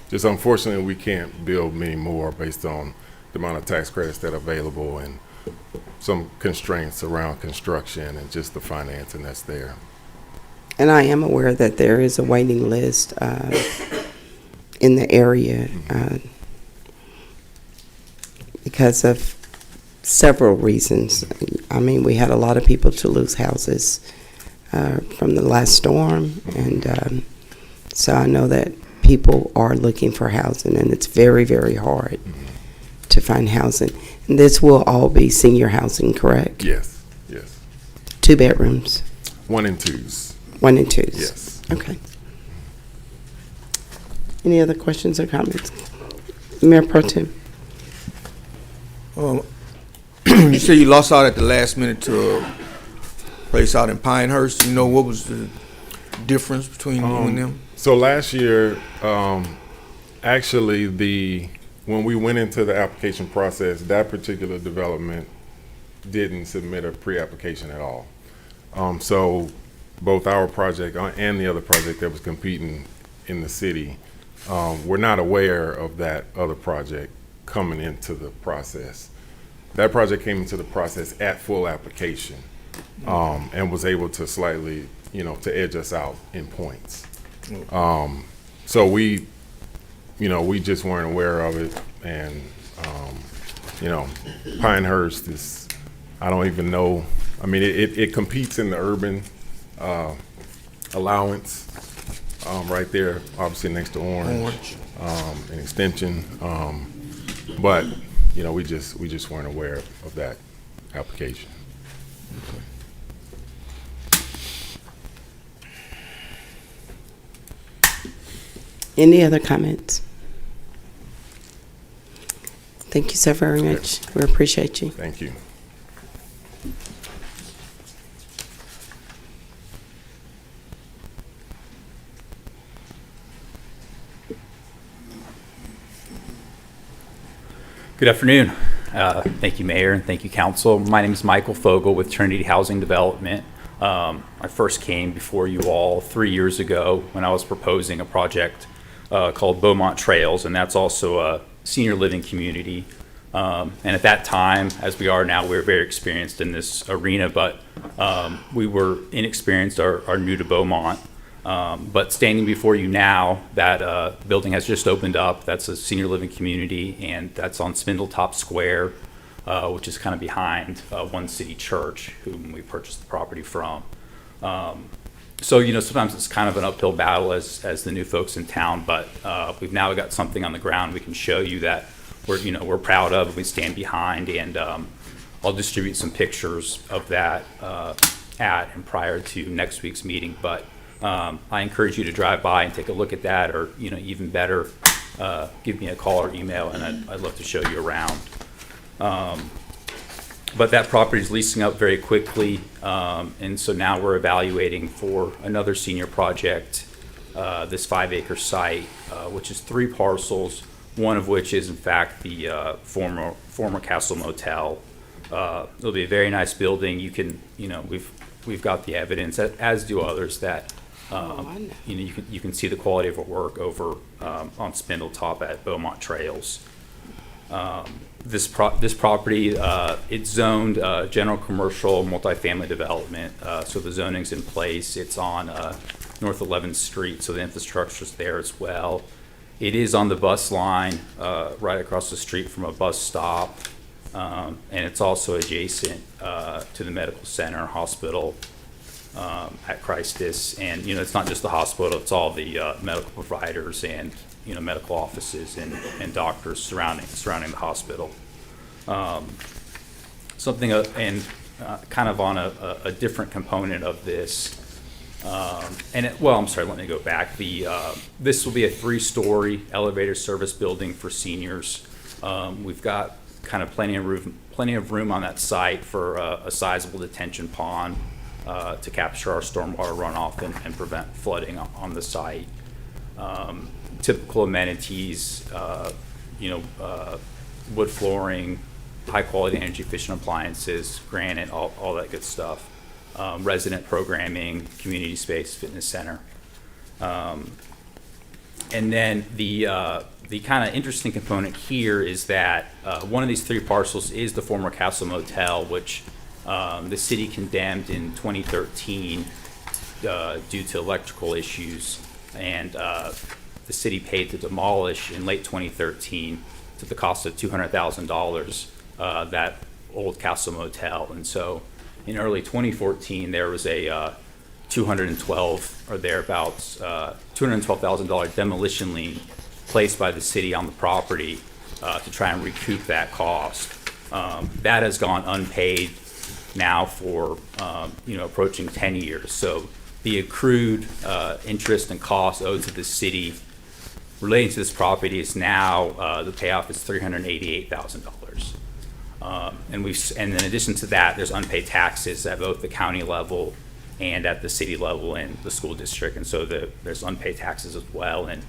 Just unfortunately, we can't build many more based on the amount of tax credits that are available and some constraints around construction and just the financing that's there. And I am aware that there is a waiting list in the area because of several reasons. I mean, we had a lot of people to lose houses from the last storm, and so I know that people are looking for housing, and it's very, very hard to find housing. And this will all be senior housing, correct? Yes, yes. 2 bedrooms, 1 and 2s. 1 and 2s? Yes. Okay. Any other questions or comments? Mayor Pro Tem? You say you lost out at the last minute to a place out in Pinehurst. You know, what was the difference between you and them? So last year, actually, when we went into the application process, that particular development didn't submit a pre-application at all. So both our project and the other project that was competing in the city were not aware of that other project coming into the process. That project came into the process at full application and was able to slightly, to edge us out in points. So we just weren't aware of it, and Pinehurst is, I don't even know. I mean, it competes in the urban allowance right there, obviously next to Orange. An extension, but we just weren't aware of that application. Any other comments? Thank you so very much. We appreciate you. Thank you. Good afternoon. Thank you, Mayor, and thank you, Council. My name is Michael Fogel with Trinity Housing Development. I first came before you all 3 years ago when I was proposing a project called Beaumont Trails, and that's also a senior living community. And at that time, as we are now, we were very experienced in this arena, but we were inexperienced or new to Beaumont. But standing before you now, that building has just opened up. That's a senior living community, and that's on Spindletop Square, which is kind of behind One City Church, whom we purchased the property from. So, sometimes it's kind of an uphill battle as the new folks in town, but we've now got something on the ground we can show you that we're proud of and we stand behind, and I'll distribute some pictures of that at and prior to next week's meeting. But I encourage you to drive by and take a look at that, or even better, give me a call or email, and I'd love to show you around. But that property is leasing up very quickly, and so now we're evaluating for another senior project, this 5-acre site, which is 3 parcels, one of which is in fact the former Castle Motel. It'll be a very nice building. You can, we've got the evidence, as do others, that you can see the quality of our work over on Spindletop at Beaumont Trails. This property, it's zoned general commercial multifamily development, so the zoning's in place. It's on North 11th Street, so the infrastructure's there as well. It is on the bus line right across the street from a bus stop, and it's also adjacent to the medical center, hospital at Christus. And, it's not just the hospital, it's all the medical providers and, medical offices and doctors surrounding the hospital. Something, kind of on a different component of this, I'm sorry, let me go back. This will be a 3-story elevator service building for seniors. We've got kind of plenty of room on that site for a sizable detention pond to capture our stormwater runoff and prevent flooding on the site. Typical amenities, wood flooring, high quality energy efficient appliances, granite, all that good stuff. Resident programming, community space, fitness center. And then the kind of interesting component here is that one of these 3 parcels is the former Castle Motel, which the city condemned in 2013 due to electrical issues, and the city paid to demolish in late 2013 to the cost of $200,000 that old Castle Motel. And so in early 2014, there was a $212,000 demolition lien placed by the city on the property to try and recoup that cost. That has gone unpaid now for approaching 10 years. So the accrued interest and costs owed to the city relating to this property is now the payoff is $388,000. And in addition to that, there's unpaid taxes at both the county level and at the city level and the school district, and so there's unpaid taxes as well. And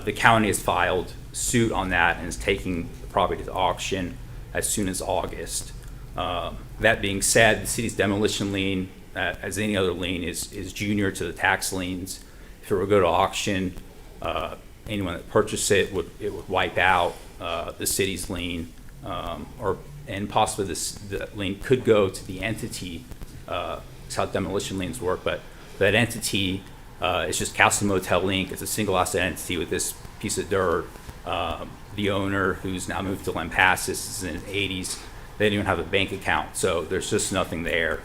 the county has filed suit on that and is taking the property to auction as soon as August. That being said, the city's demolition lien, as any other lien, is junior to the tax liens. If it were to go to auction, anyone that purchased it would wipe out the city's lien, and possibly the lien could go to the entity. That's how demolition liens work, but that entity is just Castle Motel Inc. It's a single asset entity with this piece of dirt. The owner, who's now moved to Lampasas, is in his 80s. They don't even have a bank account, so there's just nothing there.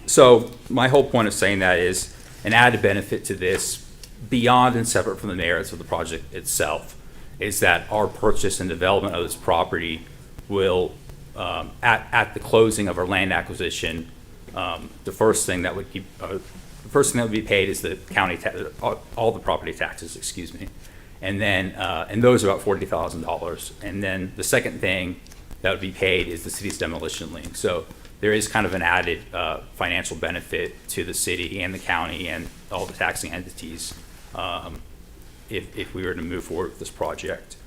So my whole point of saying that is an added benefit to this, beyond and separate from the merits of the project itself, is that our purchase and development of this property will, at the closing of our land acquisition, the first thing that would be paid is the county all the property taxes, excuse me, and then and those are about $40,000, and then the second thing that would be paid is the city's demolition lien. So there is kind of an added financial benefit to the city and the county and all the taxing entities if we were to move forward with this project.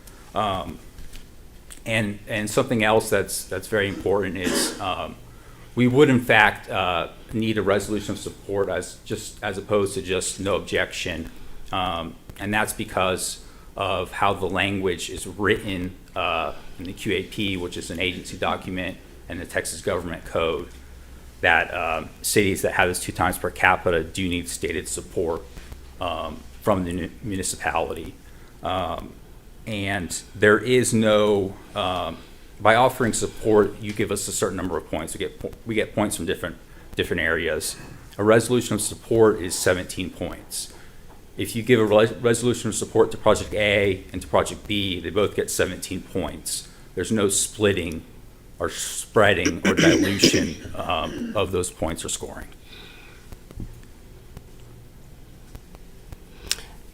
And something else that's very important is we would in fact need a resolution of support as opposed to just no objection, and that's because of how the language is written in the QAP, which is an agency document, and the Texas Government Code, that cities that have this 2 times per capita do need stated support from the municipality. And there is no, by offering support, you give us a certain number of points. We get points from different areas. A resolution of support is 17 points. If you give a resolution of support to Project A and to Project B, they both get 17 points. There's no splitting or spreading or dilution of those points or scoring.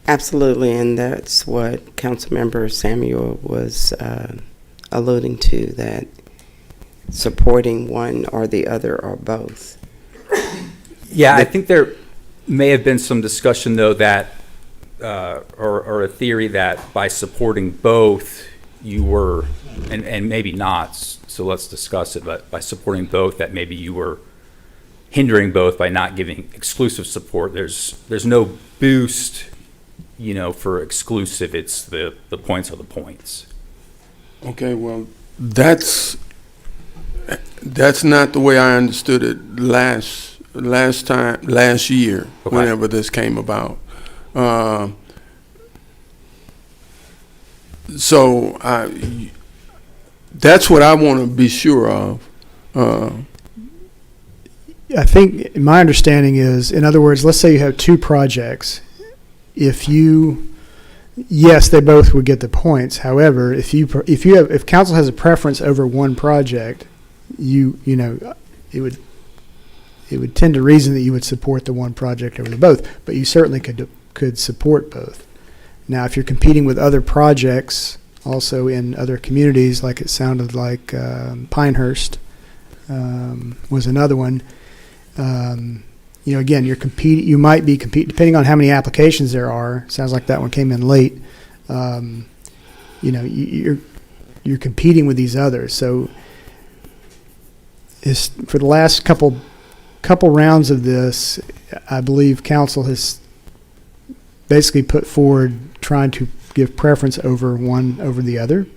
Absolutely, and that's what Councilmember Samuel was alluding to, that supporting one or the other or both. Yeah, I think there may have been some discussion, though, that or a theory that by supporting both, you were, and maybe not, so let's discuss it, but by supporting both, that maybe you were hindering both by not giving exclusive support. There's no boost, for exclusive. It's the points are the points. Okay, well, that's not the way I understood it last year, Okay. whenever this came about. So that's what I want to be sure of. I think my understanding is, in other words, let's say you have two projects. Yes, they both would get the points. However, if council has a preference over one project, it would tend to reason that you would support the one project over the both. But you certainly could support both. Now, if you're competing with other projects, also in other communities, like it sounded like Pinehurst was another one. Again, you might be competing, depending on how many applications there are. Sounds like that one came in late. You're competing with these others. So for the last couple rounds of this, I believe council has basically put forward trying to give preference over one over the other.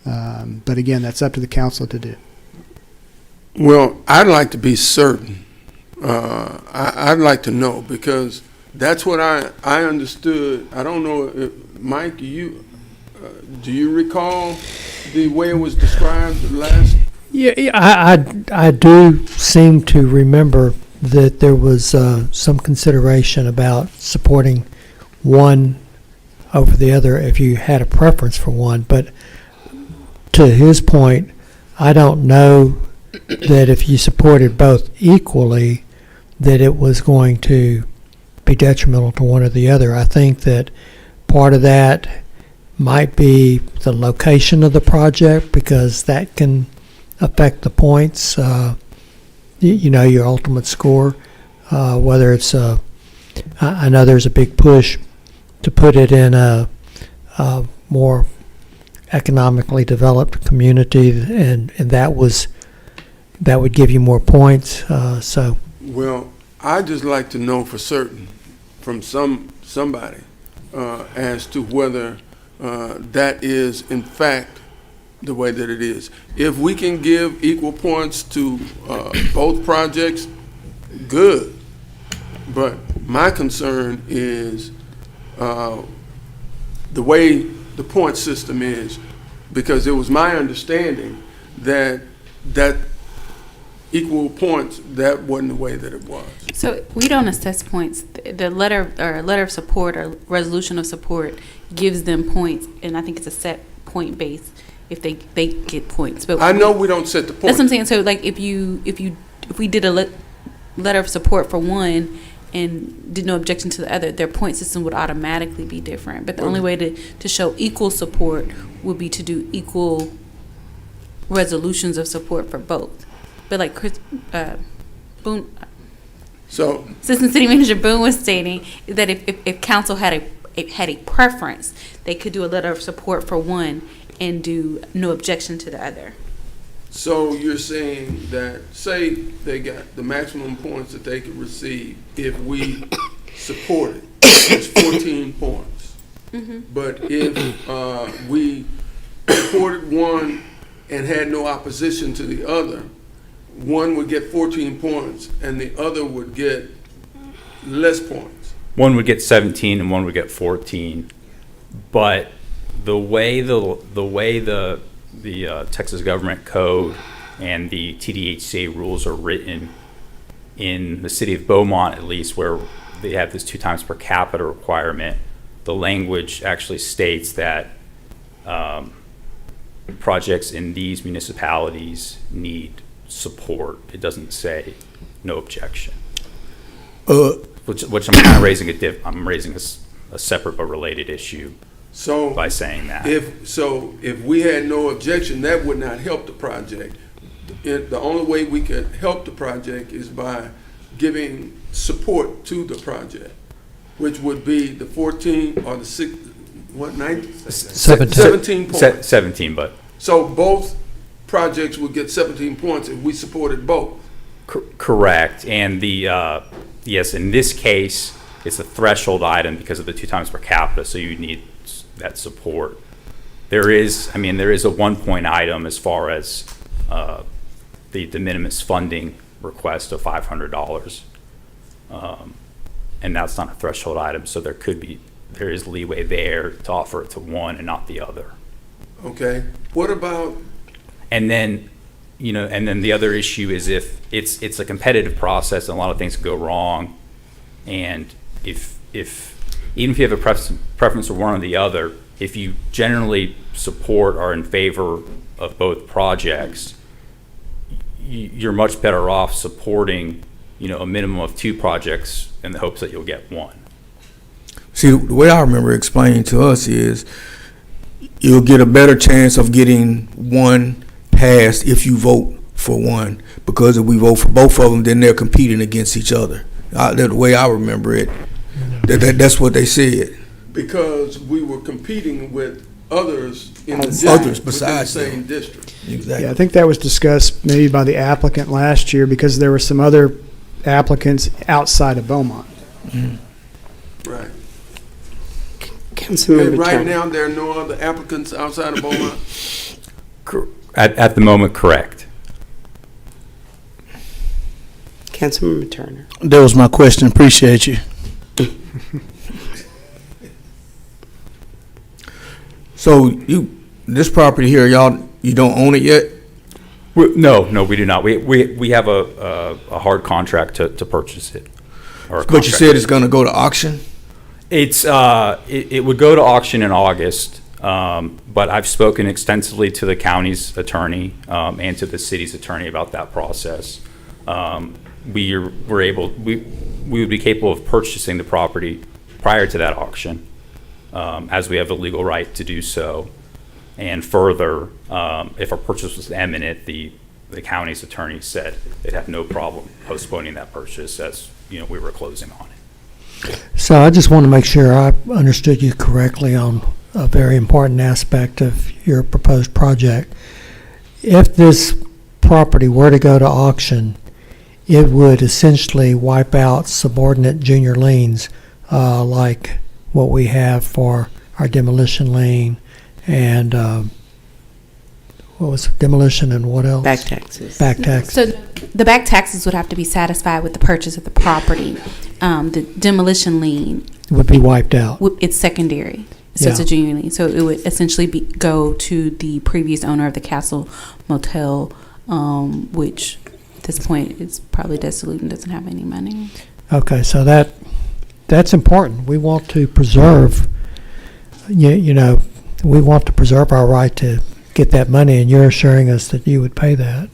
But again, that's up to the council to do. Well, I'd like to be certain. I'd like to know, because that's what I understood. I don't know if, Mike, do you recall the way it was described last? Yeah, I do seem to remember that there was some consideration about supporting one over the other if you had a preference for one. But to his point, I don't know that if you supported both equally, that it was going to be detrimental to one or the other. I think that part of that might be the location of the project, because that can affect the points, your ultimate score, whether it's I know there's a big push to put it in a more economically developed community, and that would give you more points. Well, I'd just like to know for certain from somebody as to whether that is in fact the way that it is. If we can give equal points to both projects, good. But my concern is the way the point system is, because it was my understanding that equal points, that wasn't the way that it was. So we don't assess points. The letter of support or resolution of support gives them points, and I think it's a set point base if they get points. But I know we don't set the points. That's what I'm saying. So like if we did a letter of support for one and did no objection to the other, their point system would automatically be different. But the only way to show equal support would be to do equal resolutions of support for both. But like Boone, Assistant City Manager Boone was stating, that if council had a preference, they could do a letter of support for one and do no objection to the other. So you're saying that, say they got the maximum points that they could receive if we supported, it's 14 points. Mm-hmm. But if we supported one and had no opposition to the other, one would get 14 points and the other would get less points. One would get 17 and one would get 14. But the way the Texas Government Code and the TDHCA rules are written in the city of Beaumont, at least, where they have this 2 times per capita requirement, the language actually states that projects in these municipalities need support. It doesn't say no objection. Which I'm kind of raising I'm raising a separate but related issue by saying that. If we had no objection, that would not help the project. The only way we could help the project is by giving support to the project, which would be the 14 or the 17 points. 17, but. So both projects would get 17 points if we supported both. Correct. And yes, in this case, it's a threshold item because of the 2 times per capita, so you need that support. There is a 1 point item as far as the de minimis funding request of $500. And that's not a threshold item, so there is leeway there to offer it to one and not the other. Okay, what about, And then, and then the other issue is if it's a competitive process and a lot of things can go wrong. And if even if you have a preference for one or the other, if you generally support or in favor of both projects, you're much better off supporting, a minimum of 2 projects in the hopes that you'll get one. See, the way I remember explaining to us is you'll get a better chance of getting one passed if you vote for one, because if we vote for both of them, then they're competing against each other. The way I remember it, that's what they said. because we were competing with others in the Others district, besides within the same them. district. Exactly. Yeah, I think that was discussed maybe by the applicant last year because there were some other applicants outside of Beaumont. Right. Councilmember And right Turner. now, there are no other applicants outside of Beaumont? At the moment, correct. Councilmember Turner. That was my question. Appreciate you. So this property here, you don't own it yet? No, we do not. We have a hard contract to purchase it. Or a But you contract. said it's going to go to auction? It would go to auction in August, but I've spoken extensively to the county's attorney and to the city's attorney about that process. We would be capable of purchasing the property prior to that auction, as we have the legal right to do so. And further, if a purchase was imminent, the county's attorney said they'd have no problem postponing that purchase as we were closing on it. So I just want to make sure I understood you correctly on a very important aspect of your proposed project. If this property were to go to auction, it would essentially wipe out subordinate junior liens, like what we have for our demolition lien and what was it? Demolition and what else? Back taxes. Back tax. So the back taxes would have to be satisfied with the purchase of the property. The demolition lien, Would be wiped out. it's secondary. So it's a Yeah. junior lien. So it would essentially go to the previous owner of the Castle Motel, which at this point is probably dissolute and doesn't have any money. Okay, so that's important. We want to preserve, we want to preserve our right to get that money, and you're assuring us that you would pay that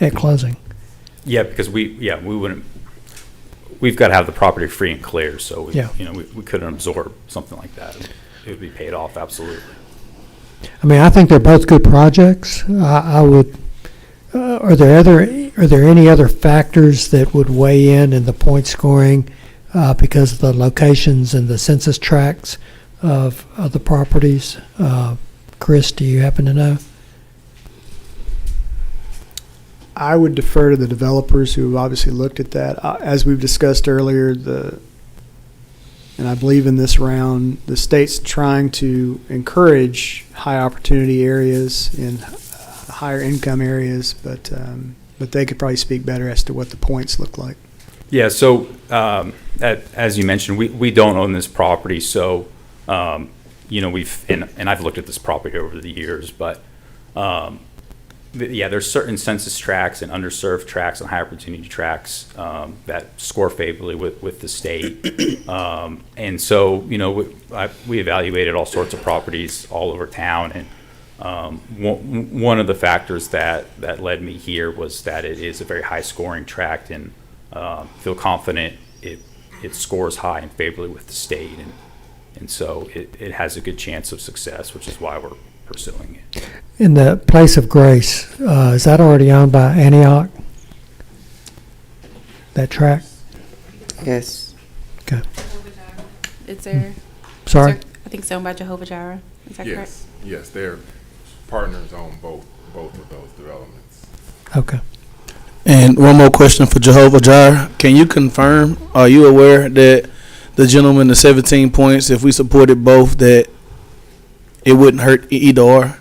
at closing. Yeah, because we wouldn't. We've got to have the property free and clear, so we couldn't absorb something like that. It would be paid off absolutely. I mean, I think they're both good projects. I would. Are there any other factors that would weigh in the point scoring because of the locations and the census tracts of the properties? Chris, do you happen to know? I would defer to the developers who have obviously looked at that. As we've discussed earlier, and I believe in this round, the state's trying to encourage high opportunity areas in higher income areas, but they could probably speak better as to what the points look like. Yeah. So as you mentioned, we don't own this property, so we've and I've looked at this property over the years, but. There's certain census tracts and underserved tracts and high opportunity tracts that score favorably with the state. And so, we evaluated all sorts of properties all over town. And one of the factors that led me here was that it is a very high scoring tract, and feel confident it scores high and favorably with the state. And so it has a good chance of success, which is why we're pursuing it. In the place of grace, is that already owned by Antioch? That tract? Yes. Okay. It's there. Sorry? I think it's owned by Jehovah Jireh. Is that correct? Yes, they're partners on both of those developments. Okay. And one more question for Jehovah Jireh. Can you confirm, are you aware that the gentleman, the 17 points, if we supported both, that it wouldn't hurt either or?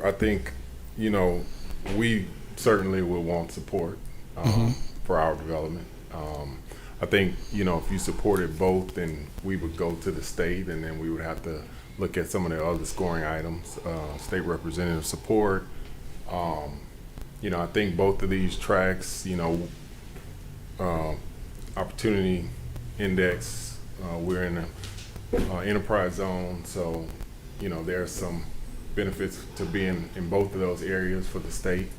I think, we certainly would want support for our development. I think, you know, if you supported both, then we would go to the state, and then we would have to look at some of the other scoring items, state representative support. You know, I think both of these tracks, you know, opportunity index, we're in the enterprise zone, so, you know, there's some benefits to being in both of those areas for the state,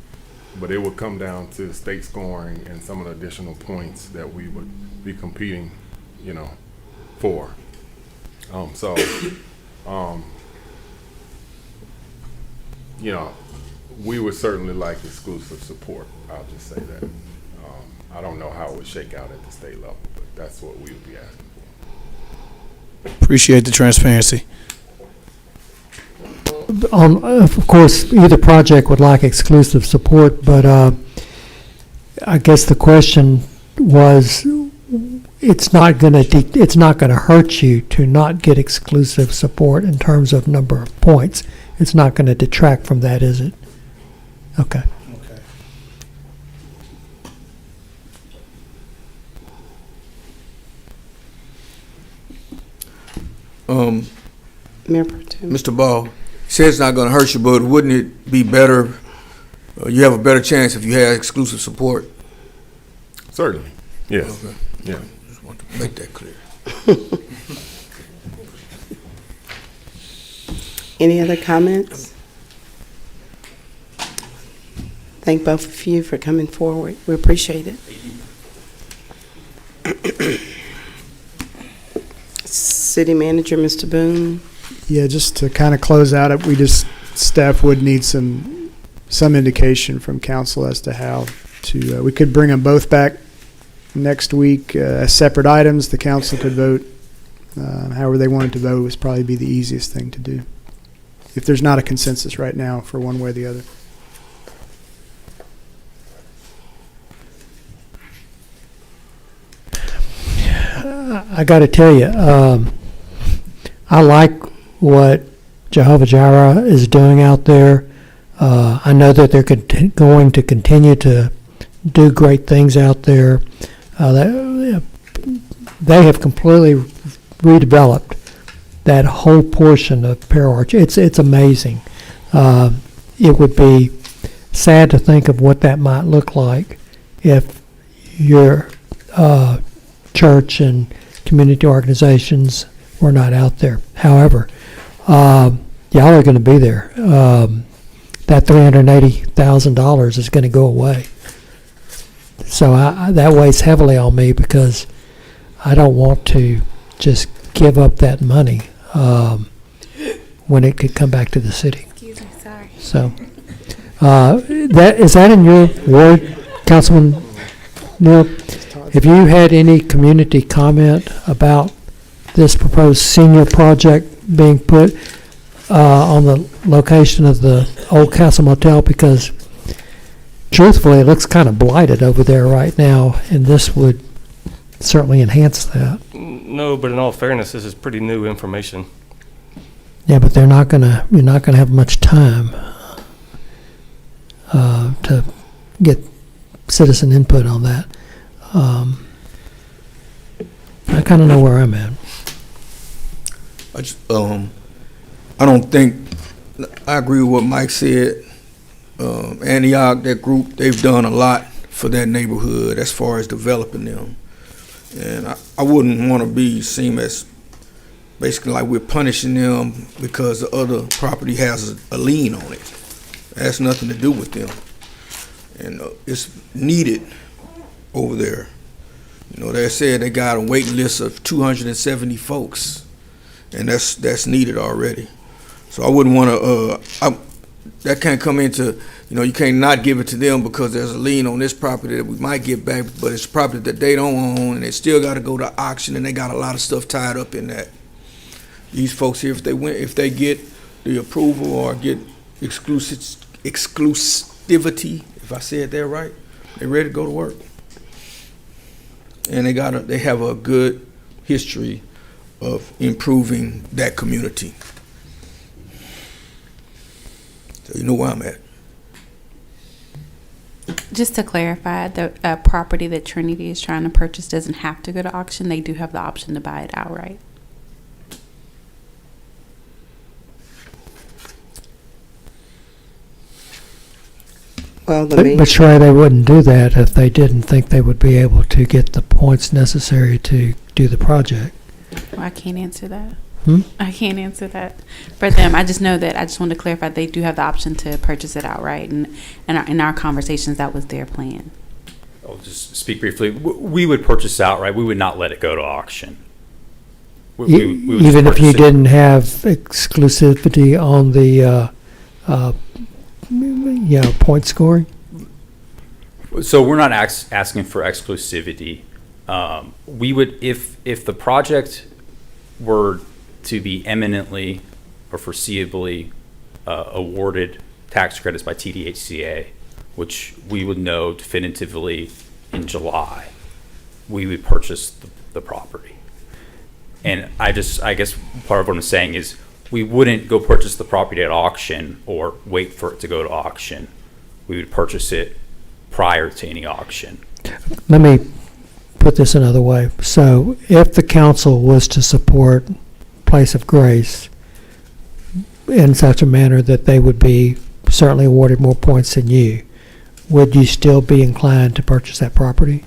but it would come down to state scoring and some of the additional points that we would be competing, you know, for. You know, we would certainly like exclusive support. I'll just say that. I don't know how it would shake out at the state level, but that's what we would be asking for. Appreciate the transparency. Of course, either project would like exclusive support, but I guess the question was, it's not going to hurt you to not get exclusive support in terms of number of points. It's not going to detract from that, is it? Okay. Mayor Pro Tem. Mr. Ball, says it's not going to hurt you, but wouldn't it be better, you have a better chance if you had exclusive support? Certainly, yes. Okay. Yeah. Just want to make that clear. Any other comments? Thank both of you for coming forward. We appreciate it. City Manager, Mr. Boone. Yeah, just to kind of close out, staff would need some indication from council as to how to, we could bring them both back next week as separate items. The council could vote however they wanted to vote. Would probably be the easiest thing to do, if there's not a consensus right now for one way or the other. I got to tell you, I like what Jehovah Jireh is doing out there. I know that they're going to continue to do great things out there. They have completely redeveloped that whole portion of Pear Arch. It's amazing. It would be sad to think of what that might look like if your church and community organizations were not out there. However, y'all are going to be there. That $380,000 is going to go away. So that weighs heavily on me because I don't want to just give up that money when it could come back to the city. Excuse me, sorry. So is that in your ward, Councilman Neal? Have you had any community comment about this proposed senior project being put on the location of the old Castle Motel? Because truthfully, it looks kind of blighted over there right now, and this would certainly enhance that. No, but in all fairness, this is pretty new information. Yeah, but you're not gonna have much time to get citizen input on that. I kind of know where I'm at. I don't think, I agree with what Mike said. Antioch, that group, they've done a lot for that neighborhood as far as developing them. And I wouldn't want to seem as basically like we're punishing them because the other property has a lien on it. It has nothing to do with them. And it's needed over there. You know, they said they got a waiting list of 270 folks, and that's needed already. So I wouldn't want to, that can't come into, you know, you can't not give it to them because there's a lien on this property that we might get back, but it's property that they don't own, and they still got to go to auction, and they got a lot of stuff tied up in that. These folks here, if they get the approval or get exclusivity, if I said that right, they're ready to go to work. And they have a good history of improving that community. So you know where I'm at. Just to clarify, the property that Trinity is trying to purchase doesn't have to go to auction. They do have the option to buy it outright. Well, the But, main, but Sheree, they wouldn't do that if they didn't think they would be able to get the points necessary to do the project. Well, I can't answer that. Hmm? I can't answer that for them. I just know that I just wanted to clarify they do have the option to purchase it outright, and in our conversations that was their plan. I'll just speak briefly. We would purchase outright. We would not let it go to auction. We would just Even if you purchase it. didn't have exclusivity on the point scoring? So we're not asking for exclusivity. We would, if the project were to be eminently or foreseeably awarded tax credits by TDHCA, which we would know definitively in July, we would purchase the property. And I guess part of what I'm saying is we wouldn't go purchase the property at auction or wait for it to go to auction. We would purchase it prior to any auction. Let me put this another way. So if the council was to support Place of Grace in such a manner that they would be certainly awarded more points than you, would you still be inclined to purchase that property?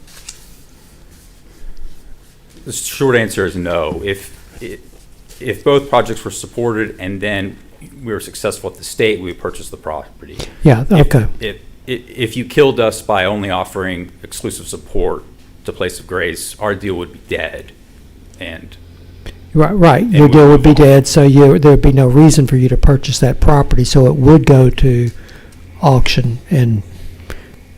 The short answer is no. If both projects were supported and then we were successful at the state, we would purchase the property. Yeah, okay. If you killed us by only offering exclusive support to Place of Grace, our deal would be dead. And Right. Your we deal would be move on. dead, so there'd be no reason for you to purchase that property, so it would go to auction, and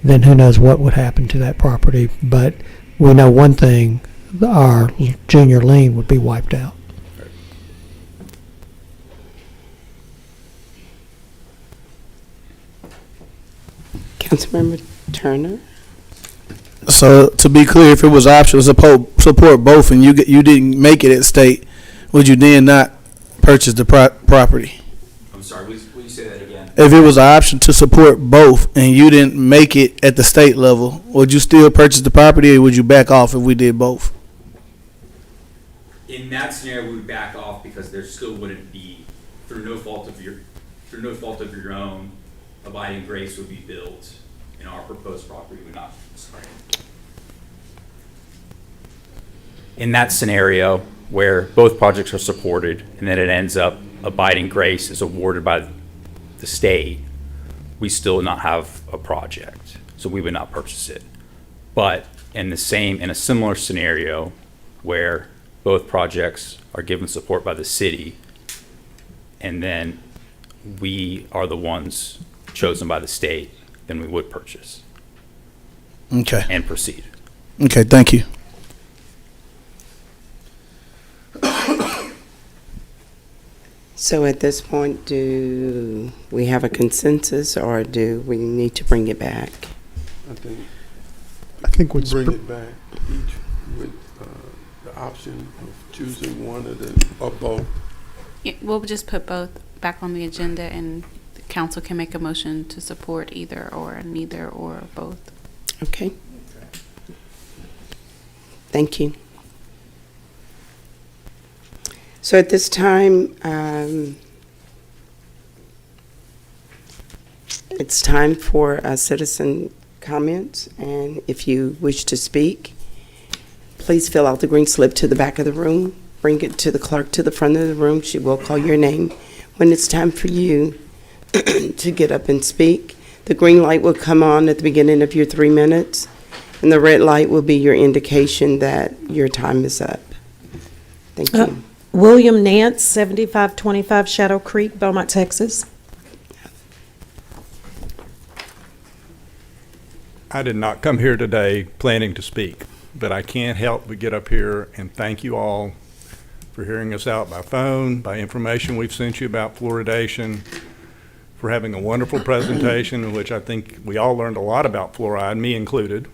then who knows what would happen to that property. But we know one thing, our junior lien would be wiped out. Councilmember Turner. So to be clear, if it was optional support both, and you didn't make it at state, would you then not purchase the property? I'm sorry, will you say that again? If it was an option to support both, and you didn't make it at the state level, would you still purchase the property, or would you back off if we did both? In that scenario, we would back off because there still wouldn't be, through no fault of your own, abiding grace would be built, and our proposed property would not. Sorry. In that scenario, where both projects are supported, and then it ends up abiding grace is awarded by the state, we still not have a project, so we would not purchase it. But in a similar scenario, where both projects are given support by the city, and then we are the ones chosen by the state, then we would purchase Okay. and proceed. Okay, thank you. So at this point, do we have a consensus, or do we need to bring it back? I think we what's bring pr- it back each with the option of choosing one of the, or both. Yeah, we'll just put both back on the agenda, and the council can make a motion to support either or, neither or both. Okay. Thank you. So at this time, it's time for citizen comments, and if you wish to speak, please fill out the green slip to the back of the room, bring it to the clerk to the front of the room. She will call your name when it's time for you to get up and speak. The green light will come on at the beginning of your 3 minutes, and the red light will be your indication that your time is up. Thank you. William Nance, 7525 Shadow Creek, Beaumont, Texas. I did not come here today planning to speak, but I can't help but get up here and thank you all for hearing us out by phone, by information we've sent you about fluoridation, for having a wonderful presentation in which I think we all learned a lot about fluoride, me included.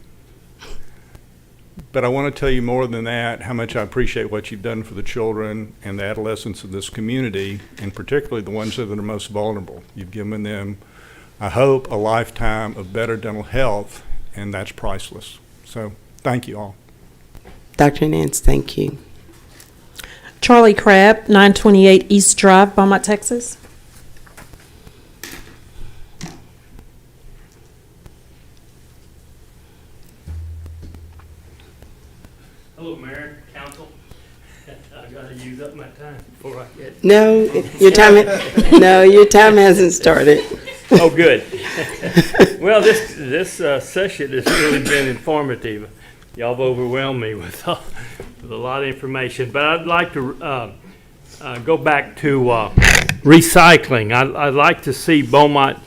But I want to tell you more than that, how much I appreciate what you've done for the children and the adolescents of this community, and particularly the ones that are most vulnerable. You've given them I hope, a lifetime of better dental health, and that's priceless. So thank you all. Dr. Nance, thank you. Charlie Crabb, 928 East Drive, Beaumont, Texas. Hello, Mayor, Council. I gotta use up my time before I get. No, your time hasn't started. Oh, good. Well, this session has really been informative. Y'all have overwhelmed me with a lot of information, but I'd like to go back to recycling. I'd like to see Beaumont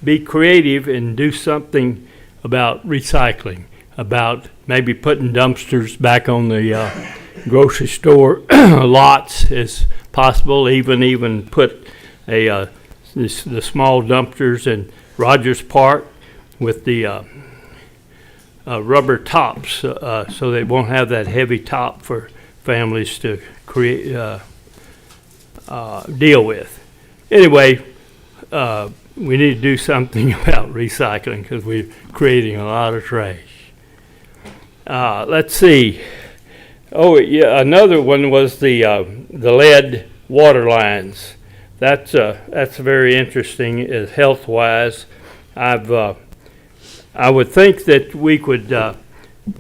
be creative and do something about recycling, about maybe putting dumpsters back on the grocery store lots as possible, even put the small dumpsters in Rogers Park with the rubber tops, so they won't have that heavy top for families to deal with. Anyway, we need to do something about recycling because we're creating a lot of trash. Let's see. Oh, yeah, another one was the lead water lines. That's very interesting as health-wise. I would think that we could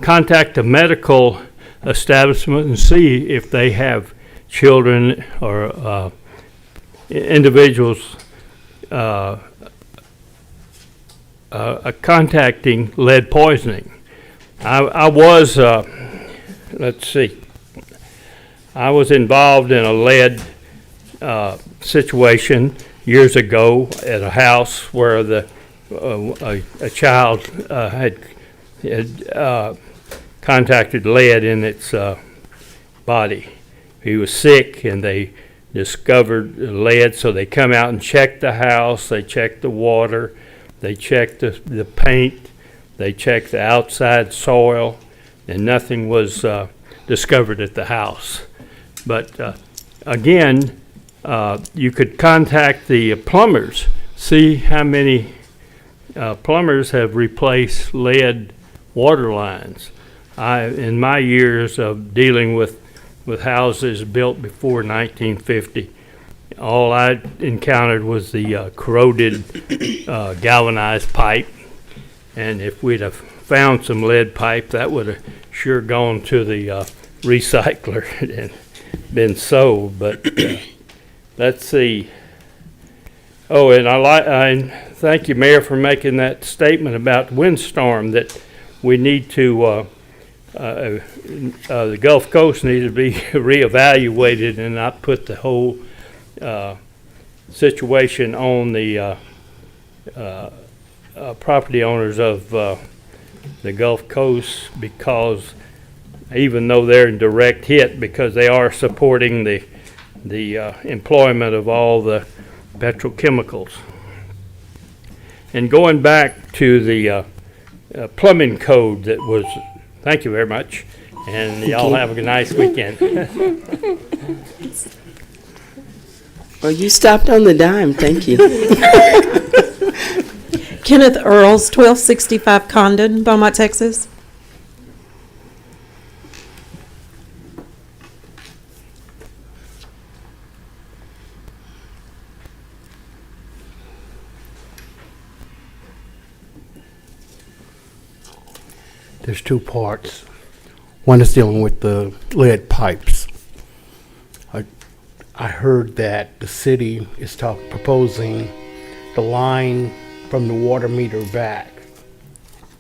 contact a medical establishment and see if they have children or individuals contacting lead poisoning. I was involved in a lead situation years ago at a house where a child had contacted lead in its body. He was sick, and they discovered lead, so they come out and checked the house. They checked the water. They checked the paint. They checked the outside soil, and nothing was discovered at the house. But again, you could contact the plumbers, see how many plumbers have replaced lead water lines. In my years of dealing with houses built before 1950, all I encountered was the corroded galvanized pipe. And if we'd have found some lead pipe, that would have sure gone to the recycler and been sold. But let's see. Oh, and I thank you, Mayor, for making that statement about windstorm, that we need to, the Gulf Coast needs to be reevaluated and not put the whole situation on the property owners of the Gulf Coast, because even though they're in direct hit, because they are supporting the employment of all the petrochemicals. And going back to the plumbing code that was, thank you very much, and y'all have a nice weekend. Well, you stopped on the dime. Thank you. Kenneth Earls, 1265 Condon, Beaumont, Texas. There's two parts. One is dealing with the lead pipes. I heard that the city is proposing the line from the water meter back,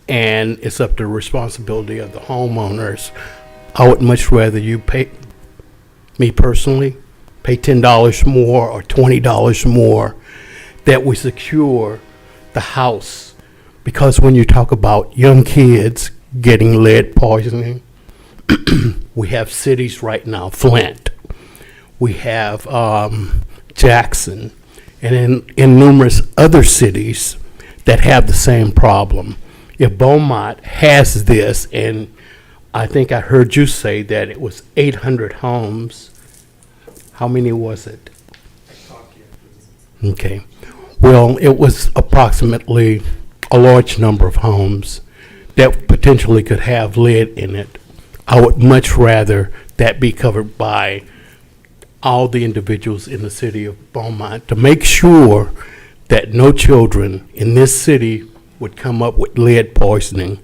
and it's up to the responsibility of the homeowners. I would much rather you pay, me personally, pay $10 more or $20 more, that we secure the house. Because when you talk about young kids getting lead poisoning, we have cities right now, Flint, we have Jackson, and in numerous other cities that have the same problem. If Beaumont has this, and I think I heard you say that it was 800 homes, how many was it? Okay. Well, it was approximately a large number of homes that potentially could have lead in it. I would much rather that be covered by all the individuals in the city of Beaumont to make sure that no children in this city would come up with lead poisoning,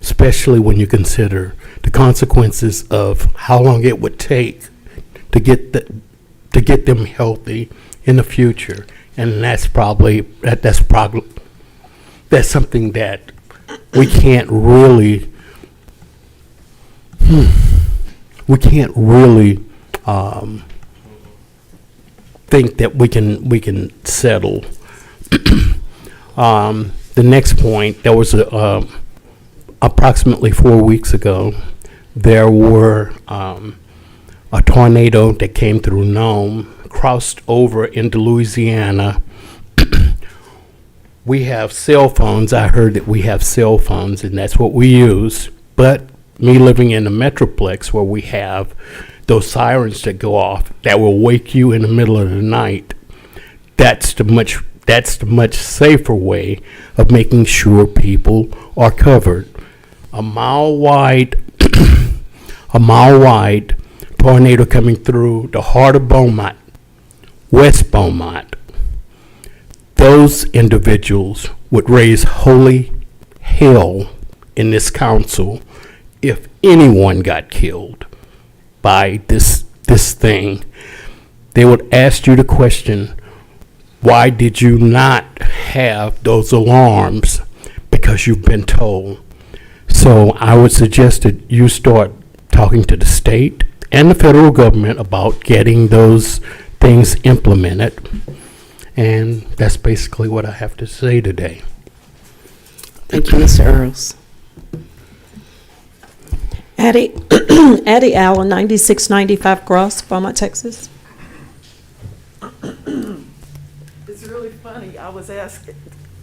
especially when you consider the consequences of how long it would take to get them healthy in the future. And that's something that we can't really think that we can settle. The next point, there was approximately 4 weeks ago, there were a tornado that came through Nome, crossed over into Louisiana. We have cell phones. I heard that we have cell phones, and that's what we use. But me living in the Metroplex, where we have those sirens that go off that will wake you in the middle of the night, that's the much safer way of making sure people are covered. A mile wide tornado coming through the heart of Beaumont, West Beaumont. Those individuals would raise holy hell in this council if anyone got killed by this thing. They would ask you the question, why did you not have those alarms? Because you've been told. So I would suggest that you start talking to the state and the federal government about getting those things implemented. And that's basically what I have to say today. Thank you, Mr. Earls. Addie Allen, 9695 Gross, Beaumont, Texas. It's really funny. I was asked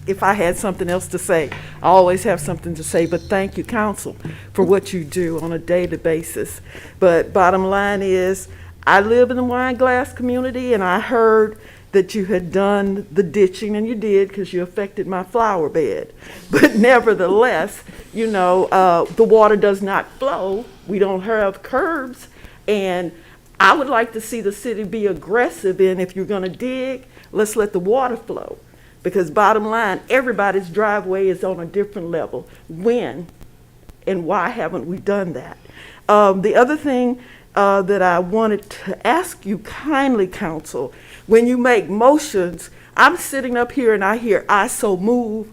if I had something else to say. I always have something to say, but thank you, council, for what you do on a daily basis. But bottom line is, I live in the wine glass community, and I heard that you had done the ditching, and you did because you affected my flower bed. But nevertheless, you know, the water does not flow. We don't have curbs, and I would like to see the city be aggressive in, if you're gonna dig, let's let the water flow. Because bottom line, everybody's driveway is on a different level. When and why haven't we done that? The other thing that I wanted to ask you kindly, council, when you make motions, I'm sitting up here and I hear "I so move,"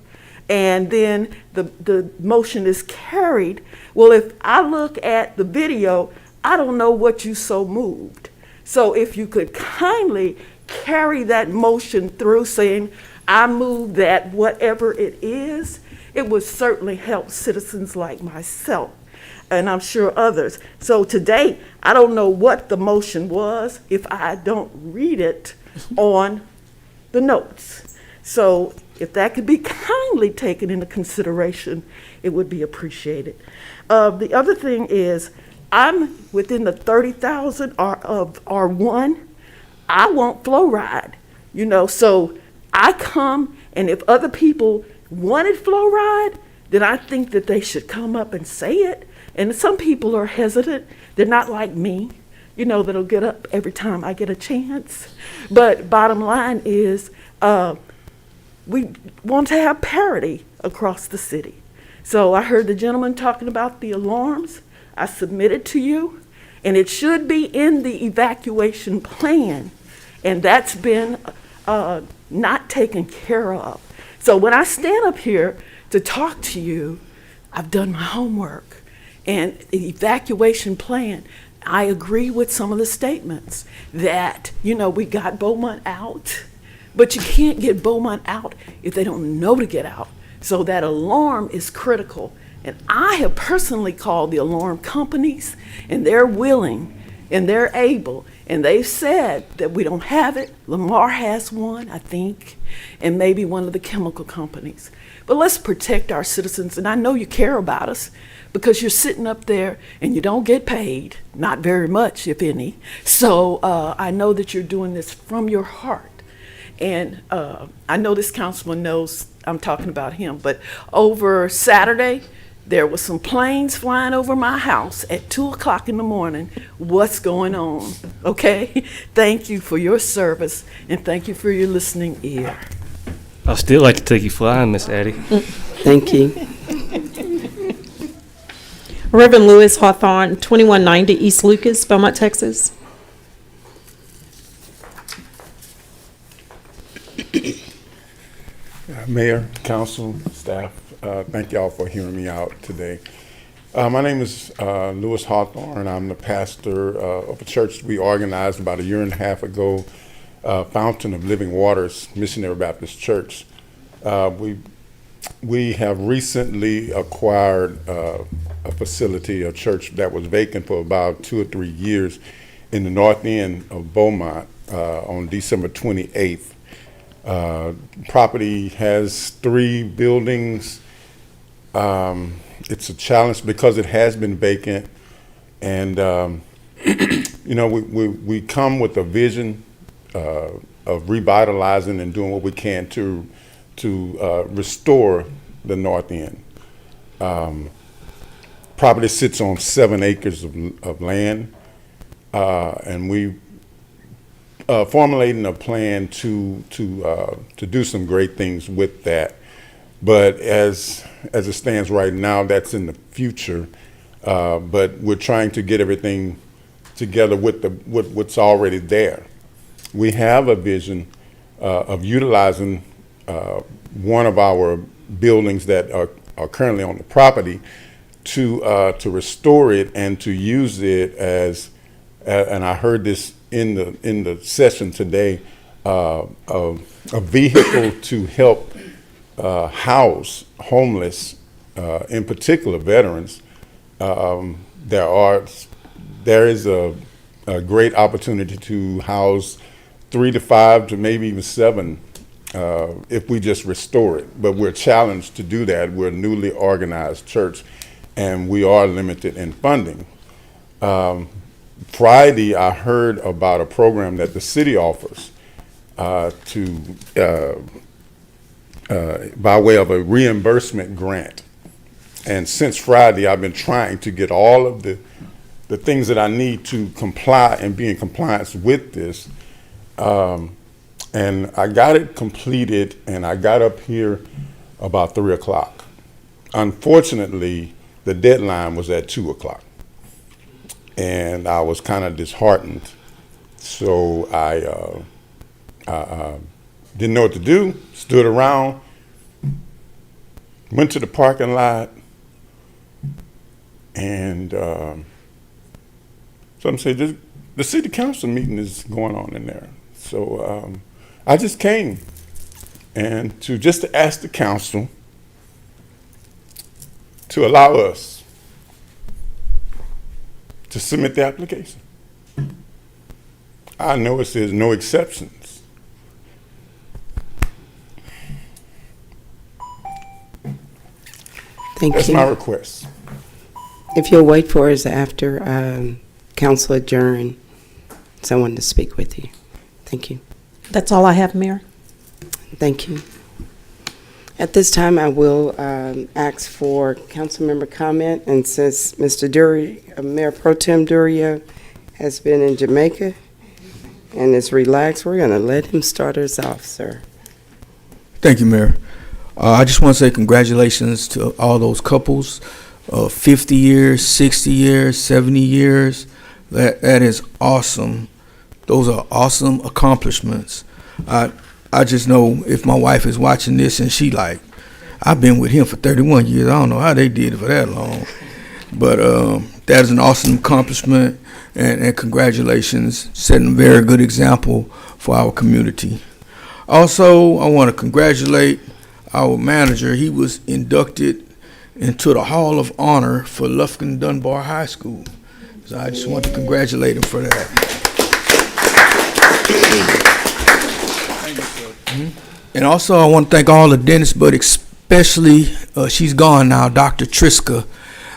and then the motion is carried. Well, if I look at the video, I don't know what you so moved. So if you could kindly carry that motion through saying, "I move that," whatever it is, it would certainly help citizens like myself, and I'm sure others. So today, I don't know what the motion was if I don't read it on the notes. So if that could be kindly taken into consideration, it would be appreciated. The other thing is, I'm within the 30,000 of R1. I want fluoride, you know, so I come, and if other people wanted fluoride, then I think that they should come up and say it. And some people are hesitant. They're not like me, you know, that'll get up every time I get a chance. But bottom line is, we want to have parity across the city. So I heard the gentleman talking about the alarms. I submitted to you, and it should be in the evacuation plan. And that's been not taken care of. So when I stand up here to talk to you, I've done my homework. And the evacuation plan, I agree with some of the statements that, you know, we got Beaumont out, but you can't get Beaumont out if they don't know to get out. So that alarm is critical. And I have personally called the alarm companies, and they're willing and they're able. And they've said that we don't have it. Lamar has one, I think, and maybe one of the chemical companies. But let's protect our citizens. And I know you care about us, because you're sitting up there and you don't get paid, not very much, if any. So I know that you're doing this from your heart. And I know this councilman knows I'm talking about him, but over Saturday, there was some planes flying over my house at 2 o'clock in the morning. What's going on? Okay? Thank you for your service, and thank you for your listening ear. I'd still like to take you flying, Miss Addie. Thank you. Reverend Lewis Hawthorne, 2190 East Lucas, Beaumont, Texas. Mayor, council, staff, thank y'all for hearing me out today. My name is Lewis Hawthorne. I'm the pastor of a church we organized about a year and a half ago, Fountain of Living Waters Missionary Baptist Church. We have recently acquired a facility, a church that was vacant for about 2 or 3 years in the north end of Beaumont on December 28th. Property has 3 buildings. It's a challenge because it has been vacant, and you know, we come with a vision of revitalizing and doing what we can to restore the north end. Property sits on 7 acres of land, and we formulating a plan to do some great things with that. But as it stands right now, that's in the future. But we're trying to get everything together with what's already there. We have a vision of utilizing one of our buildings that are currently on the property to restore it and to use it as, and I heard this in the session today, a vehicle to help house homeless, in particular veterans. There is a great opportunity to house 3 to 5 to maybe even 7 if we just restore it. But we're challenged to do that. We're a newly organized church, and we are limited in funding. Friday, I heard about a program that the city offers by way of a reimbursement grant. And since Friday, I've been trying to get all of the things that I need to comply and be in compliance with this. And I got it completed, and I got up here about 3 o'clock. Unfortunately, the deadline was at 2 o'clock. And I was kind of disheartened. So I didn't know what to do, stood around, went to the parking lot, and some said, the city council meeting is going on in there. So I just came and to ask the council to allow us to submit the application. I know it says no exceptions. Thank That's you. my request. If you'll wait for us after council adjourn, someone to speak with you. Thank you. That's all I have, Mayor. Thank you. At this time, I will ask for council member comment, and since Mr. Mayor Pro Tem Duria has been in Jamaica and is relaxed, we're going to let him start us off, sir. Thank you, Mayor. I just want to say congratulations to all those couples, 50 years, 60 years, 70 years. That is awesome. Those are awesome accomplishments. I just know if my wife is watching this and she like, I've been with him for 31 years. I don't know how they did it for that long. But that is an awesome accomplishment, and congratulations, setting a very good example for our community. Also, I want to congratulate our manager. He was inducted into the Hall of Honor for Lufkin Dunbar High School. So I just want to congratulate him for that. And also, I want to thank all the dentists, but especially, she's gone now, Dr. Triska.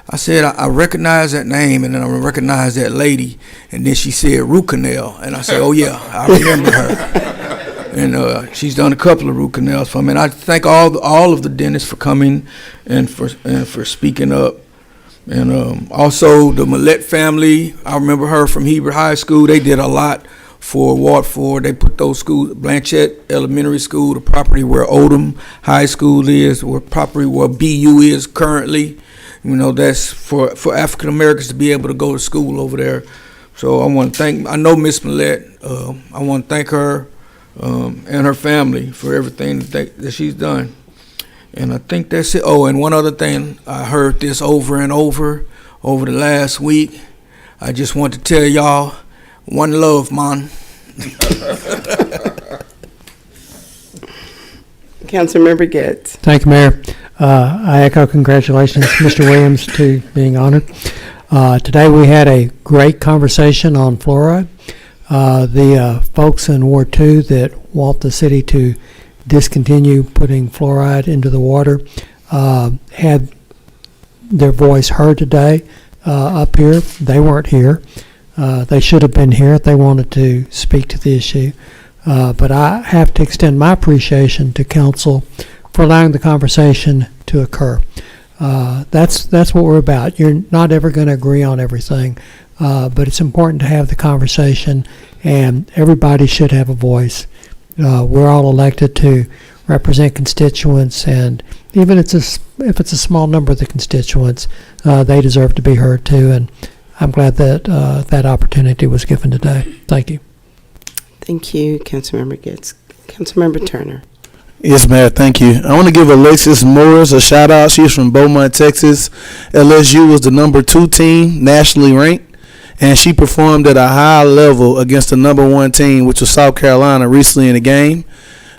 I said, I recognize that name, and then I recognize that lady. And then she said, root canal. And I said, oh, yeah, I remember her. and she's done a couple of root canals for me. And I thank all of the dentists for coming and for speaking up. And also the Millette family, I remember her from Hebrew High School. They did a lot for Ward 4. They put those schools, Blanchette Elementary School, the property where Odom High School is, or property where BU is currently. You know, that's for African Americans to be able to go to school over there. So I know Miss Millette. I want to thank her and her family for everything that she's done. And I think that's it. Oh, and one other thing, I heard this over and over the last week. I just want to tell y'all, one love, man. Councilmember Getz. Thank you, Mayor. I echo congratulations, Mr. Williams, to being honored. Today we had a great conversation on fluoride. The folks in Ward 2 that want the city to discontinue putting fluoride into the water had their voice heard today up here. They weren't here. They should have been here if they wanted to speak to the issue. But I have to extend my appreciation to council for allowing the conversation to occur. That's what we're about. You're not ever going to agree on everything, but it's important to have the conversation, and everybody should have a voice. We're all elected to represent constituents, and even if it's a small number of the constituents, they deserve to be heard too. And I'm glad that that opportunity was given today. Thank you. Thank you, Councilmember Getz. Councilmember Turner. Yes, Mayor, thank you. I want to give Alexis Morris a shout out. She's from Beaumont, Texas. LSU was the number 2 team nationally ranked, and she performed at a high level against the number 1 team, which was South Carolina, recently in the game.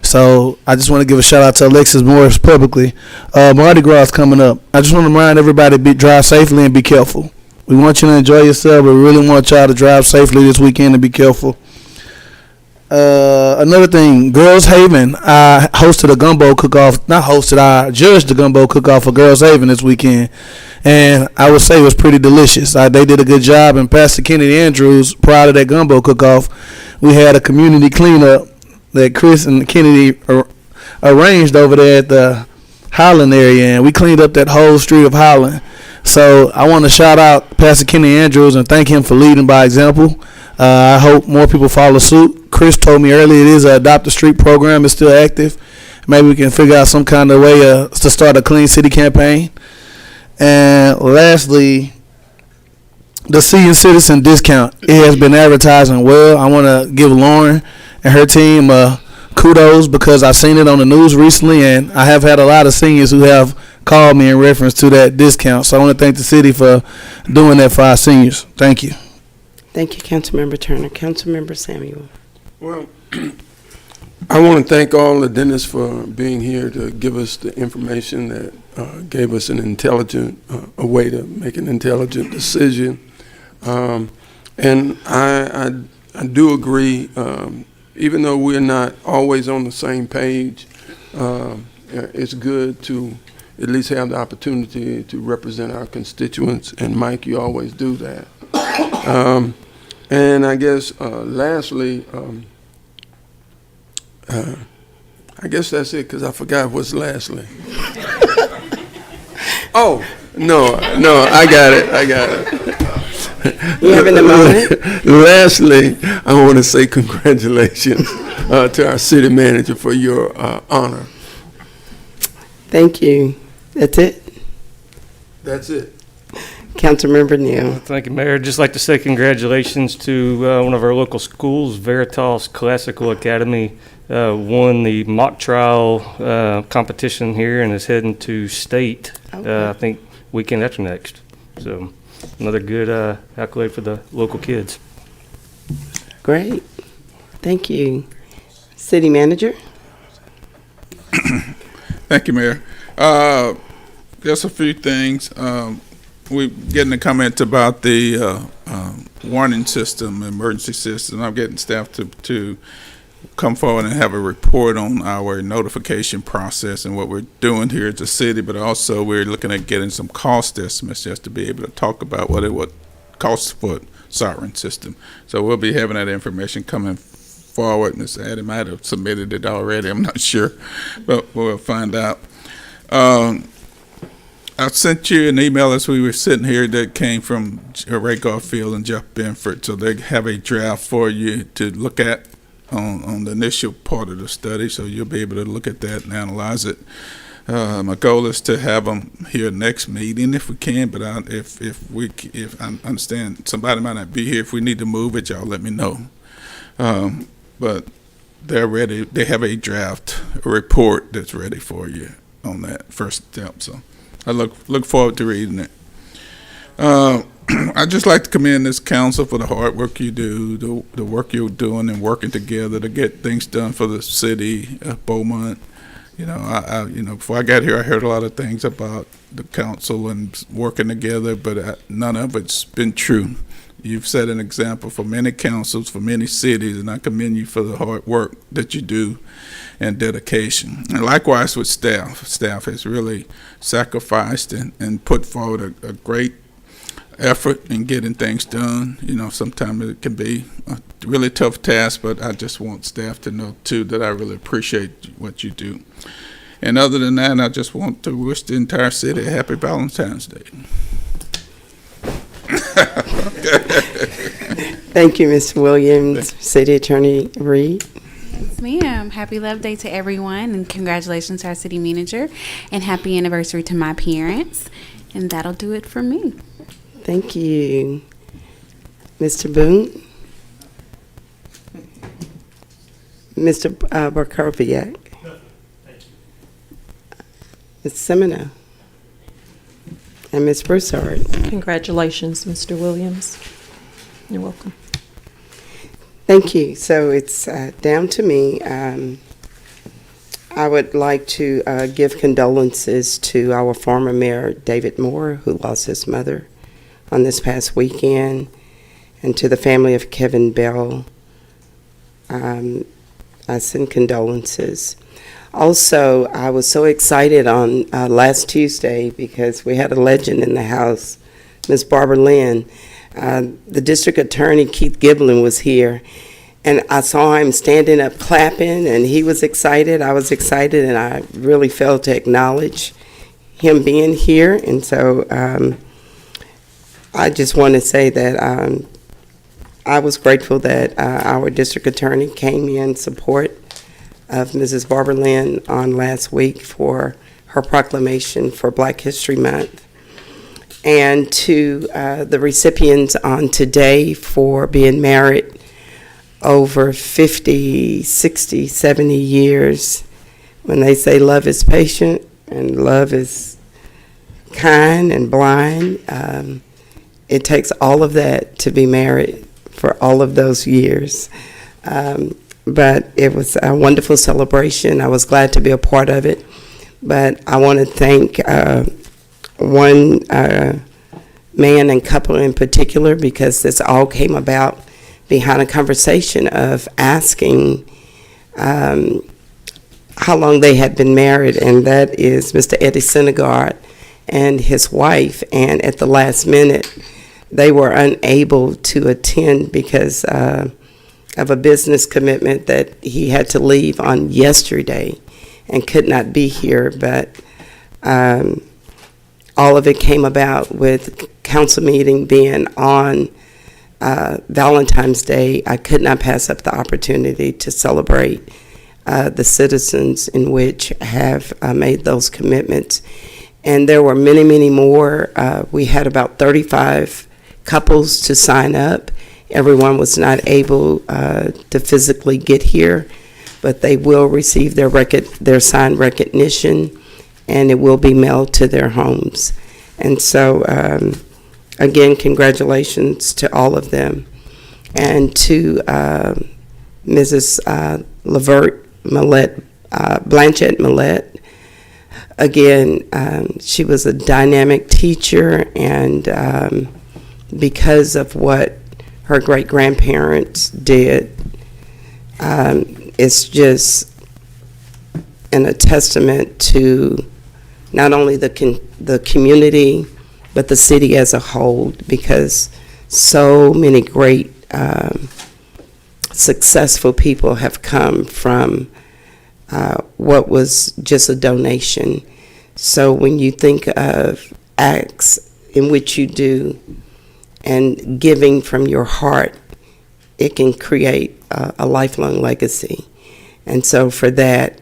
So I just want to give a shout out to Alexis Morris publicly. Mardi Gras is coming up. I just want to remind everybody to drive safely and be careful. We want you to enjoy yourself, but we really want y'all to drive safely this weekend and be careful. Another thing, Girls Haven, I hosted a gumbo cook-off. I judged the gumbo cook-off for Girls Haven this weekend, and I would say it was pretty delicious. They did a good job, and Pastor Kennedy Andrews, prior to that gumbo cook-off, we had a community cleanup that Chris and Kennedy arranged over there at the Highland area, and we cleaned up that whole street of Highland. So I want to shout out Pastor Kennedy Andrews and thank him for leading by example. I hope more people follow suit. Chris told me earlier it is an Adopt a Street program. It's still active. Maybe we can figure out some kind of way to start a Clean City campaign. And lastly, the senior citizen discount. It has been advertising well. I want to give Lauren and her team kudos because I've seen it on the news recently, and I have had a lot of seniors who have called me in reference to that discount. So I want to thank the city for doing that for our seniors. Thank you. Thank you, Councilmember Turner. Councilmember Samuel. Well, I want to thank all the dentists for being here to give us the information that gave us an intelligent, a way to make an intelligent decision. And I do agree, even though we're not always on the same page, it's good to at least have the opportunity to represent our constituents. And Mike, you always do that. And I guess lastly, I guess that's it because I forgot what's lastly. Oh, no, I got it. You having a moment? Lastly, I want to say congratulations to our city manager for your honor. Thank you. That's it? That's it. Councilmember Neal. Thank you, Mayor. I'd just like to say congratulations to one of our local schools, Veritas Classical Academy. Won the mock trial competition here and is heading to state, I think, weekend after next. So another good accolade for the local kids. Great. Thank you. City Manager. Thank you, Mayor. Just a few things. We're getting a comment about the warning system, emergency system. I'm getting staff to come forward and have a report on our notification process and what we're doing here at the city, but also we're looking at getting some cost estimates just to be able to talk about what it would cost for siren system. So we'll be having that information coming forward. Ms. Addie might have submitted it already, I'm not sure, but we'll find out. I sent you an email as we were sitting here that came from Ray Garfield and Jeff Benford, so they have a draft for you to look at on the initial part of the study, so you'll be able to look at that and analyze it. My goal is to have them here next meeting if we can, but if I understand somebody might not be here, if we need to move it, y'all let me know. But they're ready. They have a draft, a report that's ready for you on that first step. So I look forward to reading it. I'd just like to commend this council for the hard work you do, the work you're doing and working together to get things done for the city of Beaumont. Before I got here, I heard a lot of things about the council and working together, but none of it's been true. You've set an example for many councils, for many cities, and I commend you for the hard work that you do and dedication. And likewise with staff. Staff has really sacrificed and put forward a great effort in getting things done. Sometimes it can be a really tough task, but I just want staff to know too that I really appreciate what you do. And other than that, I just want to wish the entire city a happy Valentine's Day. Thank you, Mr. Williams. City Attorney Reed. Yes, ma'am. Happy Love Day to everyone, and congratulations to our city manager, and happy anniversary to my parents. And that'll do it for me. Thank you. Mr. Boone? Mr. Barkoviak? Ms. Semino? And Ms. Broussard? Congratulations, Mr. Williams. You're welcome. Thank you. So it's down to me. I would like to give condolences to our former mayor, David Moore, who lost his mother on this past weekend, and to the family of Kevin Bell. I send condolences. Also, I was so excited on last Tuesday because we had a legend in the house, Ms. Barbara Lynn. The district attorney, Keith Giblin, was here, and I saw him standing up clapping, and he was excited. I was excited, and I really felt to acknowledge him being here. And so I just want to say that I was grateful that our district attorney came in support of Mrs. Barbara Lynn on last week for her proclamation for Black History Month. And to the recipients on today for being married over 50, 60, 70 years. When they say love is patient and love is kind and blind, it takes all of that to be married for all of those years. But it was a wonderful celebration. I was glad to be a part of it. But I want to thank one man and couple in particular, because this all came about behind a conversation of asking how long they had been married, and that is Mr. Eddie Syndergaard and his wife. And at the last minute, they were unable to attend because of a business commitment that he had to leave on yesterday and could not be here. But all of it came about with council meeting being on Valentine's Day. I could not pass up the opportunity to celebrate the citizens in which have made those commitments. And there were many, many more. We had about 35 couples to sign up. Everyone was not able to physically get here, but they will receive their signed recognition, and it will be mailed to their homes. And so, again, congratulations to all of them. And to Mrs. Blanchett Millette, again, she was a dynamic teacher, and because of what her great-grandparents did, it's just a testament to not only the community, but the city as a whole, because so many great successful people have come from what was just a donation. So when you think of acts in which you do and giving from your heart, it can create a lifelong legacy. And so for that,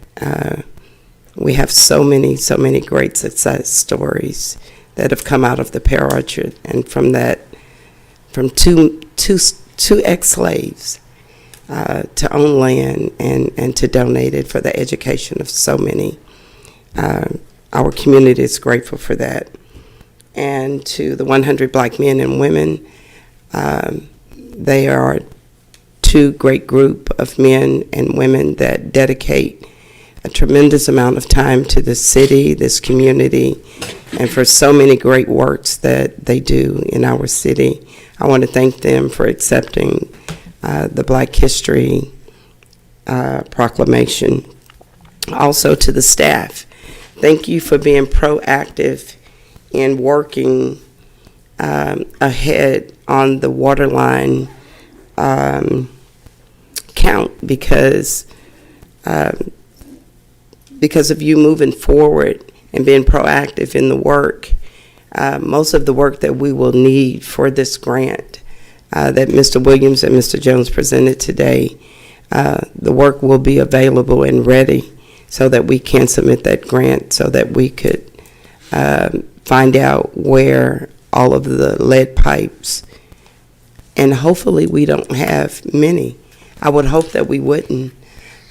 we have so many great success stories that have come out of the Pear Orchard, and from that, from two ex-slaves to own land and to donate it for the education of so many. Our community is grateful for that. And to the 100 black men and women, they are two great group of men and women that dedicate a tremendous amount of time to the city, this community, and for so many great works that they do in our city. I want to thank them for accepting the Black History Proclamation. Also to the staff, thank you for being proactive in working ahead on the water line count, because of you moving forward and being proactive in the work. Most of the work that we will need for this grant that Mr. Williams and Mr. Jones presented today, the work will be available and ready so that we can submit that grant, so that we could find out where all of the lead pipes, and hopefully we don't have many. I would hope that we wouldn't,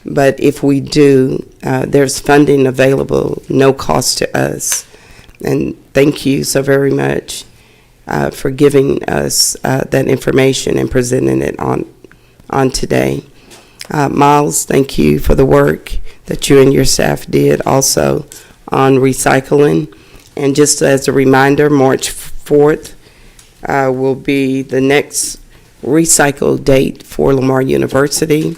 but if we do, there's funding available, no cost to us. And thank you so very much for giving us that information and presenting it on today. Miles, thank you for the work that you and your staff did also on recycling. And just as a reminder, March 4th will be the next recycle date for Lamar University.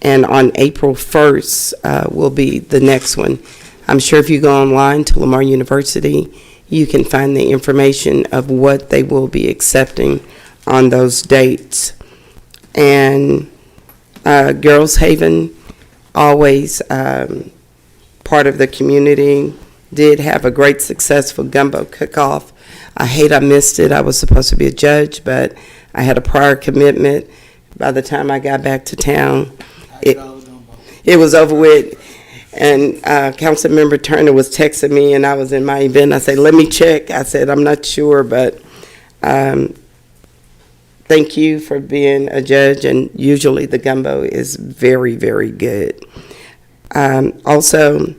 And on April 1st will be the next one. I'm sure if you go online to Lamar University, you can find the information of what they will be accepting on those dates. And Girls Haven, always part of the community, did have a great successful gumbo cook-off. I hate I missed it. I was supposed to be a judge, but I had a prior commitment. By the time I got back to town, it was over with. And Councilmember Turner was texting me, and I was in my event. I said, let me check. I said, I'm not sure, but thank you for being a judge, and usually the gumbo is very, very good. Also,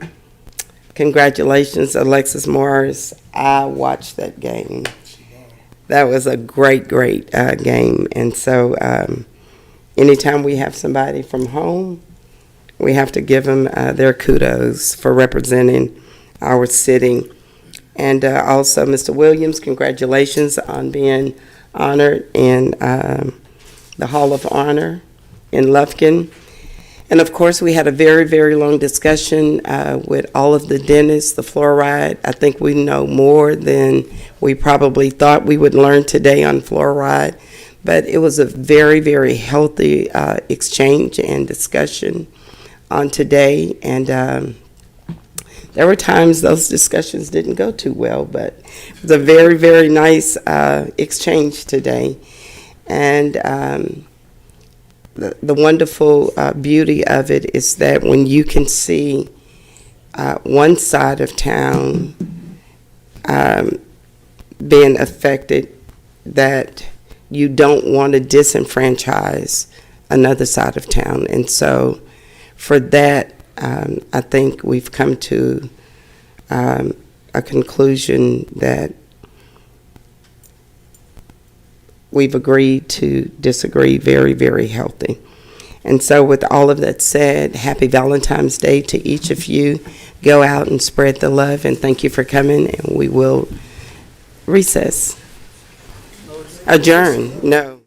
congratulations, Alexis Morris. I watched that game. That was a great game. And so anytime we have somebody from home, we have to give them their kudos for representing our city. And also, Mr. Williams, congratulations on being honored in the Hall of Honor in Lufkin. And of course, we had a very, very long discussion with all of the dentists, the fluoride. I think we know more than we probably thought we would learn today on fluoride. But it was a very, very healthy exchange and discussion on today. And there were times those discussions didn't go too well, but it was a very, very nice exchange today. And the wonderful beauty of it is that when you can see one side of town being affected, that you don't want to disenfranchise another side of town. And so for that, I think we've come to a conclusion that we've agreed to disagree. Very, very healthy. And so with all of that said, happy Valentine's Day to each of you. Go out and spread the love, and thank you for coming, and we will recess. Adjourn. No.